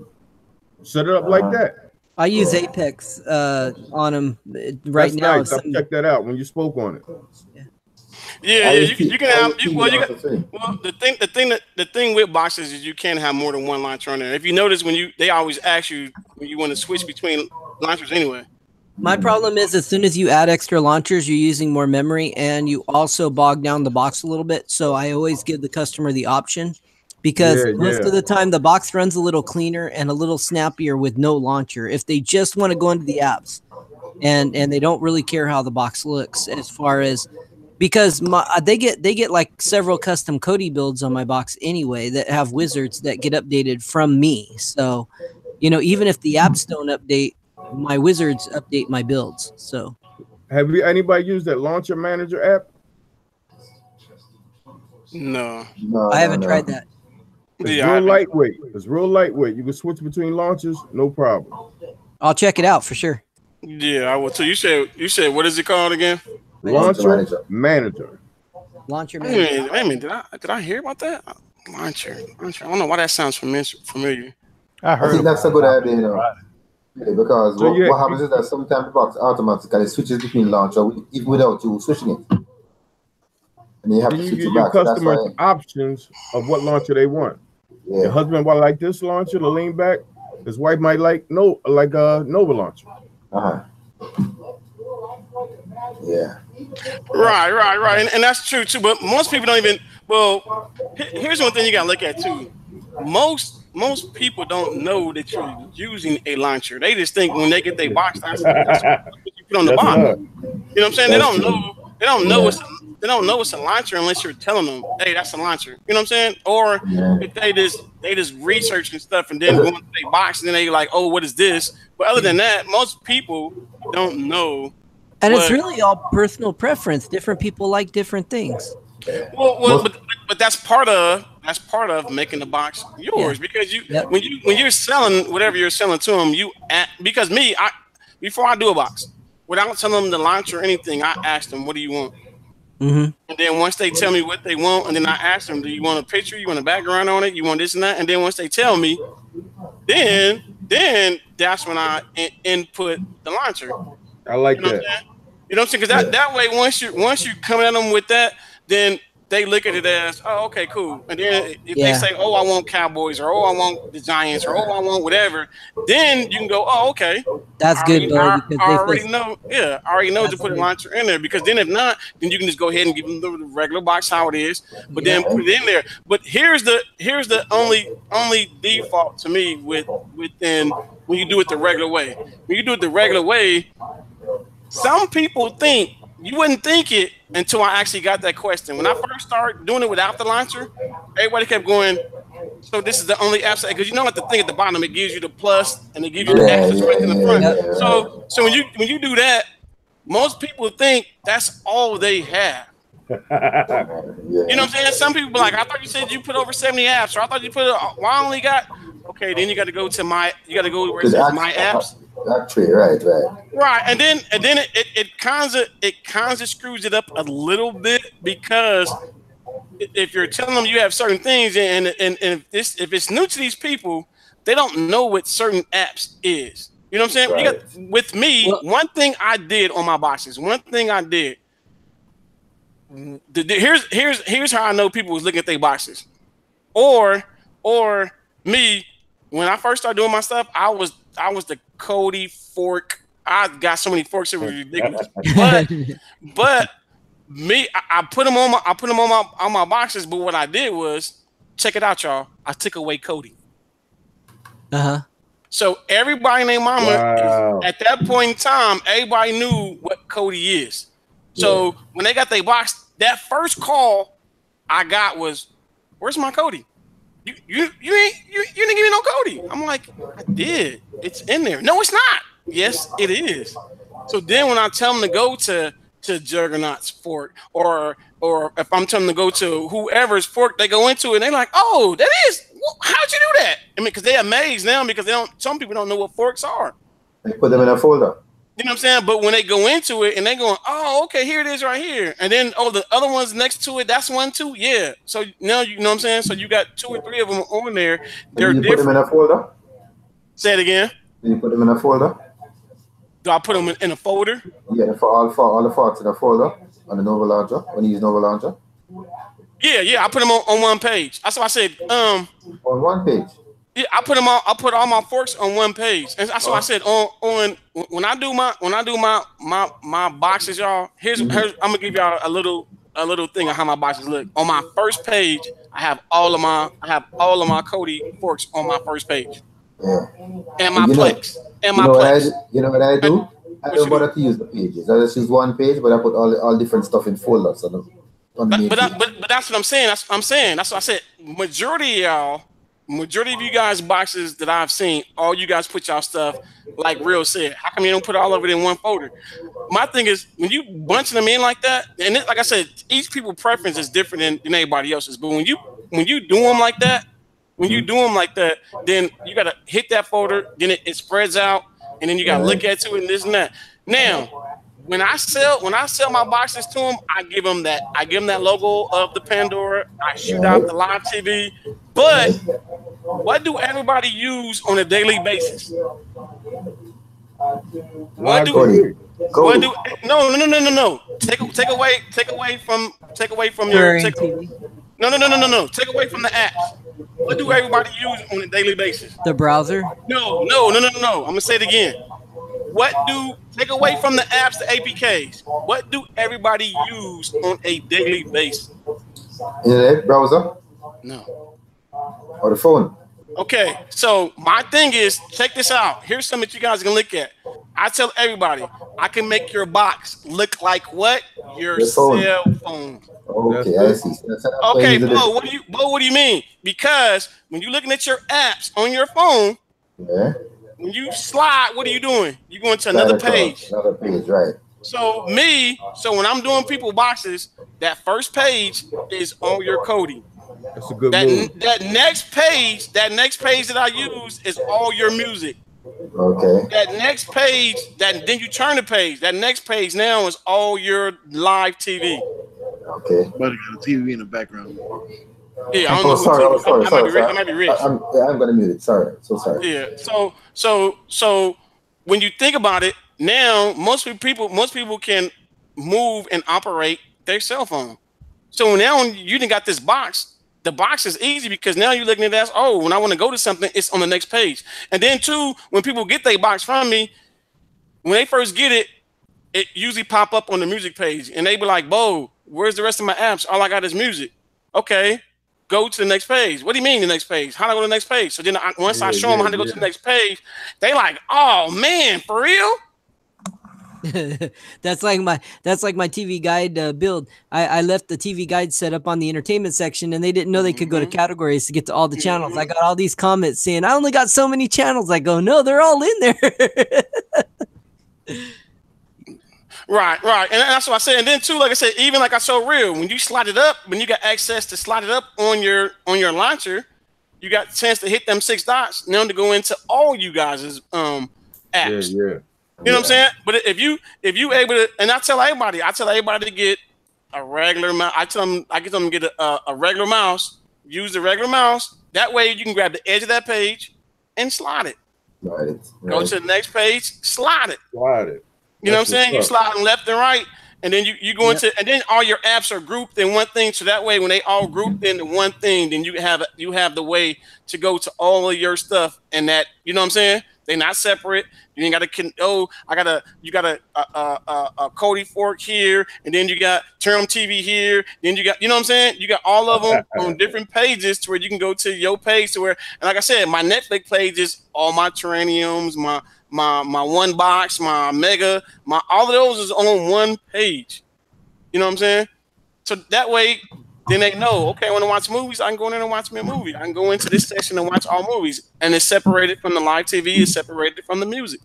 set it up like that. I use Apex on them right now. Nice. Check that out when you spoke on it. Yeah, you can have. The thing with boxes is you can't have more than 1 launcher on there. If you notice, they always ask you when you want to switch between launchers anyway. My problem is as soon as you add extra launchers, you're using more memory and you also bog down the box a little bit. So I always give the customer the option because most of the time the box runs a little cleaner and a little snappier with no launcher. If they just want to go into the apps and they don't really care how the box looks as far as because they get like several custom Kodi builds on my box anyway that have wizards that get updated from me. So, even if the apps don't update, my wizards update my builds. So have anybody used that Launcher Manager app? No, I haven't tried that. It's real lightweight. It's real lightweight. You can switch between launchers, no problem. I'll check it out for sure. Yeah, I will too. You said what is it called again? Launcher Manager. Launcher Manager. Wait a minute. Did I hear about that? Launcher. I don't know why that sounds familiar. I think that's a good idea, because what happens is that sometimes the box automatically switches between launcher even without you switching it. And you have to switch it back. Your customers options of what launcher they want. Yeah. Your husband might like this launcher, the lean back. His wife might like Nova launcher. Yeah. Right. And that's true too. But most people don't even. Well, here's one thing you gotta look at too. Most people don't know that you're using a launcher. They just think when they get their box, that's what you put on the box. You know what I'm saying? They don't know. They don't know it's a launcher unless you're telling them, "Hey, that's a launcher." You know what I'm saying? Or if they just research and stuff and then go into their box and then they like, "Oh, what is this?" But other than that, most people don't know. And it's really all personal preference. Different people like different things. But that's part of making the box yours because when you're selling whatever you're selling to them, because before I do a box, without telling them the launch or anything, I ask them, "What do you want?" And then once they tell me what they want, and then I ask them, "Do you want a picture? You want a background on it? You want this and that?" And then once they tell me, then that's when I input the launcher. I like that. You know what I'm saying? Because that way, once you come at them with that, then they look at it as, "Oh, okay, cool." And then if they say, "Oh, I want Cowboys," or "Oh, I want the Giants," or "Oh, I want whatever," then you can go, "Oh, okay." That's good, though. I already know. Yeah, I already know to put a launcher in there because then if not, then you can just go ahead and give them the regular box how it is, but then put it in there. But here's the only default to me within when you do it the regular way. When you do it the regular way, some people think. You wouldn't think it until I actually got that question. When I first started doing it without the launcher, everybody kept going, "So this is the only app," because you know at the thing at the bottom it gives you the plus and it gives you the extras right in the front. So when you do that, most people think that's all they have. You know what I'm saying? Some people be like, "I thought you said you put over 70 apps," or "I thought you put I only got Okay, then you got to go to my. You got to go where it says my apps. Actually, right. Right, and then it kind of screws it up a little bit, because if you're telling them you have certain things, and if it's new to these people, they don't know what certain apps is. You know what I'm saying? Right. You got, with me, one thing I did on my boxes. One thing I did. Here's how I know people was looking at their boxes, or me when I first started doing my stuff. I was the Kodi fork. I got so many forks, it was ridiculous. But me, I put them on my boxes. But what I did was, check it out, y'all. I took away Kodi. So everybody and their mama, at that point in time, everybody knew what Kodi is. So when they got their box, that first call I got was, "Where's my Kodi? You didn't give me no Kodi." I'm like, "I did. It's in there." "No, it's not." "Yes, it is." So then when I tell them to go to Juggernaut's fork, or if I'm telling them to go to whoever's fork, they go into it and they're like, "Oh, that is. How'd you do that?" I mean, because they're amazed now, because some people don't know what forks are. They put them in a folder. You know what I'm saying? But when they go into it and they go, "Oh, okay, here it is right here." And then, "Oh, the other one's next to it, that's one too." Yeah. So now you know what I'm saying? So you got 2 or 3 of them on there. They're different. Put them in a folder? Say it again. Do you put them in a folder? Do I put them in a folder? Yeah, for all the forks in a folder on the Nova Launcher, when you use Nova Launcher. Yeah, I put them on one page. That's what I said. On one page. Yeah, I put all my forks on one page, and that's what I said. On when I do my boxes, y'all. Here's I'm gonna give y'all a little thing of how my boxes look. On my first page, I have all of my Kodi forks on my first page. Yeah. And my Plex. And my Plex. You know what I do? I don't bother to use the pages. I just use one page, but I put all different stuff in folders. But that's what I'm saying. That's what I said. Majority of you guys' boxes that I've seen, all you guys put y'all stuff, like Real said. How come you don't put all of it in one folder? My thing is, when you bunching them in like that, and like I said, each people's preference is different than anybody else's. But when you do them like that, then you gotta hit that folder, then it spreads out, and then you gotta look at it and this and that. Now, when I sell my boxes to them, I give them that logo of the Pandora. I shoot out the live TV. But what do everybody use on a daily basis? No. Take away from your Take away from the apps. What do everybody use on a daily basis? The browser? No. I'm gonna say it again. Take away from the apps, the APKs. What do everybody use on a daily basis? Internet browser? No. Or the phone? Okay, so my thing is, check this out. Here's something that you guys can look at. I tell everybody, I can make your box look like what? Your cell phone. Okay, I see. Okay, Bo, what do you mean? Because when you're looking at your apps on your phone, when you slide, what are you doing? You're going to another page. Another page, right. So when I'm doing people boxes, that first page is on your Kodi. That's a good move. That next page that I use is all your music. Okay. That next page, then you turn the page. That next page now is all your live TV. Okay. But I got a TV in the background. Yeah, I don't know. Sorry. I might be rich. I'm gonna mute it. Sorry. So sorry. Yeah. So when you think about it, now most people can move and operate their cell phone. So now you done got this box. The box is easy because now you're looking at that. Oh, when I want to go to something, it's on the next page. And then too, when people get their box from me, when they first get it, it usually pop up on the music page, and they be like, "Bo, where's the rest of my apps? All I got is music." Okay, go to the next page. What do you mean the next page? How do I go to the next page? So then once I show them how to go to the next page, they like, "Oh man, for real?" That's like my TV guide build. I left the TV guide set up on the entertainment section, and they didn't know they could go to categories to get to all the channels. I got all these comments saying I only got so many channels. I go, no, they're all in there. Right, and that's what I said. And then too, like I said, even like I showed Real, when you slide it up, when you got access to slide it up on your launcher, you got a chance to hit them 6 dots now to go into all you guys' apps. Yeah. You know what I'm saying? But if you able to, and I tell everybody to get a regular mouse. I get them to get a regular mouse. Use the regular mouse. That way you can grab the edge of that page and slide it. Right. Go to the next page, slide it. You know what I'm saying? You slide left and right, and then you go into, and then all your apps are grouped in one thing. So that way, when they all grouped into one thing, then you have the way to go to all of your stuff, and that, you know what I'm saying? They're not separate. You ain't got to, you got a Kodi fork here, and then you got Term TV here. Then you got, you know what I'm saying? You got all of them on different pages to where you can go to your page to where, and like I said, my Netflix page is all my Terraniums, my one box, my Mega, all of those is on one page. You know what I'm saying? So that way, then they know, okay, I want to watch movies, I can go in there and watch me a movie. I can go into this section and watch all movies. And it's separated from the live TV, it's separated from the music.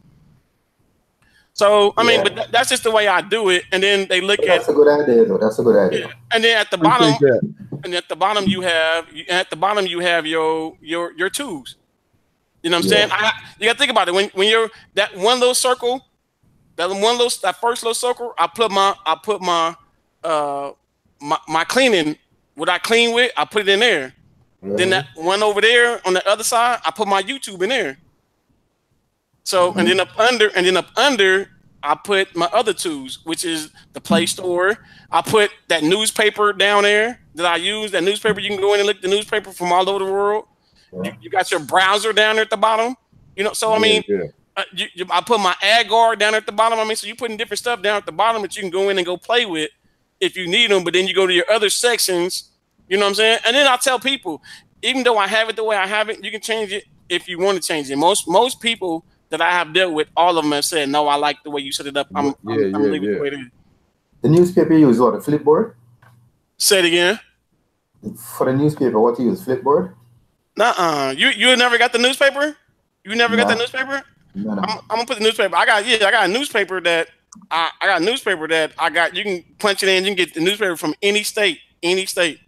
So, I mean, but that's just the way I do it. And then they look at... That's a good idea, though. That's a good idea. Yeah. And then at the bottom, you have your tools. You know what I'm saying? You got to think about it. When you're that one little circle, that first little circle, I put my cleaning, what I clean with, I put it in there. Then that one over there on the other side, I put my YouTube in there. So and then up under, I put my other tools, which is the Play Store. I put that newspaper down there that I use. That newspaper, you can go in and look at the newspaper from all over the world. You got your browser down there at the bottom. You know, so I mean, I put my ad guard down at the bottom. I mean, so you're putting different stuff down at the bottom that you can go in and go play with if you need them. But then you go to your other sections. You know what I'm saying? And then I tell people, even though I have it the way I have it, you can change it if you want to change it. Most people that I have dealt with, all of them have said, no, I like the way you set it up. I'm leaving it the way it is. The newspaper you use what, a flipboard? Say it again. For the newspaper, what do you use, flipboard? Nuh-uh. You never got the newspaper? You never got the newspaper? No. I'm gonna put the newspaper. I got a newspaper that you can punch it in, you can get the newspaper from any state, any city.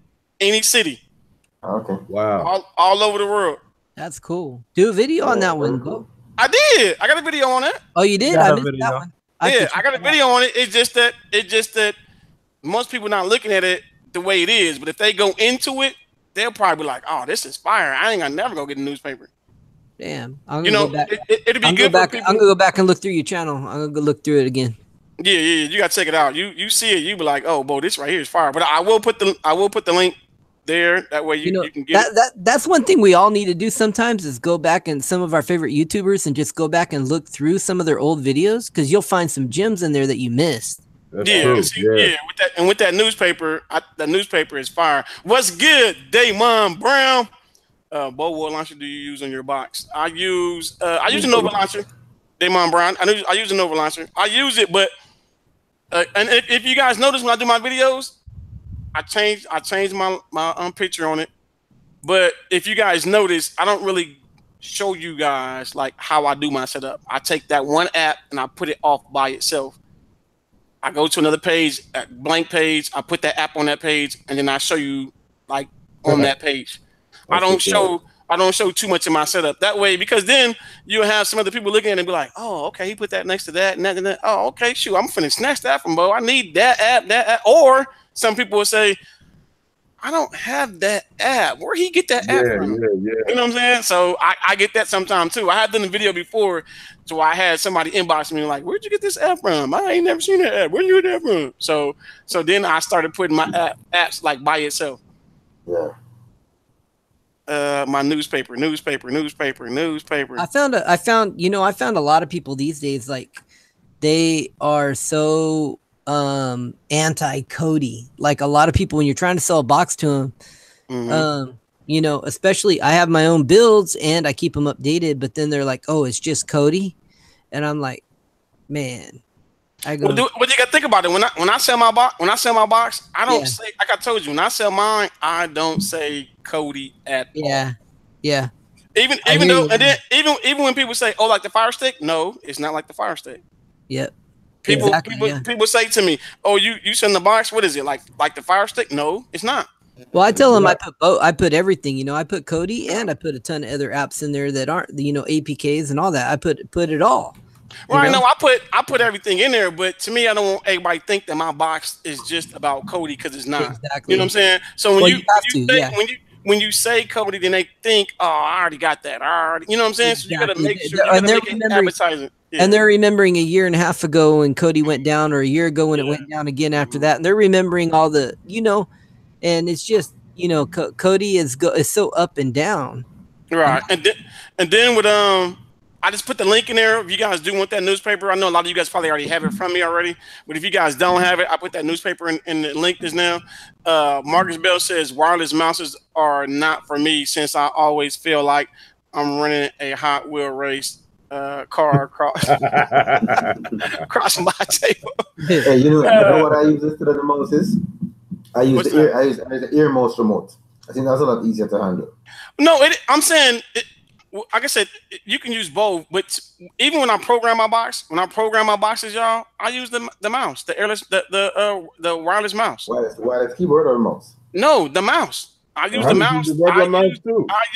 Okay. Wow. All over the world. That's cool. Do a video on that one. Cool. I did. I got a video on it. Oh, you did? I missed that one. I got a video on it. It's just that most people not looking at it the way it is. But if they go into it, they'll probably be like, "Oh, this is fire! I ain't gonna never go get a newspaper." Damn, I'm gonna go back. It'll be good for people. I'm gonna go back and look through your channel. I'm gonna go look through it again. Yeah, you gotta check it out. You see it, you be like, "Oh, boy, this right here is fire." But I will put the link there. That way you can get that's one thing we all need to do sometimes is go back and some of our favorite YouTubers and just go back and look through some of their old videos because you'll find some gems in there that you missed. With that newspaper, that newspaper is fire. What's good, Damon Brown? What launcher do you use on your box? I use a Nova launcher. Damon Brown. I use a Nova launcher. I use it, but and if you guys notice when I do my videos, I changed my picture on it. But if you guys notice, I don't really show you guys like how I do my setup. I take that one app and I put it off by itself. I go to another page, a blank page. I put that app on that page, and then I show you like on that page. I don't show too much of my setup that way because then you'll have some other people looking at it and be like, "Oh, okay, he put that next to that and that and that. Oh, okay, shoot, I'm finna snatch that from Bo. I need that app. Or some people will say, I don't have that app. Where he get that app from? You know what I'm saying? So I get that sometimes too. I have done a video before, so I had somebody inbox me like, "Where'd you get this app from? I ain't never seen that app. Where you get that from?" So then I started putting my apps like by itself. Yeah. My newspaper. I found a lot of people these days like they are so anti-Kodi. Like a lot of people when you're trying to sell a box to them, especially I have my own builds and I keep them updated, but then they're like, "Oh, it's just Kodi," and I'm like, man. What you gotta think about it when I sell my box, I don't say, like I told you, when I sell mine, I don't say Kodi at all. Yeah. Even when people say, "Oh, like the Fire Stick," no, it's not like the Fire Stick. Yep. People say to me, "Oh, you send the box? What is it like the Fire Stick?" No, it's not. Well, I tell them I put both. I put everything. You know, I put Kodi and I put a ton of other apps in there that aren't, you know, APKs and all that. I put it all. Right, no, I put everything in there, but to me, I don't want everybody to think that my box is just about Kodi because it's not. Exactly. You know what I'm saying? So when well, when you say Kodi, then they think, oh, I already got that. You know what I'm saying? So you got to make sure you got to make it advertising. Yeah. And they're remembering a year and a half ago when Kodi went down, or a year ago when it went down again after that. And they're remembering all the, you know, and it's just, you know, Kodi is so up and down. Right. And then with I just put the link in there. If you guys do want that newspaper, I know a lot of you guys probably already have it from me already. But if you guys don't have it, I put that newspaper in the link just now. Marcus Bell says wireless mouses are not for me since I always feel like I'm running a Hot Wheel race car across my table. Hey, you know what I use instead of the mouse is? I use the ear mouse remote. I think that's a lot easier to handle. No, I'm saying, like I said, you can use both. But even when I program my boxes, y'all, I use the mouse, the airless, the wireless mouse. Wireless keyboard or mouse? No, the mouse. I use the mouse. I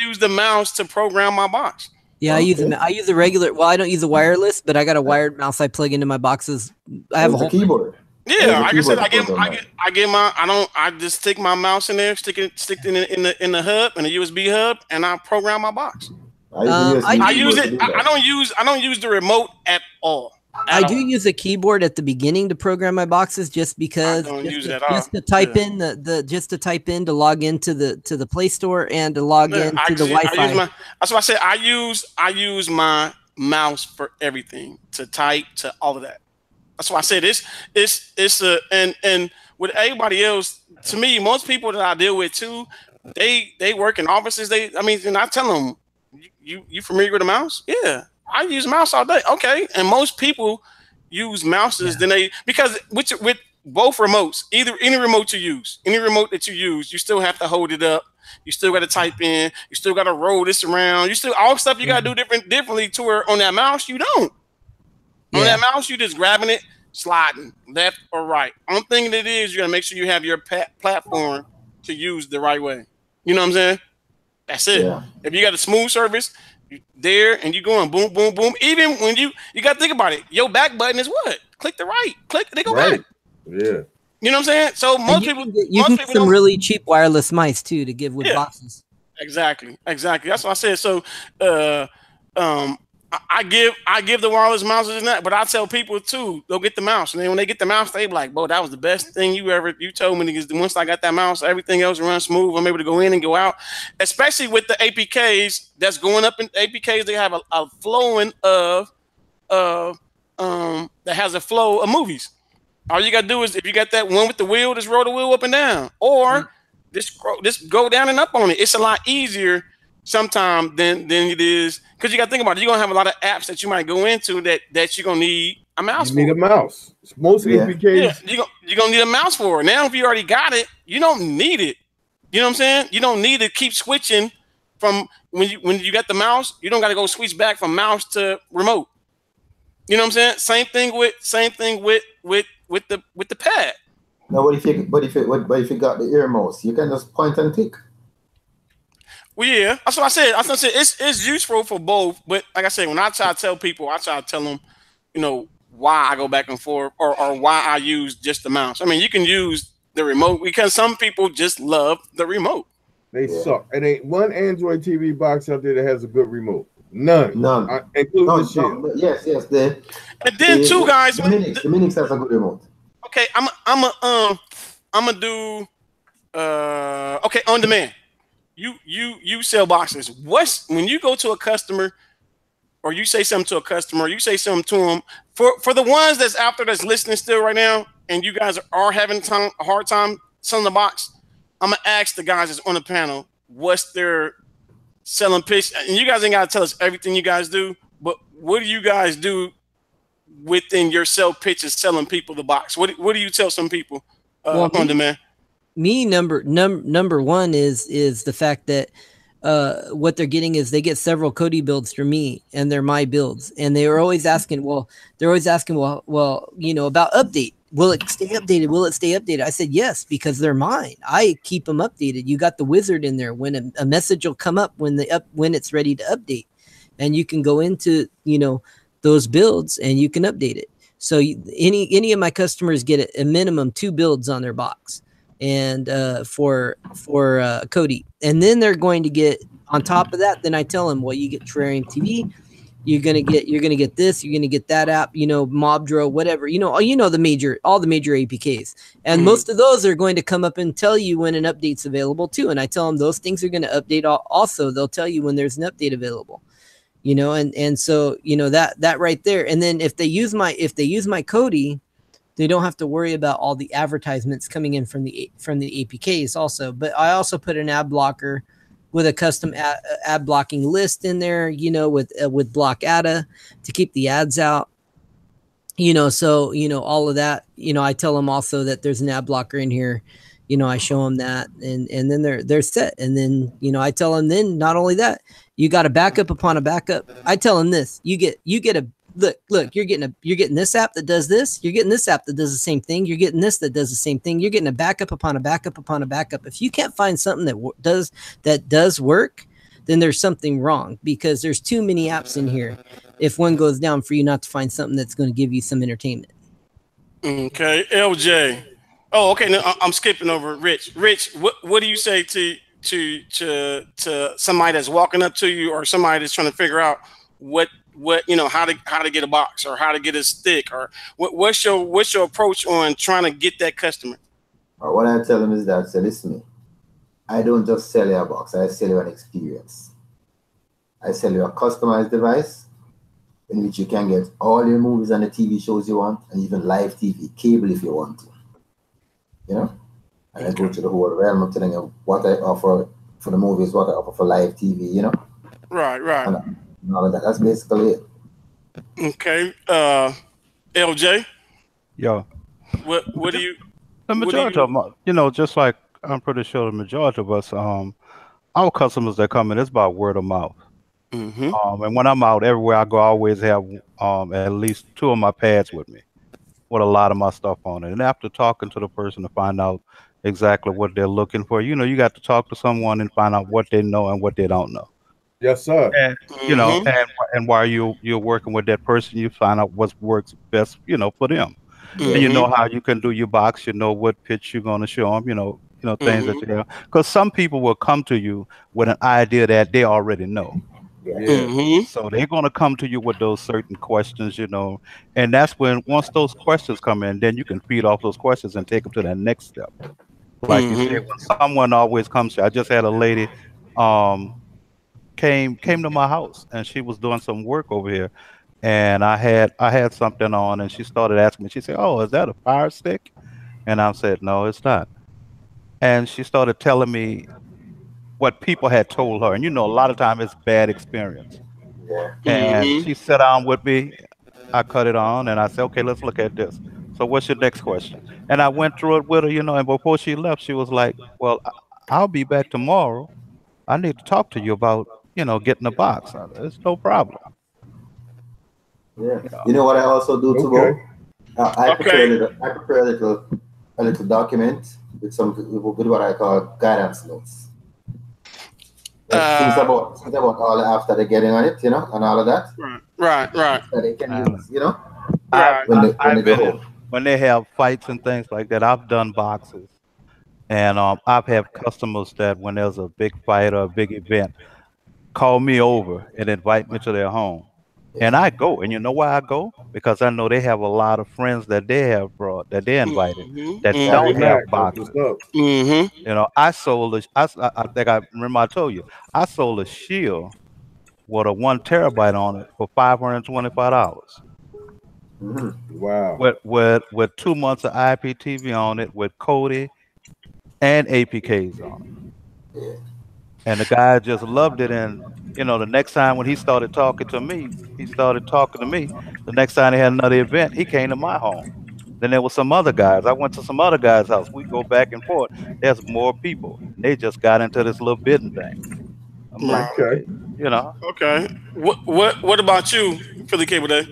use the mouse to program my box. Yeah, I use the regular. Well, I don't use the wireless, but I got a wired mouse I plug into my boxes. I have a whole keyboard. Yeah, like I said, I just stick my mouse in there, stick it in the hub, in the USB hub, and I program my box. I use it. I don't use the remote at all. I do use a keyboard at the beginning to program my boxes, just because just to type in to log into the Play Store and to log into the Wi-Fi. That's why I said I use my mouse for everything, to type, to all of that. That's why I said and with everybody else, to me, most people that I deal with too, they work in offices. And I tell them, you familiar with a mouse? Yeah, I use a mouse all day. Okay, and most people use mouses because with both remotes, any remote that you use, you still have to hold it up. You still got to type in. You still got to roll this around. You still all stuff you got to do differently to where on that mouse you don't. On that mouse, you just grabbing it, sliding left or right. Only thing that is, you got to make sure you have your platform to use the right way. You know what I'm saying? That's it. Yeah. If you got a smooth service, you there and you going boom, boom, boom. Even when you got to think about it, your back button is what? Click the right. Click, they go back. Yeah. You know what I'm saying? So most people get some really cheap wireless mice too to give with boxes. Exactly. That's what I said. So I give the wireless mouses and that, but I tell people too, go get the mouse. And then when they get the mouse, they be like, "Bro, that was the best thing you told me." Because once I got that mouse, everything else runs smooth. I'm able to go in and go out. Especially with the APKs that's going up in APKs, they have a flowing that has a flow of movies. All you gotta do is, if you got that one with the wheel, just roll the wheel up and down, or just go down and up on it. It's a lot easier sometimes than it is, because you got to think about it. You're gonna have a lot of apps that you might go into that you're gonna need a mouse. You need a mouse. Most APKs. Yeah, you're gonna need a mouse for it. Now, if you already got it, you don't need it. You know what I'm saying? You don't need to keep switching from when you got the mouse. You don't got to go switch back from mouse to remote. You know what I'm saying? Same thing with the pad. No, but if you got the ear mouse, you can just point and click. Well, yeah, that's what I said. It's useful for both, but like I said, when I try to tell people, I try to tell them, you know, why I go back and forth, or why I use just the mouse. I mean, you can use the remote because some people just love the remote. They suck. It ain't one Android TV box out there that has a good remote. None. Including the Shield. Yes. And then two guys. The Minix has a good remote. Okay, I'm gonna do okay, on demand. You sell boxes. When you go to a customer, or you say something to a customer, or you say something to them, for the ones that's out there that's listening still right now, and you guys are having a hard time selling the box, I'm gonna ask the guys that's on the panel what's their selling pitch. And you guys ain't gotta tell us everything you guys do, but what do you guys do within your sell pitches selling people the box? What do you tell some people on demand? Me, number one is the fact that what they're getting is they get several Kodi builds from me, and they're my builds, and they're always asking, well, you know, about update. will it stay updated? Will it stay updated? I said, yes, because they're mine. I keep them updated. You got the wizard in there. When a message will come up when it's ready to update, and you can go into, you know, those builds and you can update it. So any of my customers get a minimum 2 builds on their box, and for Kodi, and then they're going to get on top of that. Then I tell them, well, you get Terrarium TV. You're gonna get this. You're gonna get that app. You know, Mobdro, whatever. You know, all the major APKs, and most of those are going to come up and tell you when an update's available too. And I tell them those things are going to update. Also, they'll tell you when there's an update available. You know, and so, you know, that right there. And then if they use my Kodi, they don't have to worry about all the advertisements coming in from the APKs also. But I also put an ad blocker with a custom ad blocking list in there, you know, with MRAKATTAK to keep the ads out. You know, so, you know, all of that, you know, I tell them also that there's an ad blocker in here. You know, I show them that, and then they're set. And then, you know, I tell them, then not only that, you got a backup upon a backup. I tell them this: you get a look. You're getting this app that does this. You're getting this app that does the same thing. You're getting this that does the same thing. You're getting a backup upon a backup upon a backup. If you can't find something that does work, then there's something wrong, because there's too many apps in here. If one goes down, for you not to find something that's going to give you some entertainment. Okay, LJ. Oh, okay. No, I'm skipping over Rich. Rich, what do you say to somebody that's walking up to you, or somebody that's trying to figure out what you know, how to get a box, or how to get a stick, or what's your approach on trying to get that customer? What I tell them is that, say, listen to me, I don't just sell you a box, I sell you an experience. I sell you a customized device in which you can get all your movies and the TV shows you want, and even live TV, cable if you want to. You know? And I go to the whole realm of telling you what I offer for the movies, what I offer for live TV, you know? Right. And all of that. That's basically it. Okay. LJ? Yo. What do you... The majority of them, you know, just like I'm pretty sure the majority of us, our customers that come in, it's about word of mouth. And when I'm out, everywhere I go, I always have at least 2 of my pads with me, with a lot of my stuff on it. And after talking to the person to find out exactly what they're looking for, you know, you got to talk to someone and find out what they know and what they don't know. Yes, sir. And you know, and while you're working with that person, you find out what works best, you know, for them. And you know how you can do your box. You know what pitch you're going to show them. You know things that you have. Because some people will come to you with an idea that they already know. So they're going to come to you with those certain questions, you know, and that's when, once those questions come in, then you can feed off those questions and take them to that next step. Like you said, when someone always comes to, I just had a lady came to my house, and she was doing some work over here, and I had something on, and she started asking me. She said, "Oh, is that a Fire Stick?" And I said, "No, it's not." And she started telling me what people had told her, and you know, a lot of time it's bad experience. And she sat down with me. I cut it on, and I said, "Okay, let's look at this. So, what's your next question?" And I went through it with her, you know. And before she left, she was like, "Well, I'll be back tomorrow. I need to talk to you about, you know, getting a box. It's no problem." Yeah. You know what I also do too, I prepare a little document with what I call guidance notes. Things about all after they're getting on it, you know, and all of that. Right. That they can use, you know. When they have fights and things like that, I've done boxes, and I've had customers that when there's a big fight or a big event, call me over and invite me to their home. And I go, and you know why I go? Because I know they have a lot of friends that they have brought, that they invited, that don't have boxes. You know, I sold I think I remember I told you, I sold a shield with a 1 terabyte on it for $525. Wow. With 2 months of IPTV on it, with Kodi and APKs on it. And the guy just loved it. And you know, the next time when he started talking to me, the next time they had another event, he came to my home. Then there was some other guys. I went to some other guys' house. We go back and forth. There's more people. And they just got into this little bidding thing. I'm like, okay, you know. Okay. What about you, Philly Cable Day?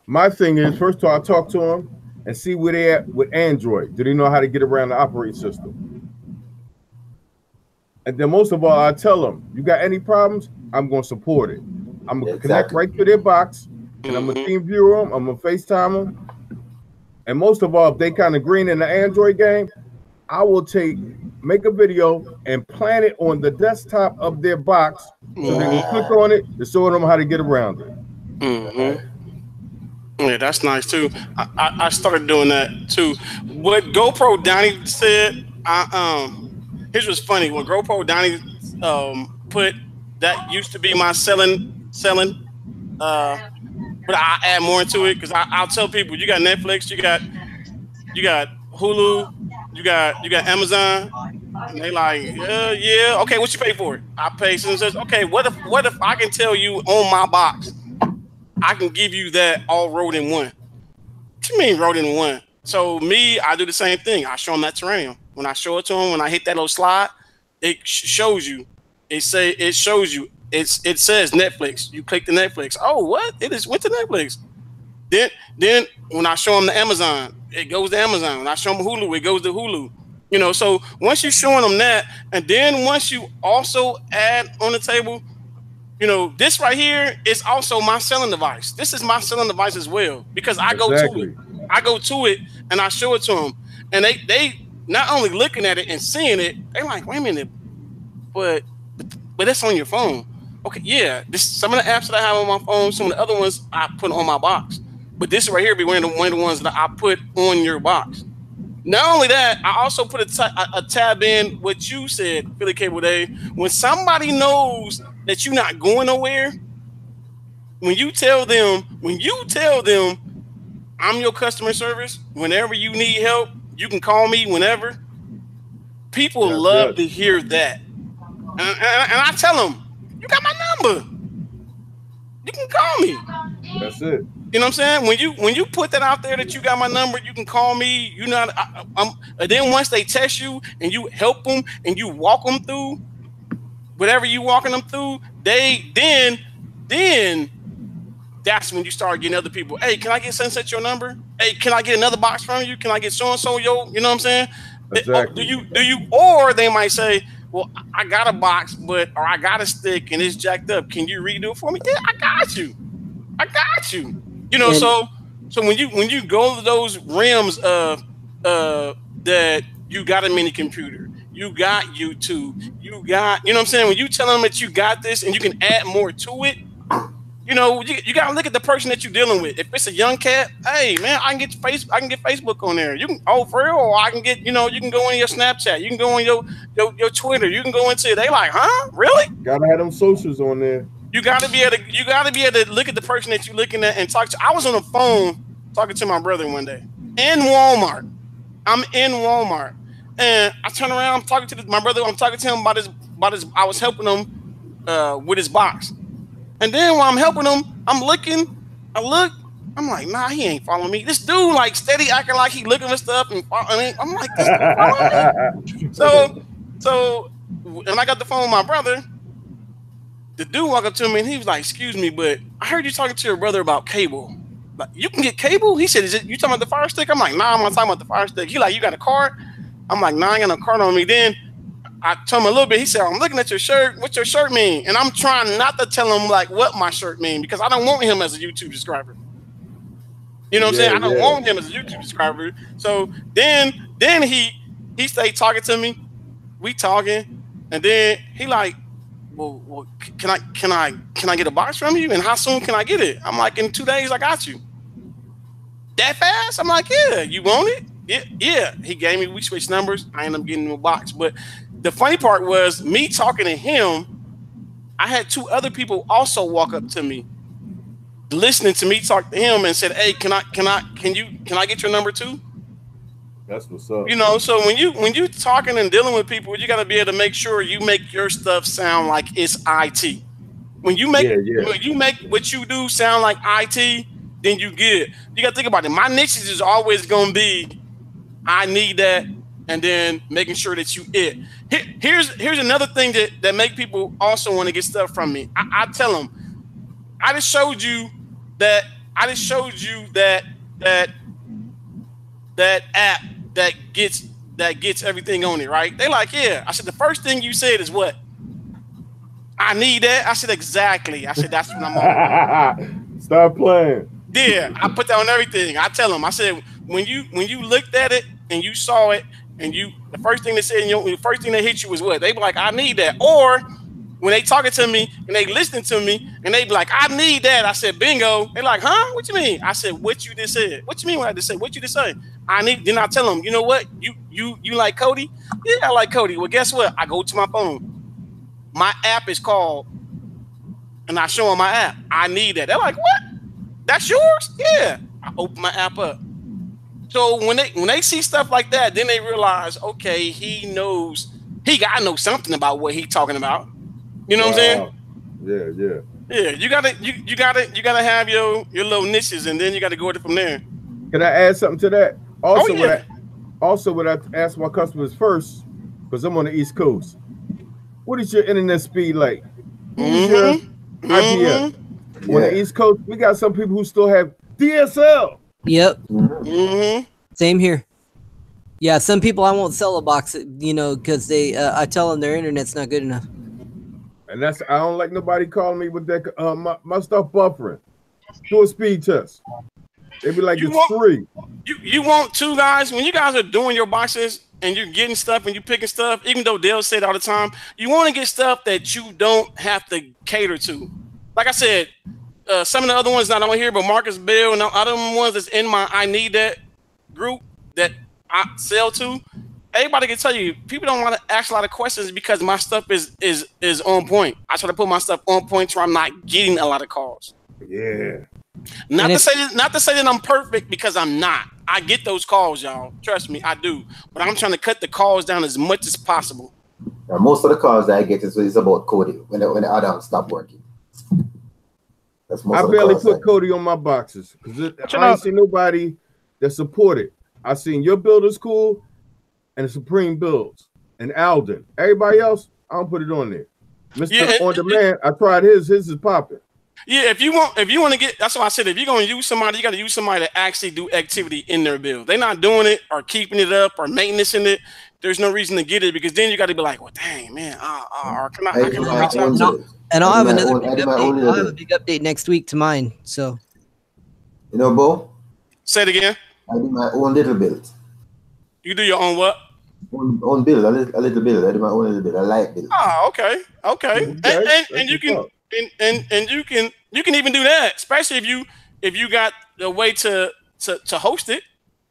My thing is, first of all, I talk to them, and see where they at with Android. Do they know how to get around the operating system? And then most of all, I tell them, you got any problems, I'm going to support it. I'm going to connect right to their box, and I'm going to team view them, I'm going to FaceTime them. And most of all, if they kind of green in the Android game, I will make a video and plant it on the desktop of their box so they can click on it to show them how to get around it. Yeah, that's nice too. I started doing that too. What GoPro Donnie said, here's what's funny. When GoPro Donnie put that used to be my selling, but I add more into it because I'll tell people you got Netflix, you got Hulu, you got Amazon, and they like, yeah, okay, what you pay for it? I pay so says, okay, what if I can tell you on my box, I can give you that all rolled in one. What you mean rolled in one? So me, I do the same thing. I show them that terrarium. When I show it to them, when I hit that little slide, it shows you. It shows you. It says Netflix. You click the Netflix. Oh, what? It just went to Netflix. Then when I show them the Amazon, it goes to Amazon. When I show them Hulu, it goes to Hulu. You know, so once you're showing them that, and then once you also add on the table, you know, this right here is also my selling device. This is my selling device as well because I go to it. I go to it and I show it to them, and they not only looking at it and seeing it, they're like, wait a minute, but that's on your phone. Okay, yeah. Some of the apps that I have on my phone, some of the other ones I put on my box, but this right here be one of the ones that I put on your box. Not only that, I also put a tab in what you said, Philly Cable Day. When somebody knows that you're not going nowhere, when you tell them, I'm your customer service, whenever you need help, you can call me whenever. People love to hear that. And I tell them, you got my number. You can call me. That's it. You know what I'm saying? When you put that out there that you got my number, you can call me. You know, and then once they test you and you help them and you walk them through whatever you walking them through, then that's when you start getting other people. Hey, can I get Sunset your number? Hey, can I get another box from you? Can I get so and so your? You know what I'm saying? Exactly. Do you? Or they might say, well, I got a box, or I got a stick and it's jacked up. Can you redo it for me? Yeah, I got you. You know, so when you go to those realms of that you got a mini computer, you got YouTube, you know what I'm saying? When you tell them that you got this and you can add more to it, you know, you gotta look at the person that you're dealing with. If it's a young cat, hey man, I can get Facebook on there. You can for real, or I can get, you know, you can go in your Snapchat, you can go in your Twitter, you can go into it. They like, huh? Really? Gotta have them socials on there. You gotta be able to look at the person that you're looking at and talk to. I was on the phone talking to my brother one day in Walmart. I'm in Walmart, and I turn around. I'm talking to my brother. I'm talking to him about his. I was helping him with his box, and then while I'm helping him, I'm looking. I look. I'm like, nah, he ain't following me. This dude like steady acting like he looking for stuff, and I'm like, this dude following me. So, and I got the phone with my brother. The dude walked up to me and he was like, excuse me, but I heard you talking to your brother about cable. Like, you can get cable? He said, you talking about the Fire Stick? I'm like, nah, I'm not talking about the Fire Stick. He like, you got a card? I'm like, nah, I ain't got no card on me. Then I told him a little bit. He said, I'm looking at your shirt. What's your shirt mean? And I'm trying not to tell him like what my shirt mean because I don't want him as a YouTube subscriber. You know what I'm saying? I don't want him as a YouTube subscriber. So then he stayed talking to me. We talking. And then he like, well, can I get a box from you? And how soon can I get it? I'm like, in 2 days, I got you. That fast? I'm like, yeah. You want it? Yeah. He gave me. We switched numbers. I ended up getting him a box. But the funny part was me talking to him. I had 2 other people also walk up to me, listening to me talk to him, and said, "Hey, can I get your number too?" That's what's up. You know, so when you talking and dealing with people, you got to be able to make sure you make your stuff sound like it's IT. When you make when you make what you do sound like IT, then you get it. You got to think about it. My niches is always going to be, I need that, and then making sure that you it. Here's another thing that make people also want to get stuff from me. I tell them, I just showed you that that app that gets everything on it, right? They like, yeah. I said, the first thing you said is what? I need that. I said, exactly. I said, that's what I'm on. Stop playing. Yeah, I put that on everything. I tell them, I said, when you looked at it and you saw it, and the first thing they said, the first thing that hit you was what? They be like, I need that. Or when they talking to me and they listening to me and they be like, I need that. I said, bingo. They like, huh? What you mean? I said, what you just said? What you mean what I just said? What you just say? I need. Then I tell them, you know what? You like Kodi? Yeah, I like Kodi. Well, guess what? I go to my phone. My app is called, and I show them my app. I need that. They're like, what? That's yours? Yeah. I open my app up. So when they see stuff like that, then they realize, okay, he knows. He gotta know something about what he's talking about. You know what I'm saying? Yeah. Yeah, you gotta have your little niches, and then you gotta go with it from there. Can I add something to that? Also, what I ask my customers first, because I'm on the East Coast. What is your internet speed like? Who's your IPS? On the East Coast, we got some people who still have DSL. Yep. Same here. Yeah, some people I won't sell a box, because I tell them their internet's not good enough. And I don't like nobody calling me with that my stuff buffering. Do a speed test. They be like, it's free. You want two guys, when you guys are doing your boxes and you're getting stuff and you're picking stuff, even though Dale said all the time, you want to get stuff that you don't have to cater to. Like I said, some of the other ones not on here, but Marcus Bell and the other ones that's in my I Need That group that I sell to, everybody can tell you, people don't want to ask a lot of questions because my stuff is on point. I try to put my stuff on point so I'm not getting a lot of calls. Yeah. Not to say that I'm perfect, because I'm not. I get those calls, y'all. Trust me, I do. But I'm trying to cut the calls down as much as possible. Now, most of the calls that I get is about Kodi when the add-ons stop working. I barely put Kodi on my boxes because I ain't seen nobody that support it. I seen your builder's cool and the Supreme builds and Alden. Everybody else, I don't put it on there. Mr. On Demand, I tried his is popping. Yeah, if you want to get, that's why I said, if you're gonna use somebody, you got to use somebody that actually do activity in their build. They're not doing it or keeping it up or maintaining it. There's no reason to get it, because then you got to be like, well, dang man, or can I reach out to it? And I'll have another big update. I'll have a big update next week to mine. So, Bo? Say it again. I do my own little build. You do your own what? Own build, a little build. I do my own little build. I like build. Oh, okay. And you can and you can even do that, especially if you got a way to host it.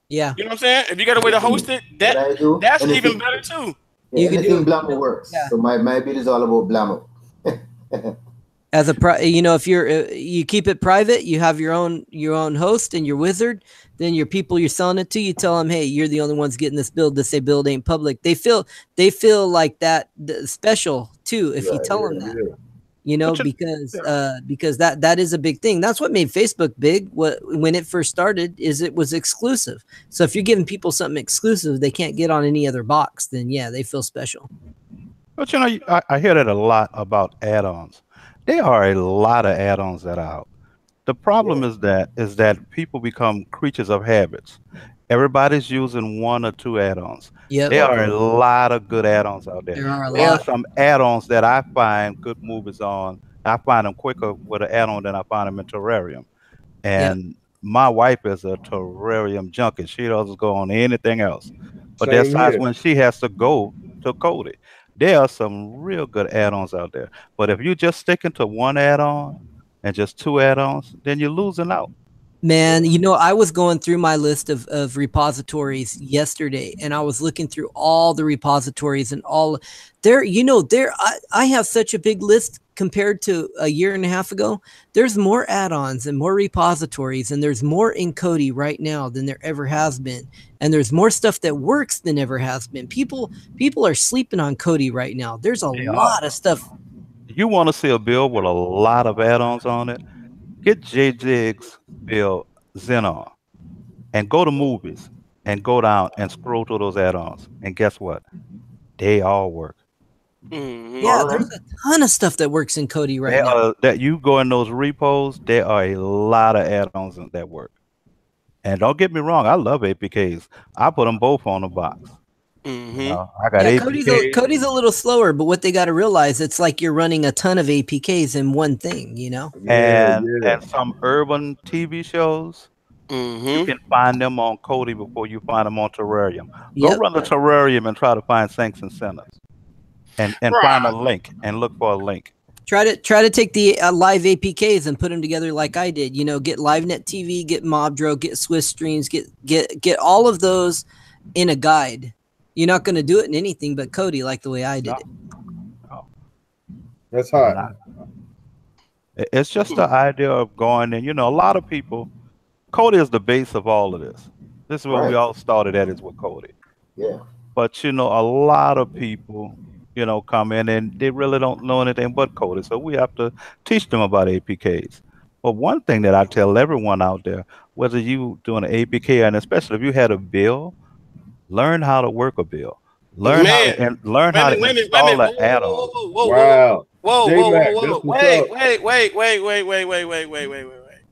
Yeah. You know what I'm saying? If you got a way to host it, that's even better too. Yeah, anything Blammo works. Yeah. So my build is all about Blammo. As if you keep it private, you have your own host and your wizard, then your people you're selling it to, you tell them, hey, you're the only ones getting this build. This build ain't public. They feel like that special too if you tell them that. Because that is a big thing. That's what made Facebook big. When it first started, is it was exclusive. So if you're giving people something exclusive they can't get on any other box, then yeah, they feel special. But I hear that a lot about add-ons. There are a lot of add-ons that are out. The problem is that people become creatures of habits. Everybody's using one or two add-ons. Yep. There are a lot of good add-ons out there. There are some add-ons that I find good movies on. I find them quicker with an add-on than I find them in Terrarium. And my wife is a Terrarium junkie. She doesn't go on anything else. But there's times when she has to go to Kodi. There are some real good add-ons out there. But if you just sticking to one add-on and just two add-ons, then you're losing out. Man, I was going through my list of repositories yesterday, and I was looking through all the repositories and all there. I have such a big list compared to a year and a half ago. There's more add-ons and more repositories, and there's more in Kodi right now than there ever has been. And there's more stuff that works than ever has been. People are sleeping on Kodi right now. There's a lot of stuff. You want to see a build with a lot of add-ons on it? Get JJig's build Xenon and go to movies and go down and scroll through those add-ons. And guess what? They all work. Yeah, there's a ton of stuff that works in Kodi right now. That you go in those repos, there are a lot of add-ons that work. And don't get me wrong, I love APKs. I put them both on the box. I got APKs. Cody's a little slower, but what they got to realize, it's like you're running a ton of APKs in one thing, And some urban TV shows, you can find them on Kodi before you find them on Terrarium. Go run the Terrarium and try to find sinks and centers, and find a link and look for a link. Try to take the live APKs and put them together like I did. Get LiveNet TV, get MobDro, get Swiss Streams, get all of those in a guide. You're not going to do it in anything but Kodi like the way I did it. Oh. That's hard. It's just the idea of going and a lot of people. Kodi is the base of all of this. This is where we all started at, is with Kodi. Yeah. But a lot of people, come in and they really don't know anything but Kodi. So we have to teach them about APKs. But one thing that I tell everyone out there, whether you doing an APK, and especially if you had a bill, learn how to work a bill. Learn how to install an add-on. Wow. Whoa. Wait.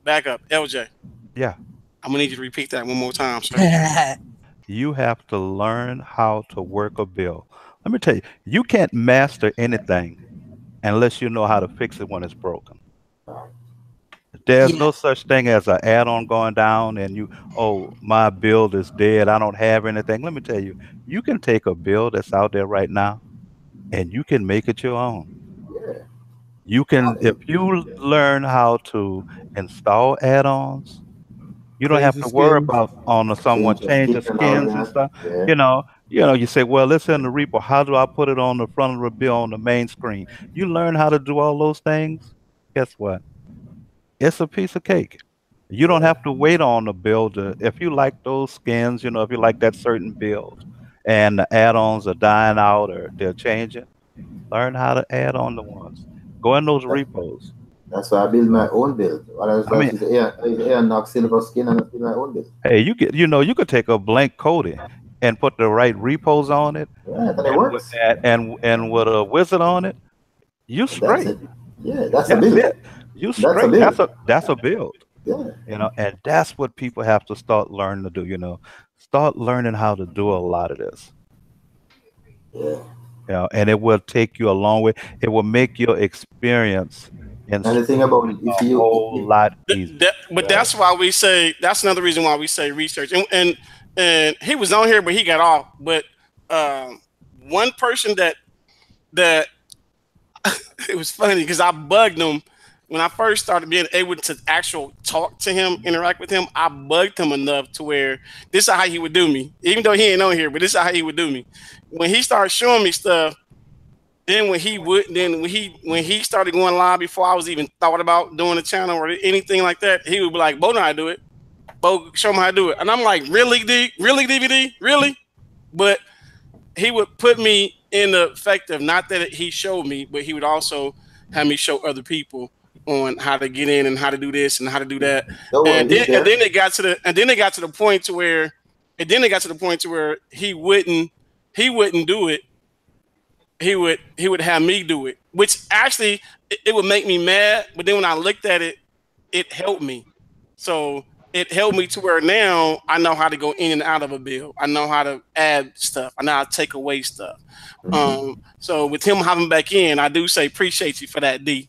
Back up. LJ. Yeah. I'm gonna need you to repeat that one more time, sir. You have to learn how to work a bill. Let me tell you, you can't master anything unless you know how to fix it when it's broken. There's no such thing as an add-on going down and my build is dead, I don't have anything. Let me tell you, you can take a build that's out there right now and you can make it your own. You can, if you learn how to install add-ons, you don't have to worry about someone changing skins and stuff. You say, well, it's in the repo. How do I put it on the front of the bill on the main screen? You learn how to do all those things. Guess what? It's a piece of cake. You don't have to wait on the builder. If you like those skins, if you like that certain build and the add-ons are dying out or they're changing, learn how to add on the ones. Go in those repos. That's why I build my own build. Air knock silver skin and I build my own build. Hey, you could take a blank Kodi and put the right repos on it. Yeah, that works. And with a wizard on it, you straight. That's a build. You straight. That's a build. Yeah. And that's what people have to start learning to do. Start learning how to do a lot of this. Yeah. And it will take you a long way. It will make your experience and the thing about it, a whole lot easier. But that's why we say, that's another reason why we say research. And he was on here, but he got off. But one person that it was funny because I bugged him when I first started being able to actually talk to him, interact with him. I bugged him enough to where this is how he would do me, even though he ain't on here. But this is how he would do me when he started showing me stuff. Then when he started going live before I was even thought about doing a channel or anything like that, he would be like, "Bo, know how to do it. Bo, show him how to do it." And I'm like, "Really, really, DVD, really?" But he would put me in the effect of not that he showed me, but he would also have me show other people on how to get in and how to do this and how to do that. And then it got to the point to where he wouldn't do it. He would have me do it, which actually it would make me mad. But then when I looked at it, it helped me. So it helped me to where now I know how to go in and out of a build. I know how to add stuff. I know how to take away stuff. So with him having back in, I do say appreciate you for that, D.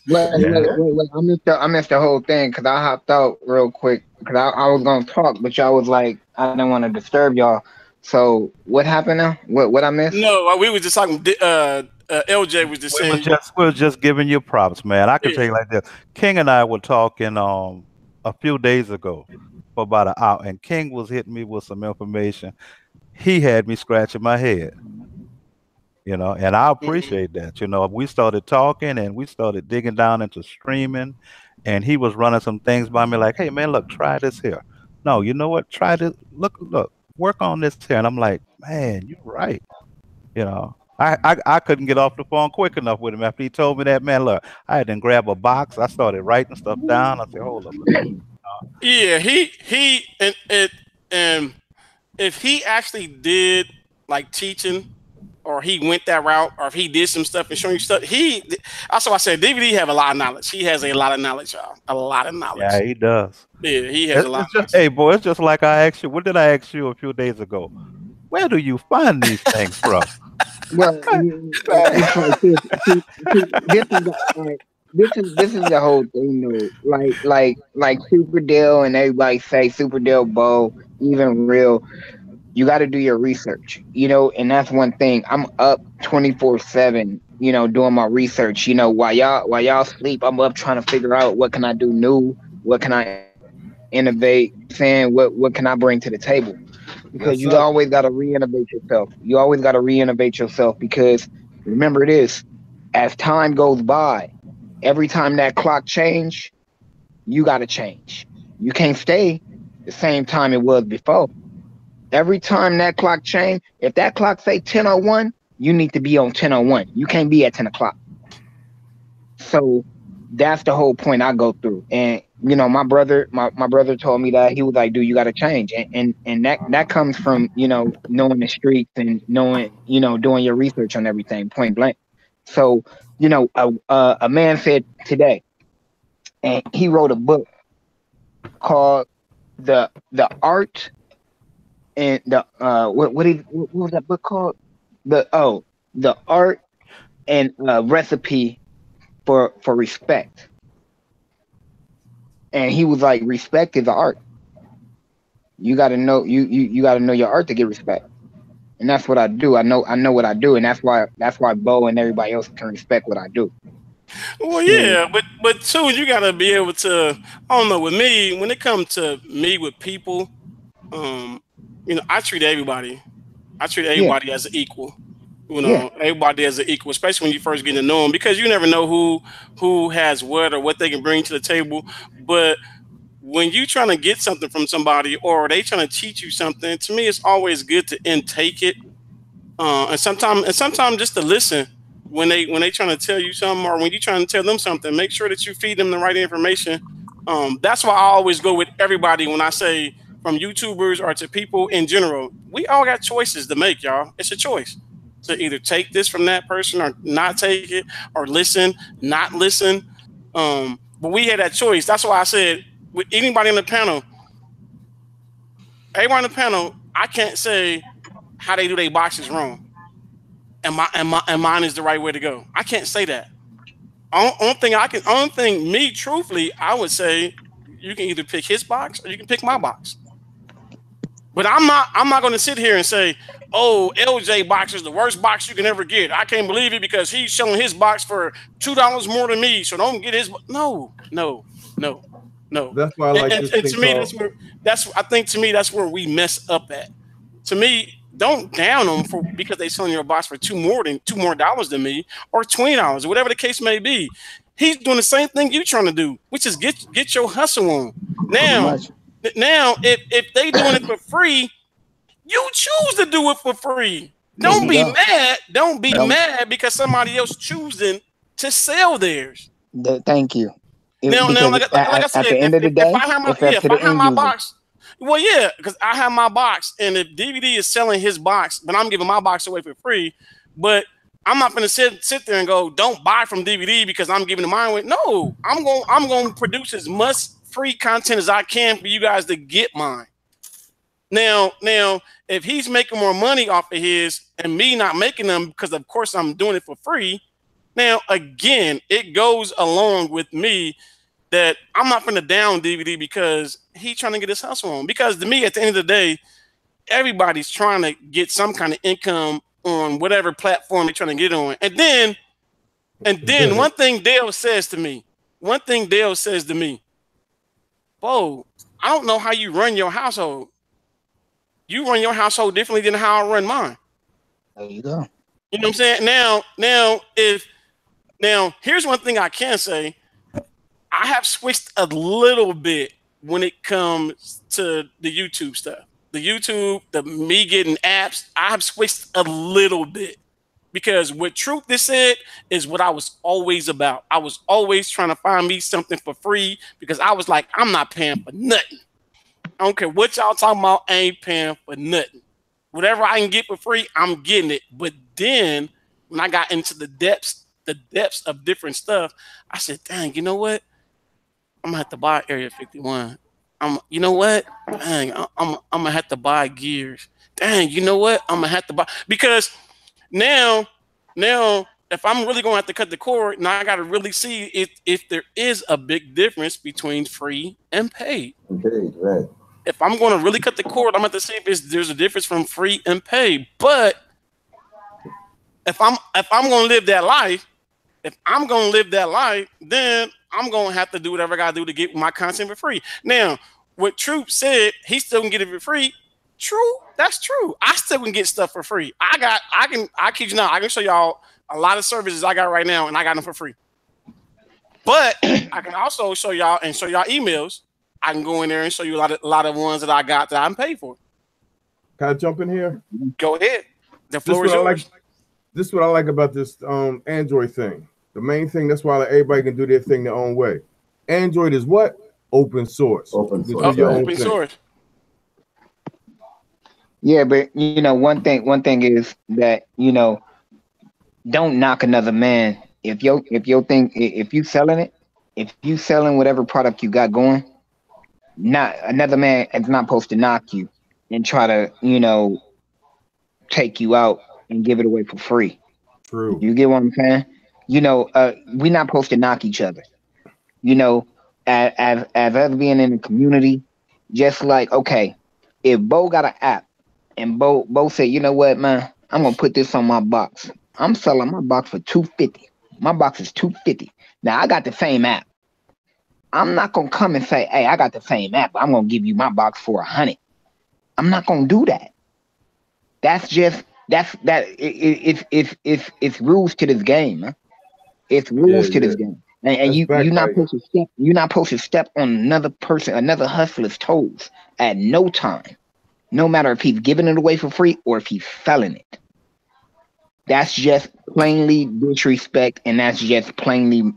Wait, I missed the whole thing because I hopped out real quick because I was gonna talk, but y'all was like, I didn't want to disturb y'all. So what happened now? What I missed? No, we were just talking. LJ was just saying. We were just giving you props, man. I can tell you like this. King and I were talking a few days ago for about an hour, and King was hitting me with some information. He had me scratching my head. And I appreciate that. We started talking and we started digging down into streaming, and he was running some things by me like, "Hey man, look, try this here. No, you know what? Try this. Look, work on this here." And I'm like, "Man, you're right." I couldn't get off the phone quick enough with him after he told me that. Man, look, I had to grab a box. I started writing stuff down. I said, "Hold up." Yeah, he and if he actually did like teaching or he went that route, or if he did some stuff and showing you stuff. Also I said DVD have a lot of knowledge. He has a lot of knowledge, y'all. A lot of knowledge. Yeah, he does. Yeah, he has a lot. Hey, boy, it's just like I asked you. What did I ask you a few days ago? Where do you find these things from? Well, this is the whole thing, though. Like Superdell and everybody say Superdell Bow, even real. You got to do your research, and that's one thing. I'm up 24/7, doing my research. While y'all sleep, I'm up trying to figure out what can I do new, what can I innovate, saying what can I bring to the table. Because you always got to re-innovate yourself. You always got to re-innovate yourself, because remember this, as time goes by, every time that clock change, you got to change. You can't stay the same time it was before. Every time that clock change, if that clock say 10:01, you need to be on 10:01. You can't be at 10 o'clock. So that's the whole point I go through. And my brother told me that. He was like, dude, you got to change. And that comes from, knowing the streets and knowing, doing your research on everything, point blank. So, a man said today, and he wrote a book called the Art and the what was that book called? The Art and Recipe for Respect. And he was like, respect is an art. You gotta know you gotta know your art to get respect. And that's what I do. I know what I do, and that's why Bo and everybody else can respect what I do. Well, yeah, but too, you gotta be able to. I don't know. With me, when it comes to me with people, I treat everybody. I treat everybody as an equal. Everybody as an equal, especially when you first get to know them, because you never know who has what or what they can bring to the table. But when you trying to get something from somebody, or they trying to teach you something, to me, it's always good to intake it, and sometimes just to listen when they trying to tell you something, or when you trying to tell them something. Make sure that you feed them the right information. That's why I always go with everybody when I say, from YouTubers or to people in general, we all got choices to make, y'all. It's a choice to either take this from that person or not take it, or listen, not listen. But we had that choice. That's why I said, with anybody on the panel, everyone on the panel, I can't say how they do their boxes wrong, and mine is the right way to go. I can't say that. Only thing me, truthfully, I would say, you can either pick his box or you can pick my box. But I'm not going to sit here and say, oh, LJ box is the worst box you can ever get. I can't believe it because he's selling his box for $2 more than me, so don't get his. No. That's why I like this thing. To me, I think to me that's where we mess up at. To me, don't down them because they selling your box for $2 more than me, or $20, whatever the case may be. He's doing the same thing you're trying to do, which is get your hustle on. Now, if they doing it for free, you choose to do it for free. Don't be mad. Don't be mad because somebody else choosing to sell theirs. Thank you. Now, like I said, at the end of the day, if I have my box, well, yeah, because I have my box, and if DVD is selling his box, but I'm giving my box away for free, but I'm not going to sit there and go, don't buy from DVD because I'm giving mine away. No, I'm going to produce as much free content as I can for you guys to get mine. Now, if he's making more money off of his and me not making them, because of course I'm doing it for free. Now, again, it goes along with me that I'm not going to down DVD because he's trying to get his hustle on. Because to me, at the end of the day, everybody's trying to get some kind of income on whatever platform they're trying to get on. And then one thing Dale says to me, Bo, I don't know how you run your household. You run your household differently than how I run mine. There you go. You know what I'm saying? Now, here's one thing I can say. I have switched a little bit when it comes to the YouTube stuff. The me getting apps, I have switched a little bit. Because what Truth is said is what I was always about. I was always trying to find me something for free because I was like, I'm not paying for nothing. I don't care what y'all talking about, I ain't paying for nothing. whatever I can get for free, I'm getting it. But then when I got into the depths of different stuff, I said, dang, you know what? I'm gonna have to buy Area 51. You know what? Dang, I'm gonna have to buy gears. Dang, you know what? I'm gonna have to buy, because now if I'm really gonna have to cut the cord, now I gotta really see if there is a big difference between free and paid. Paid, right. If I'm gonna really cut the cord, I'm gonna have to see if there's a difference from free and paid. But if I'm gonna live that life, then I'm gonna have to do whatever I gotta do to get my content for free. Now, what Troop said, he still can get it for free. True, that's true. I still can get stuff for free. I kid you not, I can show y'all a lot of services I got right now, and I got them for free. But I can also show y'all emails. I can go in there and show you a lot of ones that I got that I'm paid for. Can I jump in here? Go ahead. The floor is yours. This is what I like about this Android thing. The main thing, that's why everybody can do their thing their own way. Android is what? Open source. Open source. Yeah, but you know, one thing is that, you know, don't knock another man. If you selling whatever product you got going, not another man is not supposed to knock you and try to, you know, take you out and give it away for free. True. You get what I'm saying? You know, we're not supposed to knock each other. You know, as us being in the community, just like, okay, if Bo got an app and Bo said, you know what, man, I'm gonna put this on my box. I'm selling my box for $250. My box is $250. Now I got the same app. I'm not gonna come and say, hey, I got the same app, I'm gonna give you my box for $100. I'm not gonna do that. It's rules to this game, man. It's rules to this game. And you're not supposed to step on another person, another hustler's toes at no time. No matter if he's giving it away for free or if he's selling it. That's just plainly disrespect, and that's just plainly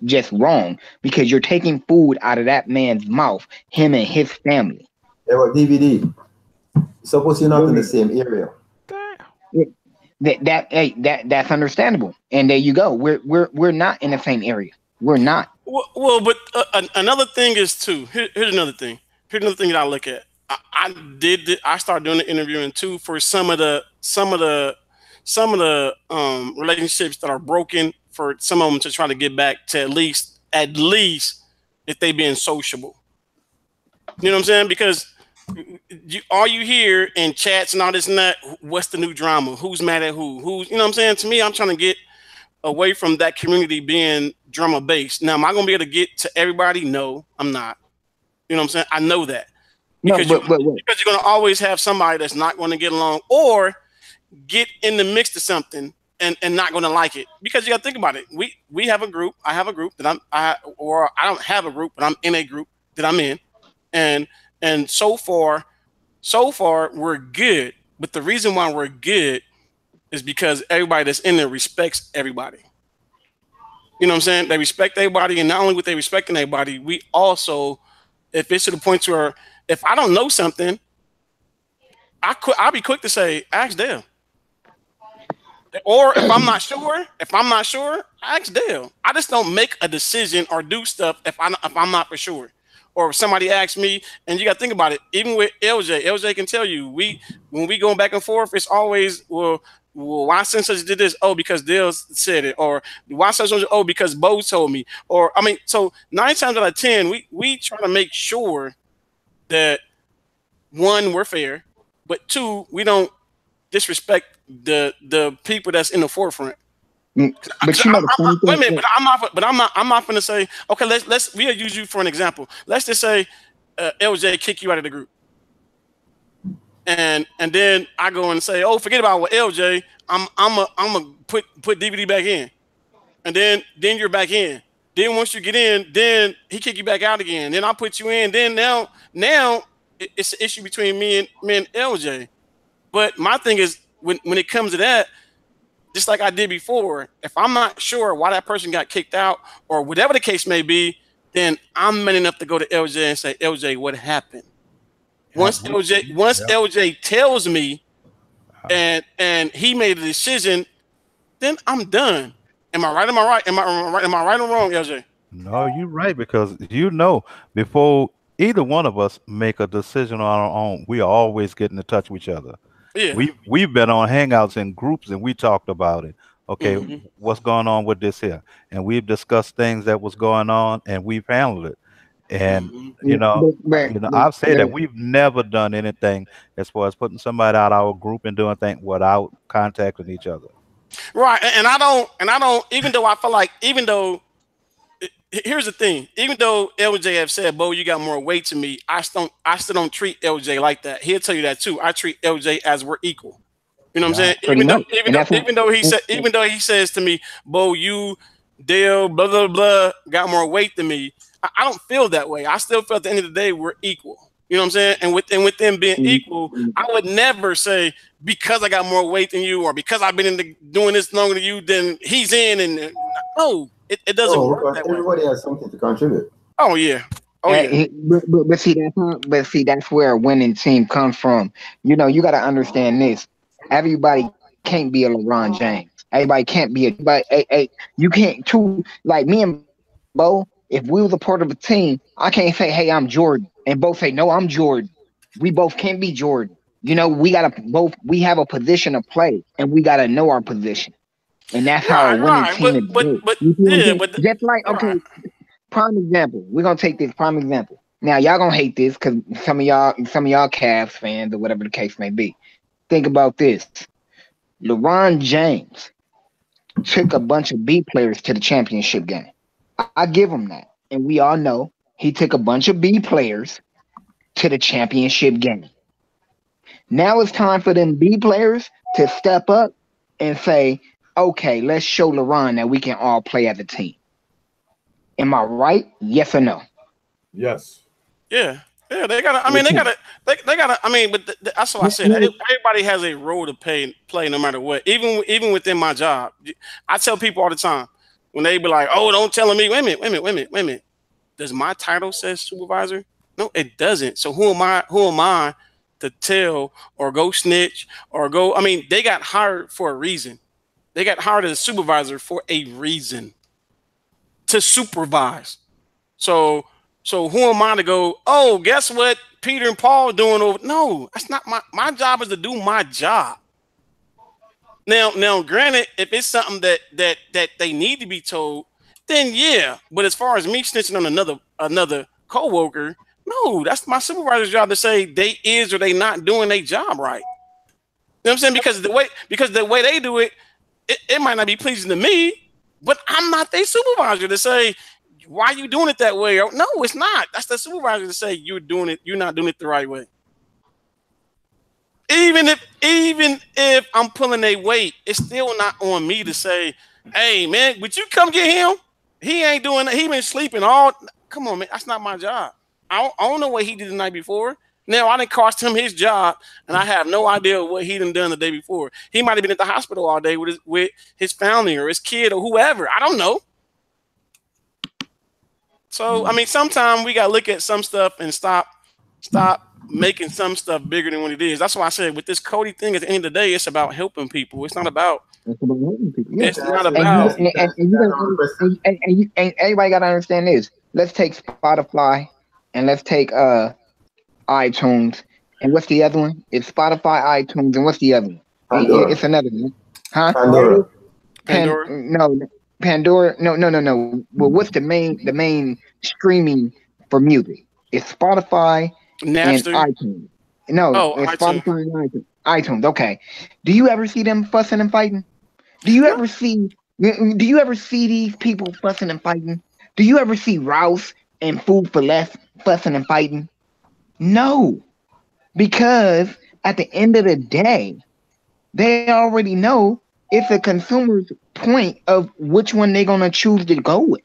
just wrong, because you're taking food out of that man's mouth, him and his family. Yeah, but DVD. Suppose you're not in the same area. That's understandable, and there you go. We're not in the same area. We're not. Well, but another thing is too. Here's another thing. Here's another thing that I look at. I started doing the interviewing too for some of the relationships that are broken, for some of them to try to get back to at least if they being sociable. You know what I'm saying? Because all you hear in chats and all this and that, what's the new drama? Who's mad at who? Who's, you know what I'm saying? To me, I'm trying to get away from that community being drama based. Now, am I going to be able to get to everybody? No, I'm not. You know what I'm saying? I know that. Because, because you're going to always have somebody that's not going to get along or get in the mix to something and not going to like it. Because you got to think about it. We have a group. I have a group that I don't have a group, but I'm in a group that I'm in. And so far we're good. But the reason why we're good is because everybody that's in there respects everybody. You know what I'm saying? They respect everybody, and not only with they respecting everybody, we also, if it's to the point where if I don't know something, I'll be quick to say, ask Dale. Or if I'm not sure, ask Dale. I just don't make a decision or do stuff if I'm not for sure. Or if somebody asks me, and you got to think about it, even with LJ can tell you, when we going back and forth, it's always, well, why such did this? Oh, because Dale said it. Or why such? Oh, because Bo told me. Or, I mean, so 9 times out of 10, we try to make sure that, one, we're fair, but 2, we don't disrespect the people that's in the forefront. But you know, wait a minute, but I'm not gonna say, okay, we'll use you for an example. Let's just say LJ kick you out of the group. And then I go and say, oh, forget about what LJ, I'm gonna put DVD back in. And then you're back in. Then once you get in, then he kick you back out again. Then I put you in. Then now it's an issue between me and LJ. But my thing is, when it comes to that, just like I did before, if I'm not sure why that person got kicked out or whatever the case may be, then I'm man enough to go to LJ and say, LJ, what happened? Once LJ tells me and he made a decision, then I'm done. Am I right? Am I right? Am I right? Am I right or wrong, LJ? No, you're right, because before either one of us make a decision on our own, we are always getting in touch with each other. Yeah. We've been on hangouts in groups and we talked about it. Okay, Mhm. what's going on with this here? And we've discussed things that was going on and we've handled it. And I've said that we've never done anything as far as putting somebody out our group and doing things without contacting each other. Right, and I don't. Even though I feel like, here's the thing. Even though LJ have said, "Bo, you got more weight to me," I still don't treat LJ like that. He'll tell you that too. I treat LJ as we're equal. You know what I'm saying? Even though he says to me, "Bo, you, Dale, blah blah blah, got more weight than me," I don't feel that way. I still feel at the end of the day we're equal. You know what I'm saying? And with them being equal, I would never say because I got more weight than you or because I've been doing this longer than you, then he's in. And no, it doesn't work that way. Everybody has something to contribute. Oh yeah. Oh yeah. But see, that's where a winning team comes from. You know, you got to understand this. Everybody can't be a LeBron James. Everybody can't be you can't too, like me and Bo. If we was a part of a team, I can't say, "Hey, I'm Jordan," and both say, "No, I'm Jordan." We both can't be Jordan. You know, we have a position to play, and we gotta know our position, and that's how a winning team is built. Just like, okay, prime example. We're gonna take this prime example. Now, y'all gonna hate this because some of y'all Cavs fans or whatever the case may be. Think about this: LeBron James took a bunch of B players to the championship game. I give him that. And we all know he took a bunch of B players to the championship game. Now it's time for them B players to step up and say, "Okay, let's show LeBron that we can all play as a team." Am I right? Yes or no? Yes. Yeah. Yeah, they gotta. I mean, they gotta. I mean, but that's what I said. Everybody has a role to play, no matter what. Even within my job, I tell people all the time when they be like, "Oh, don't tell me." Wait a minute. Does my title say supervisor? No, it doesn't. So who am I to tell or go snitch or go? I mean, they got hired for a reason. They got hired as a supervisor for a reason, to supervise. So who am I to go, "Oh, guess what Peter and Paul are doing over?" No, that's not my job is to do my job. Now, granted, if it's something that they need to be told, then yeah. But as far as me snitching on another coworker, no, that's my supervisor's job to say they is or they not doing their job right. You know what I'm saying? Because the way they do it, it might not be pleasing to me, but I'm not their supervisor to say, "Why are you doing it that way?" No, it's not. That's the supervisor to say you're not doing it the right way. Even if I'm pulling a weight, it's still not on me to say, "Hey man, would you come get him? He ain't doing that. He been sleeping all." Come on, man. That's not my job. I don't know what he did the night before. Now, I didn't cost him his job, and I have no idea what he done the day before. He might have been at the hospital all day with his family or his kid or whoever. I don't know. So, I mean, sometimes we got to look at some stuff and stop making some stuff bigger than what it is. That's why I said with this Kodi thing, at the end of the day, it's about helping people. It's not about helping people. Yeah. It's not about. And everybody got to understand this. Let's take Spotify and let's take iTunes. And what's the other one? It's Spotify, iTunes, and what's the other one? It's another one. Huh? Pandora. Pandora. No. Well, what's the main streaming for music? It's Spotify Napster. And iTunes. No, it's iTunes. Spotify and iTunes. Okay. Do you ever see them fussing and fighting? Do you ever see these people fussing and fighting? Do you ever see Rouse and Food for Less fussing and fighting? No. Because at the end of the day, they already know it's a consumer's point of which one they're going to choose to go with.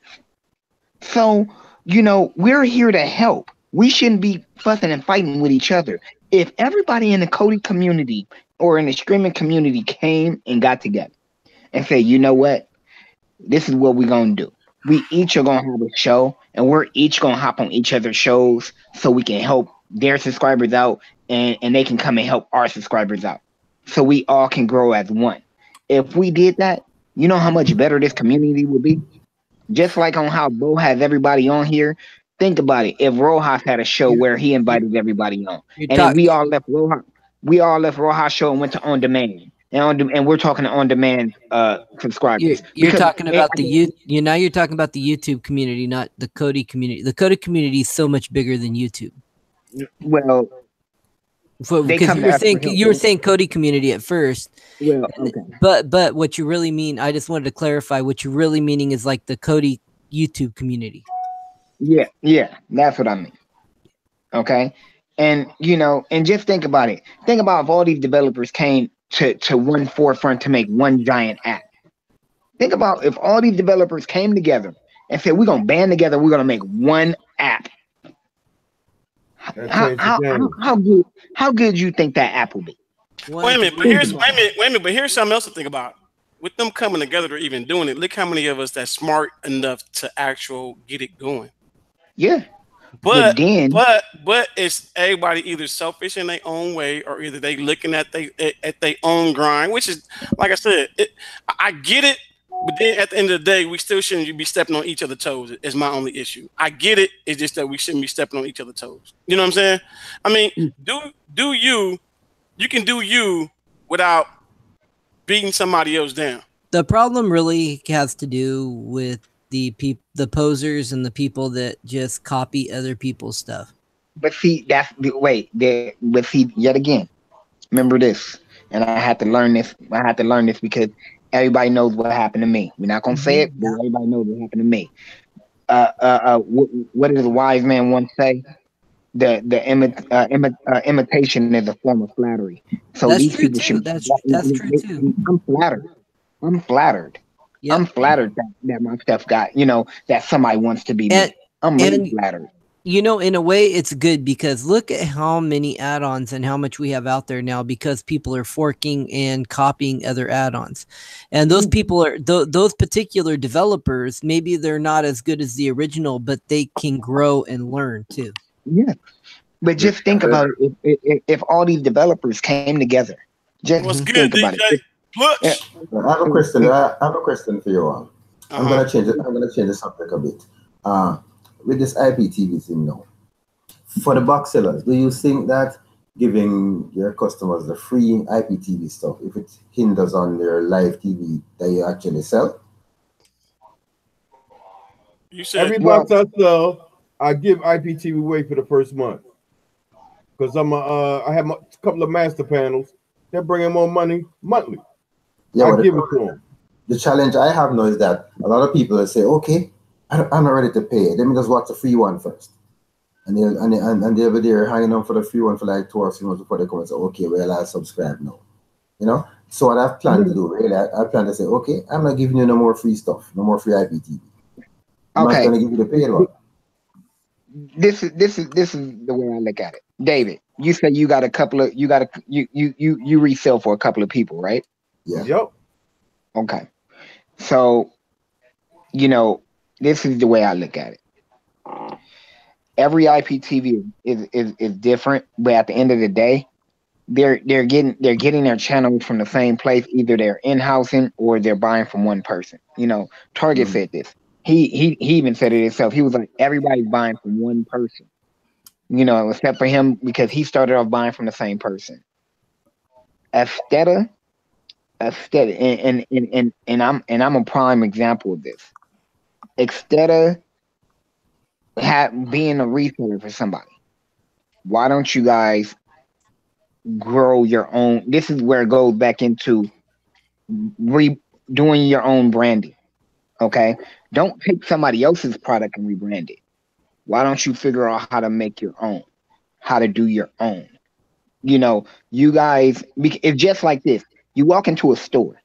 So, we're here to help. We shouldn't be fussing and fighting with each other. If everybody in the Kodi community or in the streaming community came and got together and said, "You know what? This is what we're going to do. We each are going to have a show, and we're each going to hop on each other's shows so we can help their subscribers out, and they can come and help our subscribers out." so we all can grow as one. If we did that, you know how much better this community would be? Just like on how Bo has everybody on here. Think about it. If Rojas had a show where he invited everybody on, and then we all left Rojas show and went to on demand. And we're talking to on demand subscribers. You're talking about you're talking about the YouTube community, not the Kodi community. The Kodi community is so much bigger than YouTube. Well, because you were saying Kodi community at first. Well, okay. But what you really mean, I just wanted to clarify, what you're really meaning is like the Kodi YouTube community. Yeah, that's what I mean. Okay. And and just think about it. Think about if all these developers came to one forefront to make one giant app. Think about if all these developers came together and said, we're gonna band together, we're gonna make one app. How good do you think that app will be? Wait a minute, but here's something else to think about. With them coming together or even doing it, look how many of us that's smart enough to get it going. Yeah. But it's everybody either selfish in their own way, or either they looking at their own grind, which is, like I said, I get it. But then at the end of the day, we still shouldn't be stepping on each other's toes. Is my only issue. I get it. It's just that we shouldn't be stepping on each other's toes. You know what I'm saying? I mean, do you can do you without beating somebody else down. The problem really has to do with the posers and the people that just copy other people's stuff. But see, yet again, remember this, and I had to learn this. Because everybody knows what happened to me. We're not gonna say it, but everybody knows what happened to me. What did the wise man once say? The imitation is a form of flattery. So that's these true people too. should. That's true too. I'm flattered. Yep. I'm flattered that my stuff got, that somebody wants to be me. I'm really flattered. In a way, it's good because look at how many add-ons and how much we have out there now because people are forking and copying other add-ons. And those people are, those particular developers, maybe they're not as good as the original, but they can grow and learn too. Yeah. But just think about it. If all these developers came together, just think about it. I have a question. I have a question for you all. I'm gonna change it. I'm gonna change the subject a bit. With this IPTV thing now, for the box sellers, do you think that giving your customers the free IPTV stuff, if it hinders on their live TV that you actually sell? You said every box I sell, I give IPTV away for the first month because I have a couple of master panels. They're bringing more money monthly. Yeah, I give it to them. The challenge I have now is that a lot of people will say, okay, I'm not ready to pay. Let me just watch the free one first. And they'll be there hanging on for the free one for like 2 or 3 months before they come and say, okay, well, I'll subscribe now. So what I've planned to do, really, I plan to say, okay, I'm not giving you no more free stuff, no more free IPTV. I'm not going to give you the paid one. This is the way I look at it. David, you said you got a couple of you resell for a couple of people, right? Yeah. Yep. Okay. So, this is the way I look at it. Every IPTV is different, but at the end of the day, they're getting their channels from the same place. Either they're in-housing or they're buying from one person. Target said this. He even said it himself. He was like, everybody's buying from one person. Except for him because he started off buying from the same person. MYSTDA, and I'm a prime example of this. MYSTDA being a reseller for somebody. Why don't you guys grow your own? This is where it goes back into doing your own branding. Okay, don't take somebody else's product and rebrand it. Why don't you figure out how to make your own, how to do your own? You guys, it's just like this. You walk into a store.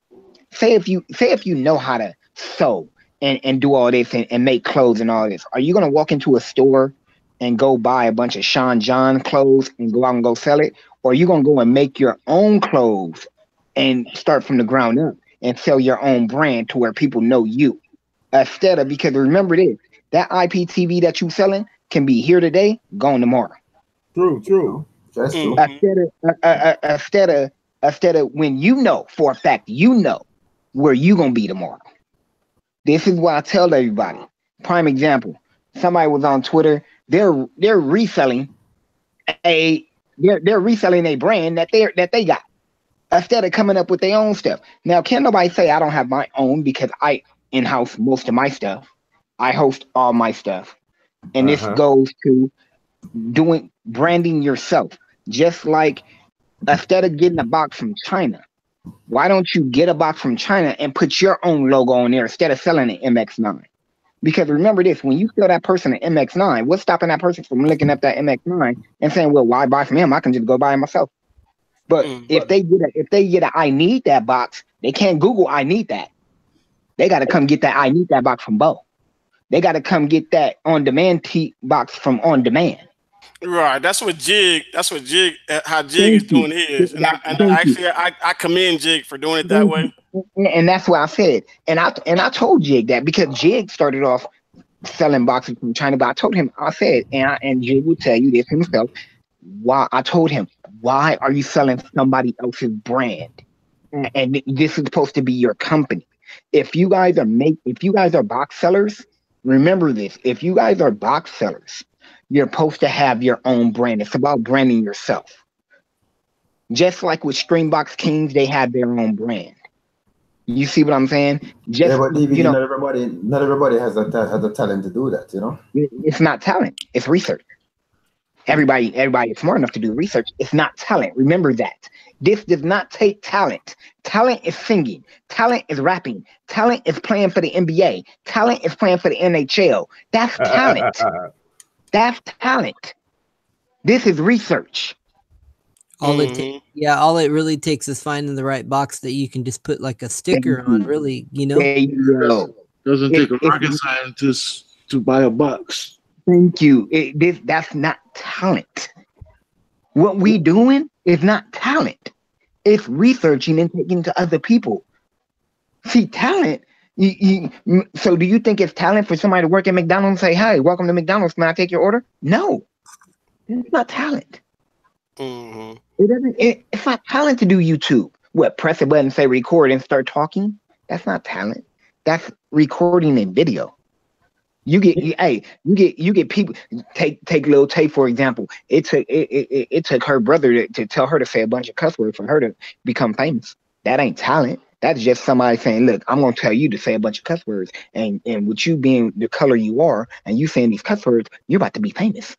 Say if you know how to sew and do all this and make clothes and all this, are you gonna walk into a store and go buy a bunch of Sean John clothes and go out and go sell it? Or are you gonna go and make your own clothes and start from the ground up and sell your own brand to where people know you? Instead of, because remember this, that IPTV that you selling can be here today, gone tomorrow. True. That's true. Instead of instead of when you know for a fact you know where you gonna be tomorrow. This is what I tell everybody. Prime example: somebody was on Twitter. They're reselling they're reselling a brand that they got instead of coming up with their own stuff. Now, can't nobody say I don't have my own because I in-house most of my stuff. I host all my stuff, and this goes to branding yourself. Just like instead of getting a box from China, why don't you get a box from China and put your own logo on there instead of selling an MX9? Because remember this, when you sell that person an MX9, what's stopping that person from looking up that MX9 and saying, well, why buy from him? I can just go buy it myself. But if they get a I need that box, they can't Google I need that. They got to come get that I need that box from Bo. They got to come get that on demand box from On Demand. Right. That's what Jig how Jig is doing his. And I commend Jig for doing it that way. And that's what I said. And I told Jig that because Jig started off selling boxes from China, but I told him, I said, and Jig will tell you this himself, why I told him, why are you selling somebody else's brand? And this is supposed to be your company. If you guys are box sellers, remember this. If you guys are box sellers, you're supposed to have your own brand. It's about branding yourself. Just like with Streambox Kings, they have their own brand. You see what I'm saying? But DVD, not everybody has the talent to do that, you know? It's not talent, it's research. Everybody is smart enough to do research. It's not talent. Remember that. This does not take talent. Talent is singing. Talent is rapping. Talent is playing for the NBA. Talent is playing for the NHL. That's talent. That's talent. This is research. All it really takes is finding the right box that you can just put like a sticker on. Really, you know. There you go. Doesn't take a rocket scientist to buy a box. Thank you. That's not talent. What we doing is not talent. It's researching and taking to other people. See, talent. So do you think it's talent for somebody to work at McDonald's and say, "Hey, welcome to McDonald's. Can I take your order?" No, it's not talent. It's not talent to do YouTube. What, press a button, say record, and start talking? That's not talent. That's recording a video. You get people. Take Lil Tay for example. It took her brother to tell her to say a bunch of cuss words for her to become famous. That ain't talent. That's just somebody saying, look, I'm gonna tell you to say a bunch of cuss words, and with you being the color you are, and you saying these cuss words, you're about to be famous.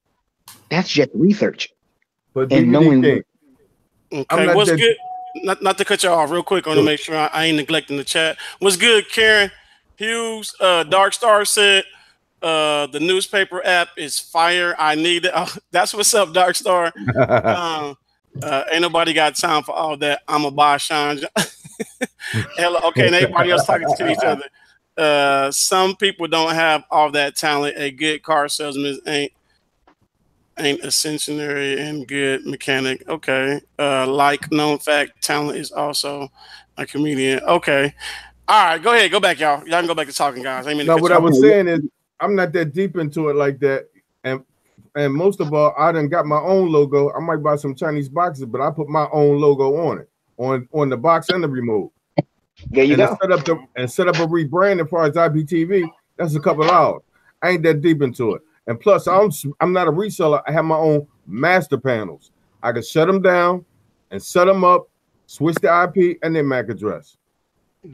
That's just research. But and knowing. Okay, what's good? Not to cut you off real quick. I want to make sure I ain't neglecting the chat. What's good, Karen Hughes? Dark Star said the newspaper app is fire. I need it. Oh, that's what's up, Dark Star. Ain't nobody got time for all that. I'm a buy Sean. Okay, and everybody else talking to each other. Some people don't have all that talent. A good car salesman ain't a centenary and good mechanic. Okay. Like known fact, talent is also a comedian. Okay. All right, go ahead. Go back, y'all. Y'all can go back to talking, guys. What I was saying is I'm not that deep into it like that. And most of all, I done got my own logo. I might buy some Chinese boxes, but I put my own logo on it, on the box and the remote. There you go. Set up a rebrand as far as IPTV. That's a couple hours. I ain't that deep into it. And plus, I'm not a reseller. I have my own master panels. I can shut them down and set them up, switch the IP and their MAC address.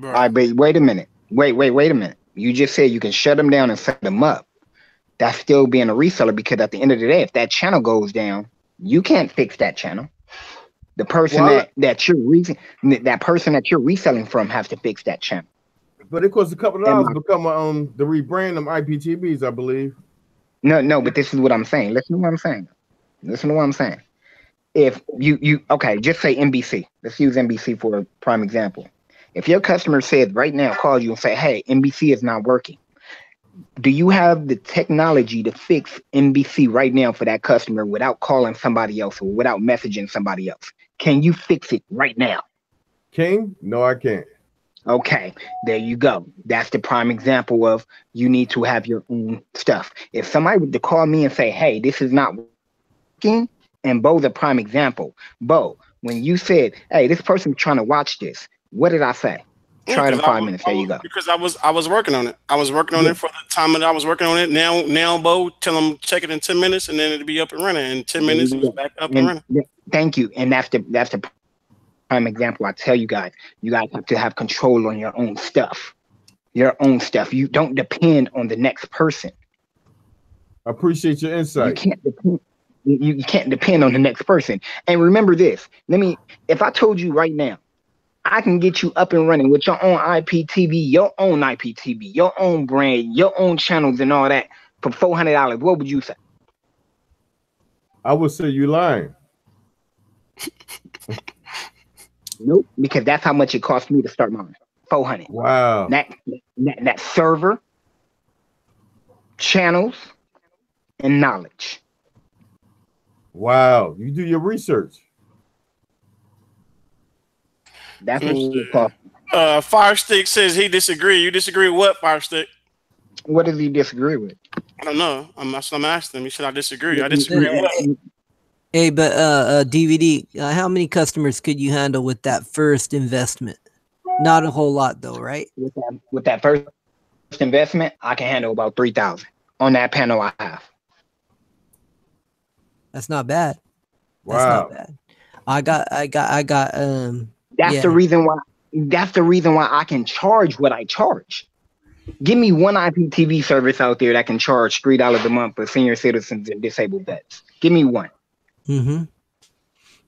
All right, but wait a minute. Wait a minute. You just said you can shut them down and set them up. That's still being a reseller because at the end of the day, if that channel goes down, you can't fix that channel. The person that person that you're reselling from has to fix that channel. But it costs a couple of dollars to become the rebrand them IPTVs, I believe. No, but this is what I'm saying. Listen to what I'm saying. If you okay, just say NBC. Let's use NBC for a prime example. If your customer says right now, calls you and say, hey, NBC is not working. Do you have the technology to fix NBC right now for that customer without calling somebody else or without messaging somebody else? Can you fix it right now? King? No, I can't. Okay, there you go. That's the prime example of you need to have your own stuff. If somebody were to call me and say, hey, this is not working, and Bo's a prime example. Bo, when you said, "Hey, this person's trying to watch this," what did I say? Try it in 5 minutes. There you go. Because I was working on it. I was working on it for the time that I was working on it. Now, Bo, tell them check it in 10 minutes, and then it'll be up and running. In 10 minutes, it was back up and running. Thank you. And that's the prime example. I tell you guys have to have control on your own stuff. Your own stuff. You don't depend on the next person. I appreciate your insight. You can't depend on the next person. And remember this. If I told you right now, I can get you up and running with your own IPTV, your own brand, your own channels and all that for $400, what would you say? I would say you lying. Nope, because that's how much it cost me to start mine. $400. Wow. That server, channels, and knowledge. Wow, you do your research. That's what it cost. FIRESTICK says he disagree. You disagree with what, FIRESTICK? What does he disagree with? I don't know. I'm asking him. He said I disagree. I disagree with what? Hey, but DVD, how many customers could you handle with that first investment? Not a whole lot though, right? With that first investment, I can handle about 3,000 on that panel I have. That's not bad. Wow. That's not bad. I got That's the reason why. That's the reason why I can charge what I charge. Give me one IPTV service out there that can charge $3 a month for senior citizens and disabled vets. Give me one. Mm-hmm.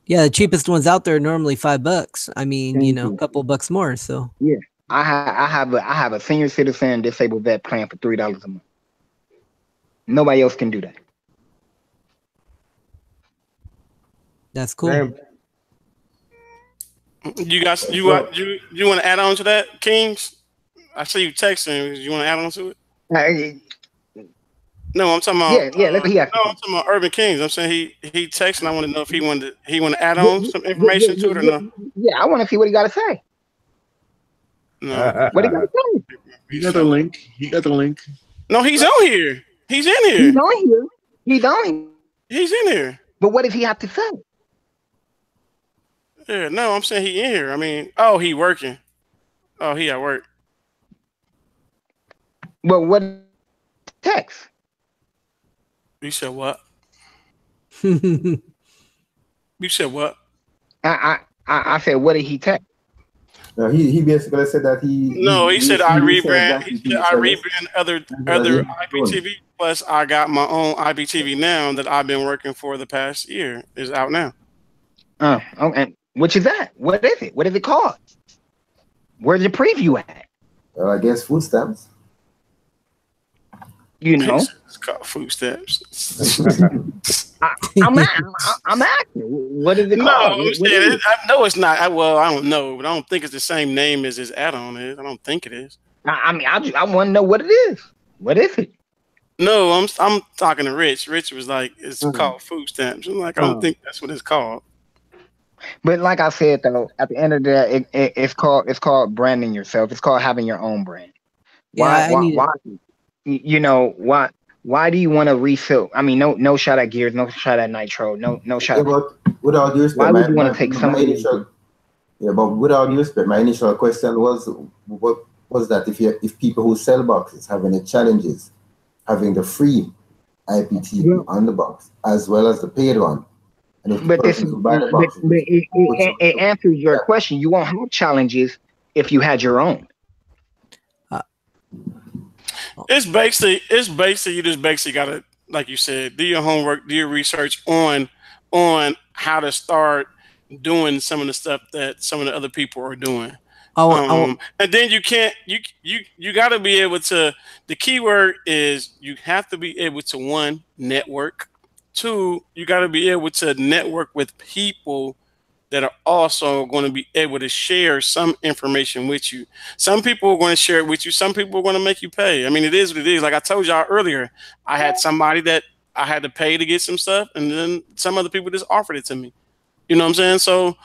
Yeah, the cheapest ones out there are normally $5. I mean, a couple bucks more. So yeah, I have a senior citizen disabled vet plan for $3 a month. Nobody else can do that. That's cool. Damn. You guys, you want to add on to that, Kings? I see you texting. You want to add on to it? No, I'm talking about. Yeah. Let me hear. No, I'm talking about Urban Kings. I'm saying he texted. I want to know if he wanted to add on some information to it or no. Yeah, I want to see what he got to say. No, what he got to say? He got the link. No, he's on here. He's in here. He's on here. He's on here. He's in here. But what does he have to say? Yeah, no, I'm saying he in here. I mean, he working. Oh, he at work. But what text? You said what? You said what? I said, what did he text? No, he basically said that he said I rebrand. He said I rebrand other IPTV. Plus, I got my own IPTV now that I've been working for the past year. Is out now. And which is that? What is it? What is it called? Where's the preview at? I guess food stamps. It's called food stamps. I'm asking. What is it called? I know it's not. I don't know, but I don't think it's the same name as his add-on is. I don't think it is. I want to know what it is. What is it? No, I'm talking to Rich. Rich was like, it's called food stamps. I'm like, I don't think that's what it's called. But like I said, though, at the end of the day, it's called branding yourself. It's called having your own brand. Why do you want to refill? I mean, no shot at Gears, no shot at Nitro, no shot. Yeah, but without due respect, why would you want to take some of it? Yeah, but without due respect, my initial question was that if people who sell boxes have any challenges having the free IPTV on the box as well as the paid one. But it answers your question. You won't have challenges if you had your own. It's basically you just basically gotta, like you said, do your homework, do your research on how to start doing some of the stuff that some of the other people are doing. And then you got to be able to. The keyword is you have to be able to, one, network. Two, you got to be able to network with people that are also going to be able to share some information with you. Some people are going to share it with you. Some people are going to make you pay. I mean, it is what it is. Like I told y'all earlier, I had somebody that I had to pay to get some stuff, and then some other people just offered it to me. You know what I'm saying? So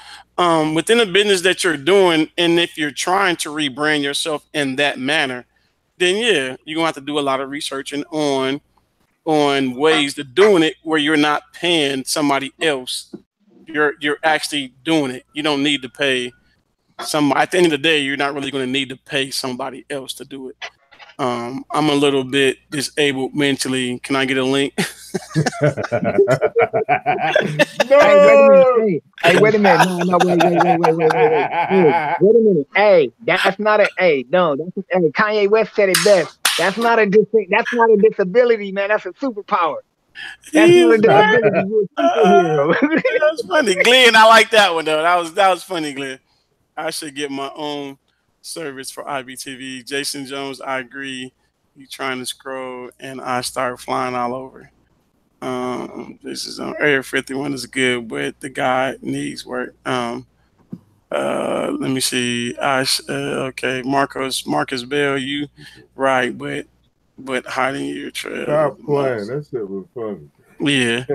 within the business that you're doing, and if you're trying to rebrand yourself in that manner, then yeah, you're gonna have to do a lot of researching on ways to doing it where you're not paying somebody else you're actually doing it. You don't need to pay somebody. At the end of the day, you're not really going to need to pay somebody else to do it. I'm a little bit disabled mentally. Can I get a link? No! Hey, wait a minute. No, wait. Hey, wait a minute. Hey, that's not a. Hey, no, that's hey, Kanye West said it best. That's not a disability, man. That's a superpower. That's not a disability. You're a superhero. That's funny, Glenn. I like that one though. That was funny, Glenn. I should get my own service for IPTV. Jason Jones, I agree. You trying to scroll, and I start flying all over. This is on Area 51 is good, but the guy needs work. Let me see. Okay, Marcus Bell, you right, but hiding your trail. Stop playing. That shit was funny. Yeah.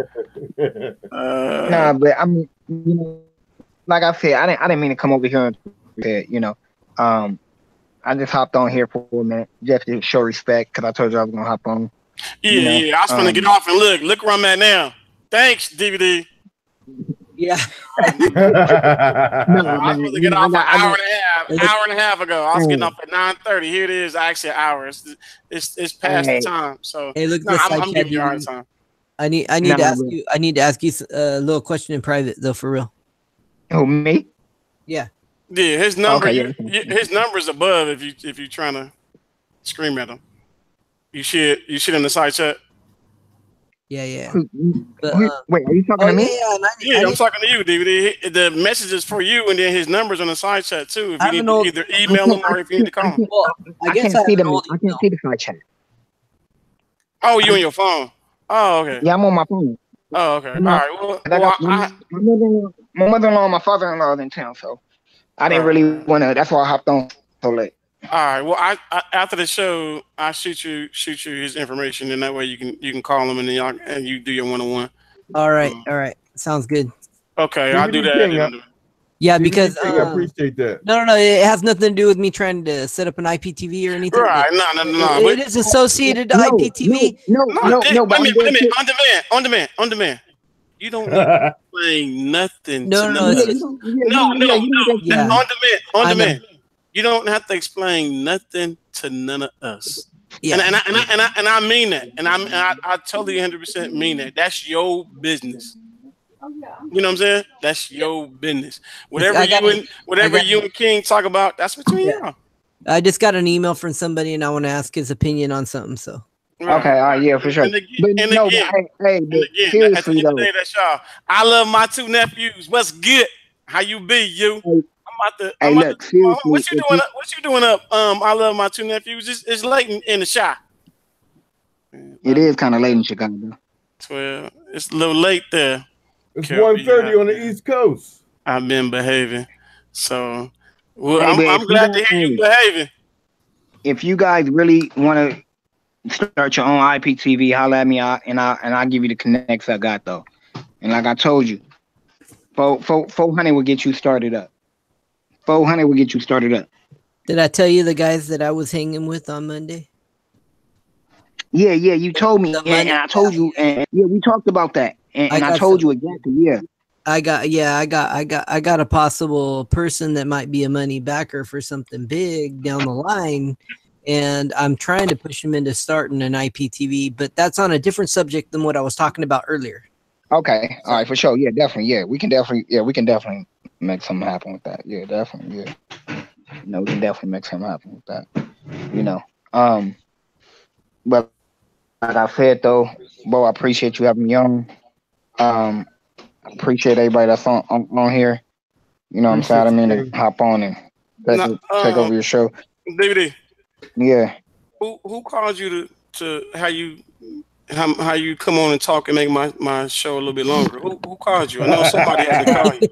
Nah, but I mean, you know, like I said, I didn't mean to come over here and say, you know, I just hopped on here for a minute just to show respect because I told you I was gonna hop on. Yeah, I was gonna get off and look where I'm at now. Thanks, DVD. Yeah. I was supposed to get off an hour and a half ago. I was getting off at 9:30. Here it is, actually an hour. It's past the time. So hey, look, I'm giving you a hard time. I need to ask you a little question in private though, for real. Oh, me? Yeah. Yeah, his number. Okay, his number's above if you're trying to scream at him. You should in the side chat. Yeah. But, wait, are you talking to me? Yeah, I'm talking to you, DVD. The message is for you, and then his number's on the side chat too. If you need to either email him or if you need to call him. Well, I can't see the side chat. Oh, you on your phone? Oh, okay. Yeah, I'm on my phone. Oh, okay. All right. Well, my mother-in-law and my father-in-law are in town, so I didn't really want to. That's why I hopped on so late. All right. Well, I after the show, I shoot you his information, and that way you can call him, and then and you do your one-on-one. All right. Sounds good. Okay, I'll do that. Yeah, because I appreciate that. No, it has nothing to do with me trying to set up an IPTV or anything. Right? No. It is associated to IPTV. No. On demand. You don't need to explain nothing. No. On demand. You don't have to explain nothing to none of us. Yeah. And I mean that. And I totally 100% mean that. That's your business. You know what I'm saying? That's your business. Whatever you and King talk about, that's between y'all. I just got an email from somebody and I want to ask his opinion on something. So okay, all right, yeah, for sure. Hey, seriously though, that's y'all. I love my two nephews. What's good? How you be, you? What you doing up? I love my two nephews. It's late in the shop. It is kind of late in Chicago. 12. It's a little late there. It's 1:30 on the East Coast. I've been behaving, so I'm glad to hear you behaving. If you guys really want to start your own IPTV, holler at me, and I'll give you the connects I got though. And like I told you, 400 will get you started up. 400 will get you started up. Did I tell you the guys that I was hanging with on Monday? Yeah, you told me, and I told you, and yeah, we talked about that, and I told you exactly. Yeah, I got a possible person that might be a money backer for something big down the line, and I'm trying to push him into starting an IPTV, but that's on a different subject than what I was talking about earlier. Okay, all right, for sure. Yeah, definitely. Yeah, we can definitely make something happen with that. Yeah, definitely. Yeah, we can definitely make something happen with that. But like I said though, Bo, I appreciate you having me on. I appreciate everybody that's on here. You know what I'm saying? I mean to hop on and take over your show. DVD. Yeah. Who called you to how you come on and talk and make my show a little bit longer? Who called you? I know somebody had to call you.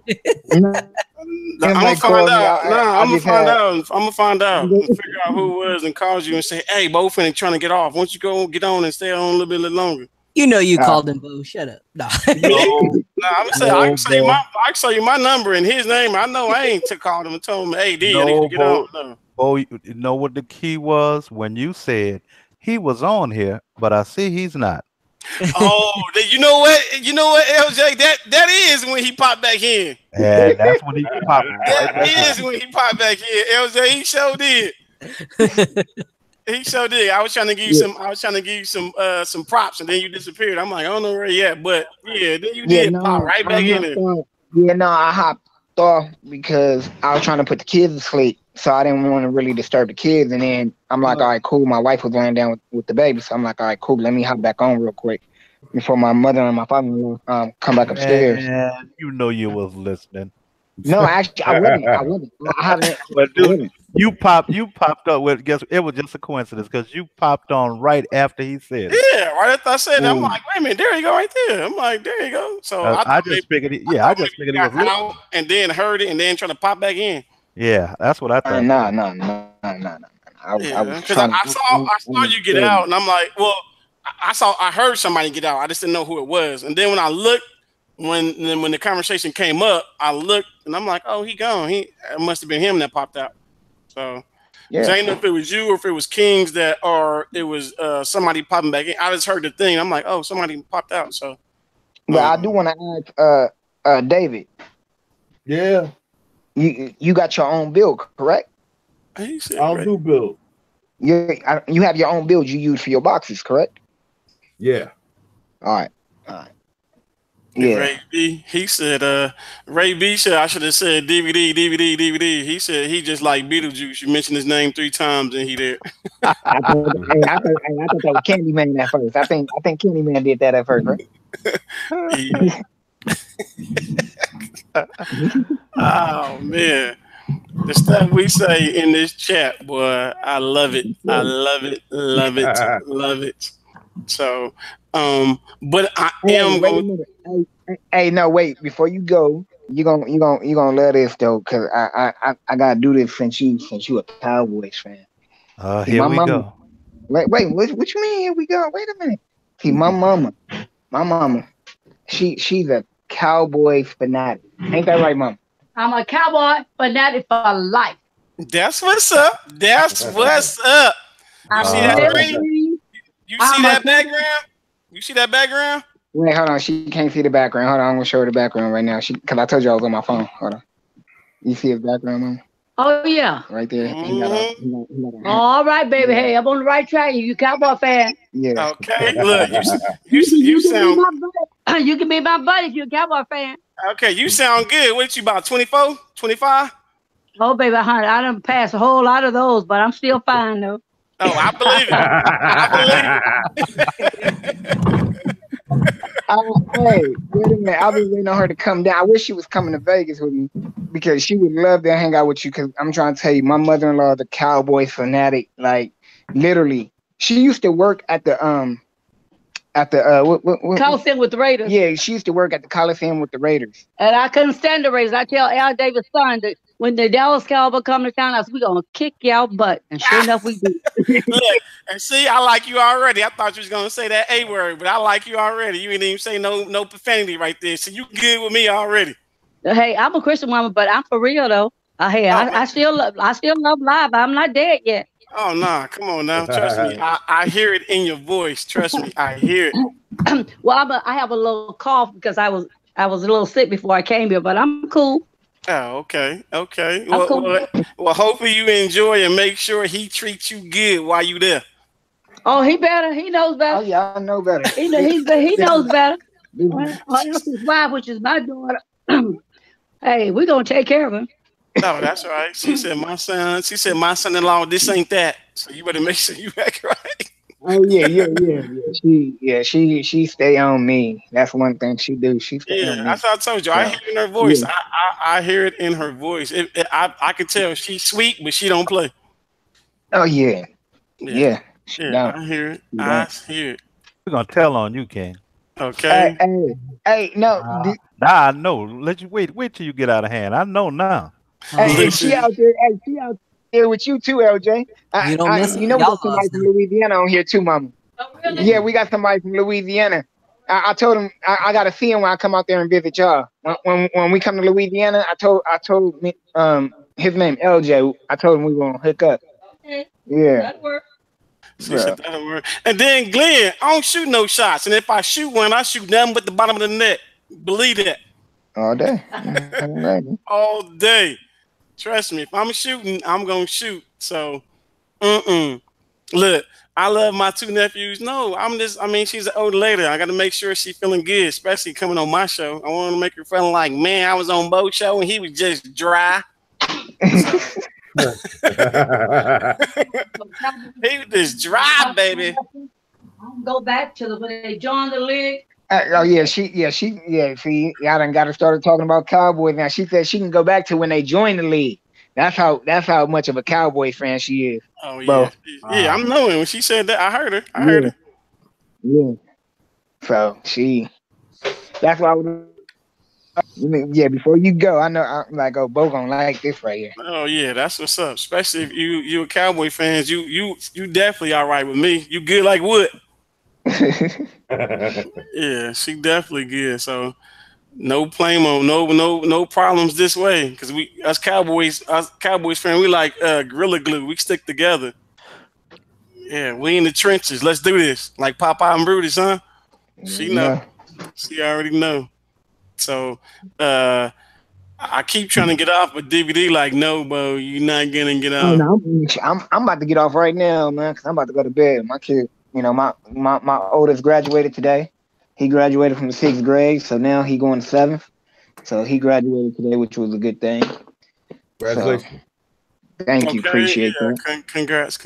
I'm gonna find out. I'm gonna find out and figure out who it was and called you and say, "Hey, Bo, finna trying to get off. Why don't you go get on and stay on a little bit longer?" You know you called him, Bo. Shut up. Nah. I'm saying I can say you my number and his name. I know I ain't called him and told him, "Hey, D, I need to get on." No. Bo, you know what the key was when you said he was on here, but I see he's not. Oh, you know what? You know what, LJ? That is when he popped back in. And that's when he popped right That back is in. when he popped back in. LJ, he sure did. He sure did. I was trying to give you some. I was trying to give you some props, and then you disappeared. I'm like, I don't know where you at, but yeah, then you did pop right back in there. Yeah, no, I hopped off because I was trying to put the kids to sleep, so I didn't want to really disturb the kids. And then I'm like, all right, cool. My wife was laying down with the baby, so I'm like, all right, cool. Let me hop back on real quick before my mother and my father-in-law come back upstairs. Man, you know you was listening. No, actually, I wasn't. I haven't. But dude, you popped up with. Guess it was just a coincidence because you popped on right after he said it. Yeah, right after I said that, I'm like, wait a minute, there you go, right there. I'm like, there you go. So I just figured. I just figured he was out and then heard it and then trying to pop back in. Yeah, that's what I thought. No. I saw you get out, and I'm like, well, I heard somebody get out. I just didn't know who it was. And then when I looked, when the conversation came up, I looked and I'm like, oh, he gone. It must have been him that popped out. So I didn't know if it was you or if it was Kings or it was somebody popping back in. I just heard the thing. I'm like, oh, somebody popped out. So, but I do want to ask David. Yeah. You got your own build, correct? I'll do build. You have your own build you use for your boxes, correct? Yeah. All right. Yeah. Ray B, he said, Ray B said I should have said DVD. He said he just like Beetlejuice. You mentioned his name 3 times and he there. I thought that was Candyman at first. I think Candyman did that at first, right? Oh man. The stuff we say in this chat, boy, I love it. I love it. Love it. Love it. So, but I am going. Hey, no, wait. Before you go, you gonna love this though, cause I gotta do this since you a Cowboys fan. Here we go. Wait, what you mean? Here we go. Wait a minute. See, my mama, she's a Cowboys fanatic. Ain't that right, Mom? I'm a Cowboy fanatic for life. That's what's up. That's what's up. You see that screen? You see that background? You see that background? Wait, hold on. She can't see the background. Hold on, I'm gonna show her the background right now. Because I told you I was on my phone. Hold on. You see his background, Mom? Oh yeah. Right there. All right, baby. Hey, I'm on the right track. You Cowboy fan? Yeah. Okay. Look, you sound. You can be my buddy if you're a Cowboy fan. Okay, you sound good. What you about 24, 25? Oh, baby, honey, I done passed a whole lot of those, but I'm still fine though. Oh, I believe it. Hey, wait a minute. I've been waiting on her to come down. I wish she was coming to Vegas with me because she would love to hang out with you. Because I'm trying to tell you, my mother-in-law is a Cowboys fanatic. Like literally, she used to work at the Coliseum with the Raiders. Yeah, she used to work at the Coliseum with the Raiders. And I couldn't stand the Raiders. I tell Al Davis' son that when the Dallas Cowboys come to town, I said, we're going to kick y'all butt. And sure enough, we do. Look, and see, I like you already. I thought you was going to say that A word, but I like you already. You didn't even say no profanity right there. So you good with me already. Hey, I'm a Christian woman, but I'm for real, though. I still love live. I'm not dead yet. Oh, nah. Come on now. Trust me. I hear it in your voice. Trust me. I hear it. Well, I have a little cough because I was a little sick before I came here, but I'm cool. Oh, okay. Okay. Well, hopefully you enjoy and make sure he treats you good while you there. Oh, he better. He knows better. Oh, yeah, I know better. He knows better. His wife, which is my daughter. Hey, we're going to take care of him. No, that's right. She said, my son-in-law, this ain't that. So you better make sure you act right. Oh yeah. She stay on me. That's one thing she do. She stay on me. That's what I told you. I hear it in her voice. Yeah. I hear it in her voice. I can tell she's sweet, but she don't play. Oh yeah. I hear it. I hear it. We're gonna tell on you, King. Okay. Hey, no. I know. Let you wait till you get out of hand. I know now. Hey, she out there. Hey, she out there with you too, LJ. You don't miss we got somebody from Louisiana on here too, Mama. Oh, really? Yeah, we got somebody from Louisiana. I told him I gotta see him when I come out there and visit y'all. When we come to Louisiana, I told his name LJ. I told him we were gonna hook up. Okay. Yeah. That'd work. She said that'll work. And then Glenn, I don't shoot no shots. And if I shoot one, I shoot nothing but the bottom of the net. Believe that. All day. All day. Trust me. If I'm shooting, I'm gonna shoot. So look, I love my two nephews. No, she's an older lady. I gotta make sure she's feeling good, especially coming on my show. I want to make her feel like, man, I was on Bo's show and he was just dry. He was just dry, baby. Go back to when they joined the league. See, y'all done got her started talking about Cowboys now. She said she can go back to when they joined the league. That's how much of a Cowboy fan she is. Oh yeah, bro. Yeah. I'm knowing when she said that. I heard her. Yeah. So that's why. Before you go, I know I'm like, Bo gonna like this right here. Oh yeah, that's what's up. Especially if you a Cowboy fans, you definitely all right with me. You good like wood. Yeah, she definitely good. So no blame, no problems this way. Because us Cowboys fans, we like Gorilla Glue. We stick together. Yeah, we in the trenches. Let's do this. Like Popeye and Brutus, huh? She know. She already know. So I keep trying to get off, but DVD like, no, Bo, you're not gonna get off. Oh, no, I'm about to get off right now, man, because I'm about to go to bed. My kid, my oldest graduated today. He graduated from the 6th grade, so now he going to 7th. So he graduated today, which was a good thing. Congratulations. So, thank you, appreciate that. Congrats.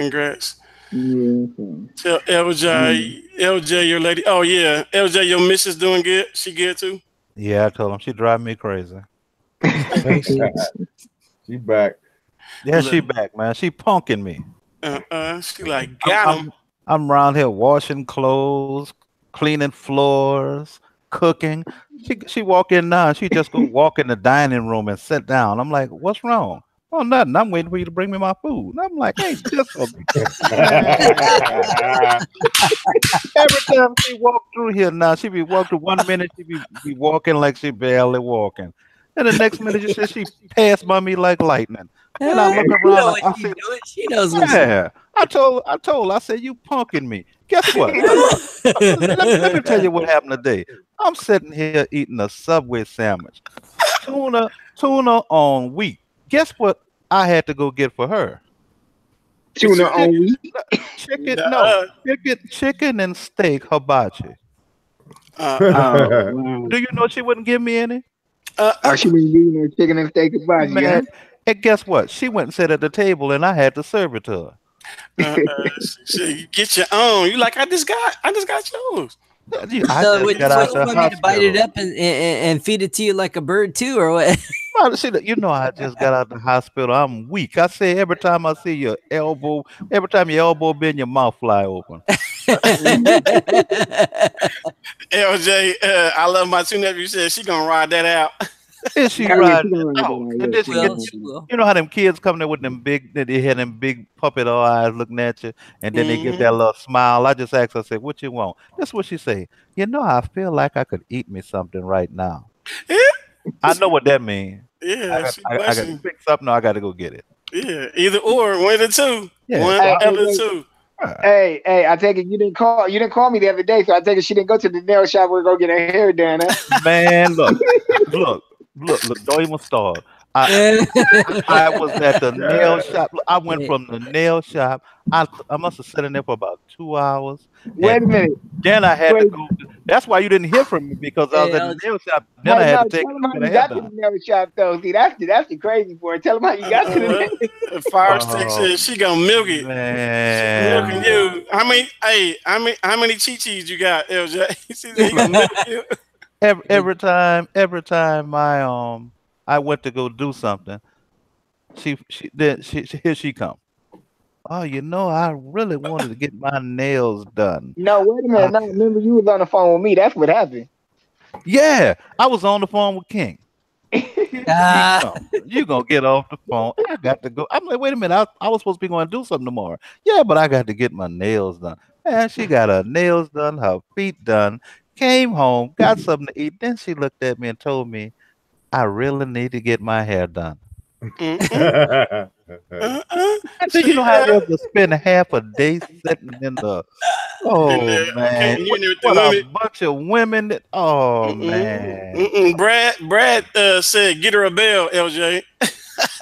Yeah. Tell LJ, your lady. Oh yeah, LJ, your missus doing good. She good too. Yeah, I told him she drive me crazy. She back. Yeah, she back, man. She punking me. She like got him. I'm around here washing clothes, cleaning floors, cooking. She walk in now. She just go walk in the dining room and sit down. I'm like, what's wrong? Oh, nothing. I'm waiting for you to bring me my food. And I'm like, hey, just every time she walk through here now, she be walking 1 minute, she be walking like she barely walking. And the next minute she passed by me like lightning. And I look around. She knows what I told her, I said, you punking me. Guess what? let me tell you what happened today. I'm sitting here eating a Subway sandwich. Tuna on wheat. Guess what I had to go get for her? Tuna on wheat? Chicken and steak hibachi. Do you know she wouldn't give me any? She wouldn't give you no chicken and steak hibachi, man. And guess what? She went and sat at the table and I had to serve it to her. You get your own. You like, I just got yours. So you want me to bite it up and feed it to you like a bird too, or what? Well, see, I just got out of the hospital. I'm weak. I say every time I see your elbow bend, your mouth fly open. LJ, I love my two nephews. Said she gonna ride that out. And she ride out. And then you know how them kids come there with them big, they had them big puppet eyes looking at you, and then they get that little smile. I just asked her, I said, what you want? That's what she say. I feel like I could eat me something right now. I know what that means. Yeah, I got to pick something or I got to go get it. Yeah, either or, one of the two. Yeah. One of the two. Hey, I take it you didn't call me the other day, so I take it she didn't go to the nail shop where go get her hair done. Huh? Man, look, don't even start. I was at the nail shop. I went from the nail shop. I must have sat in there for about 2 hours. Wait a minute. Then I had to go. That's why you didn't hear from me, because I was at the nail shop. Then I had to take the hair done. The nail shop though. See, that's the crazy part. Tell them how you got to the FIRESTICK said she gonna milk it. Man. Milking you. How many chi-chis you got, LJ? She gonna milk you. Every time I went to go do something, here she come. Oh, I really wanted to get my nails done. No, wait a minute. No, remember you was on the phone with me. That's what happened. Yeah, I was on the phone with King. You gonna get off the phone? I got to go. I'm like, wait a minute. I was supposed to be going to do something tomorrow. Yeah, but I got to get my nails done. Man, she got her nails done, her feet done. Came home, got something to eat. Then she looked at me and told me, I really need to get my hair done. And think you know how you ever spend half a day sitting in the. Oh man, you in there with the what a women. bunch of women! Man, Brad said, "Get her a bell, LJ."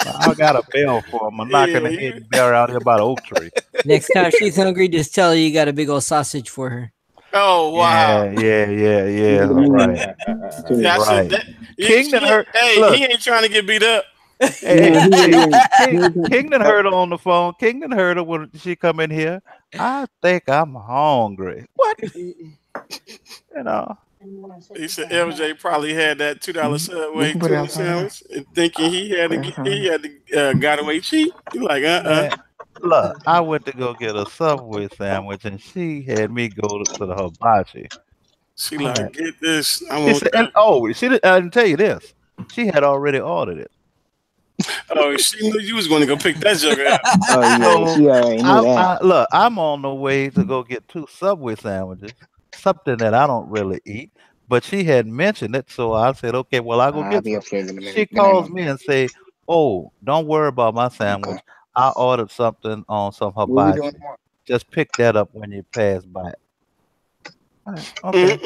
I got a bell for him. I'm knocking the head bell out here by the oak tree. Next time she's hungry, just tell her you got a big old sausage for her. Oh wow! Yeah. Right. Yeah, right. Kingdom heard. Hey, Look, he ain't trying to get beat up. Kingdom heard her on the phone. Kingdom heard her when she come in here. I think I'm hungry. What? You know. He said LJ probably had that $2 Subway tuna sandwich, and thinking he had to got away cheap. You like Man, look, I went to go get a Subway sandwich, and she had me go to the hibachi. She like, get this. I She want said, that. she didn't. I didn't tell you this. She had already ordered it. Oh, she knew you was going to go pick that joke out. Oh yeah, she already knew that. Look, I'm on the way to go get 2 Subway sandwiches, something that I don't really eat. But she had mentioned it, so I said, okay, well, I'll go I'll get be some. upstairs in a minute. She calls me and say, oh, don't worry about my sandwich. I ordered something on some What we doing hibachi. tomorrow? Just pick that up when you pass by. Okay.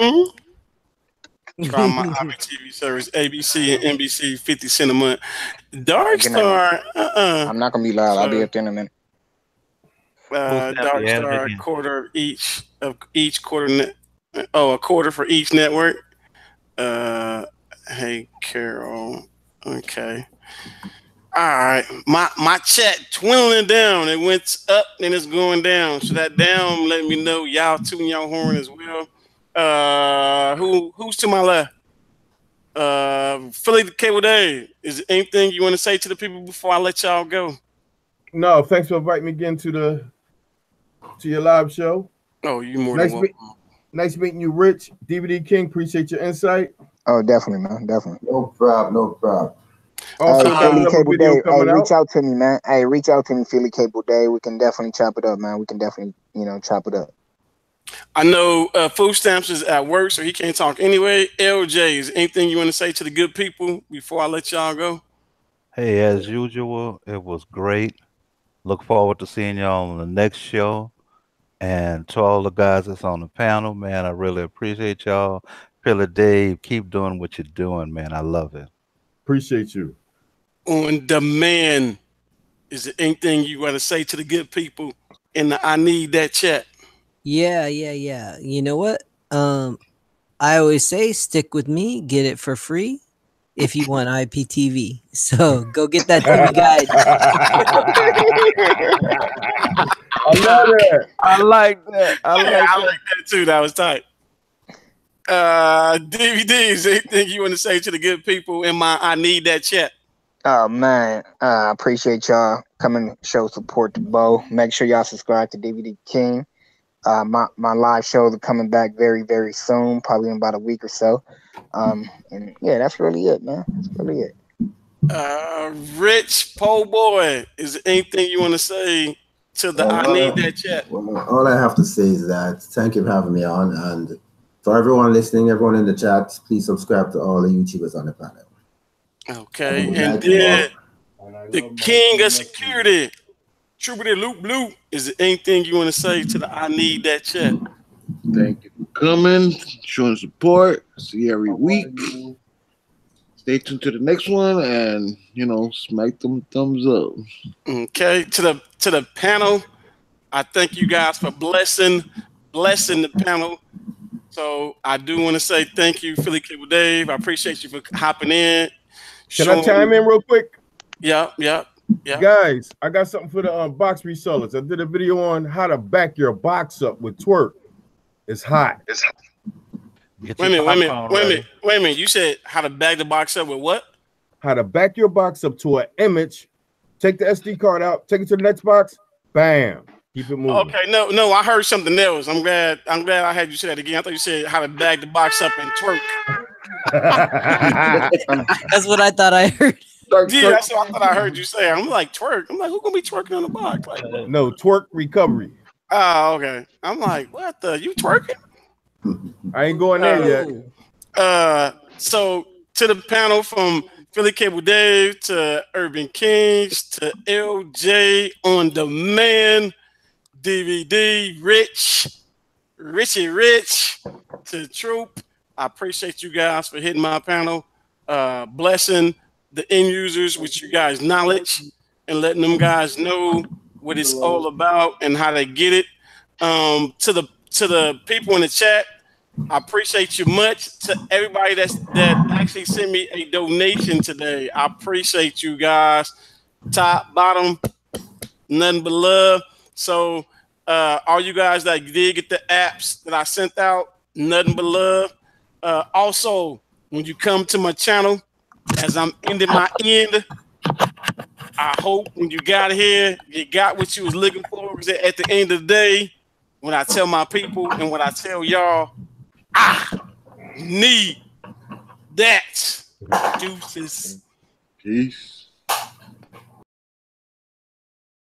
Try my IPTV service, ABC and NBC, 50 cents a month. Dark Star, I'm not gonna be loud. I'll be up there in a minute. Dark Star, quarter each of each quarter. A quarter for each network. Hey Carol. Okay. All right. My chat dwindling down. It went up and it's going down. So that down let me know y'all tune y'all horn as well. Who's to my left? Philly the Cable Day. Is there anything you want to say to the people before I let y'all go? No, thanks for inviting me again to your live show. Oh, you more than welcome. Nice meeting you, Rich. DVD King, appreciate your insight. Oh, definitely, man. Definitely. No problem. Also, Philly Cable Day. Hey, reach out. out to me, man. Hey, reach out to me, Philly Cable Day. We can definitely chop it up, man. We can definitely, chop it up. I know Food Stamps is at work, so he can't talk anyway. LJ, is anything you want to say to the good people before I let y'all go? Hey, as usual, it was great. Look forward to seeing y'all on the next show. And to all the guys that's on the panel, man, I really appreciate y'all. Philly Dave, keep doing what you're doing, man. I love it. Appreciate you. On demand, is there anything you want to say to the good people in the I Need That chat? Yeah. You know what? I always say stick with me, get it for free if you want IPTV. So go get that TV guide. I love that. I like that. I like that too. That was tight. DVDs, anything you want to say to the good people in my I Need That chat? Oh man, I appreciate y'all coming to show support to Bo. Make sure y'all subscribe to DVD King. My live shows are coming back very, very soon, probably in about a week or so. And yeah, that's really it, man. That's really it. Rich Po Boy, is there anything you want to say to the I Need That chat? Well, all I have to say is that thank you for having me on, and for everyone listening, everyone in the chat, please subscribe to all the YouTubers on the panel. Okay, and then the king of security, Troubadour Loop Loop, is there anything you want to say to the I Need That chat? Thank you for coming, showing support. See you every week. Stay tuned to the next one, and smack them thumbs up. Okay, to the panel, I thank you guys for blessing the panel. So I do want to say thank you, Philly Cable Dave. I appreciate you for hopping in. Can I chime in real quick? Yeah. Guys, I got something for the box resellers. I did a video on how to back your box up with twerk. It's hot. Wait a minute. You said how to back the box up with what? How to back your box up to an image. Take the SD card out. Take it to the next box. Bam. Keep it moving. Okay, no, I heard something else. I'm glad I had you say that again. I thought you said how to bag the box up and twerk. That's what I thought I heard. Yeah, that's what I thought I heard you say. I'm like, twerk. I'm like, who's gonna be twerking on the box? Like, no, twerk recovery. Oh, okay. I'm like, what the? You twerking? I ain't going there yet. So to the panel from Philly Cable Dave, to Urban Kings, to LJ on Demand, DVD, Richie Rich, to Troop. I appreciate you guys for hitting my panel, blessing the end users with you guys' knowledge and letting them guys know what it's all about and how they get it. To the people in the chat, I appreciate you much. To everybody that actually sent me a donation today, I appreciate you guys. Top, bottom, nothing but love. So all you guys that did get the apps that I sent out, nothing but love. Also, when you come to my channel, as I'm ending my end, I hope when you got here, you got what you was looking for. Because at the end of the day, when I tell my people and when I tell y'all, I need that. Deuces. Peace.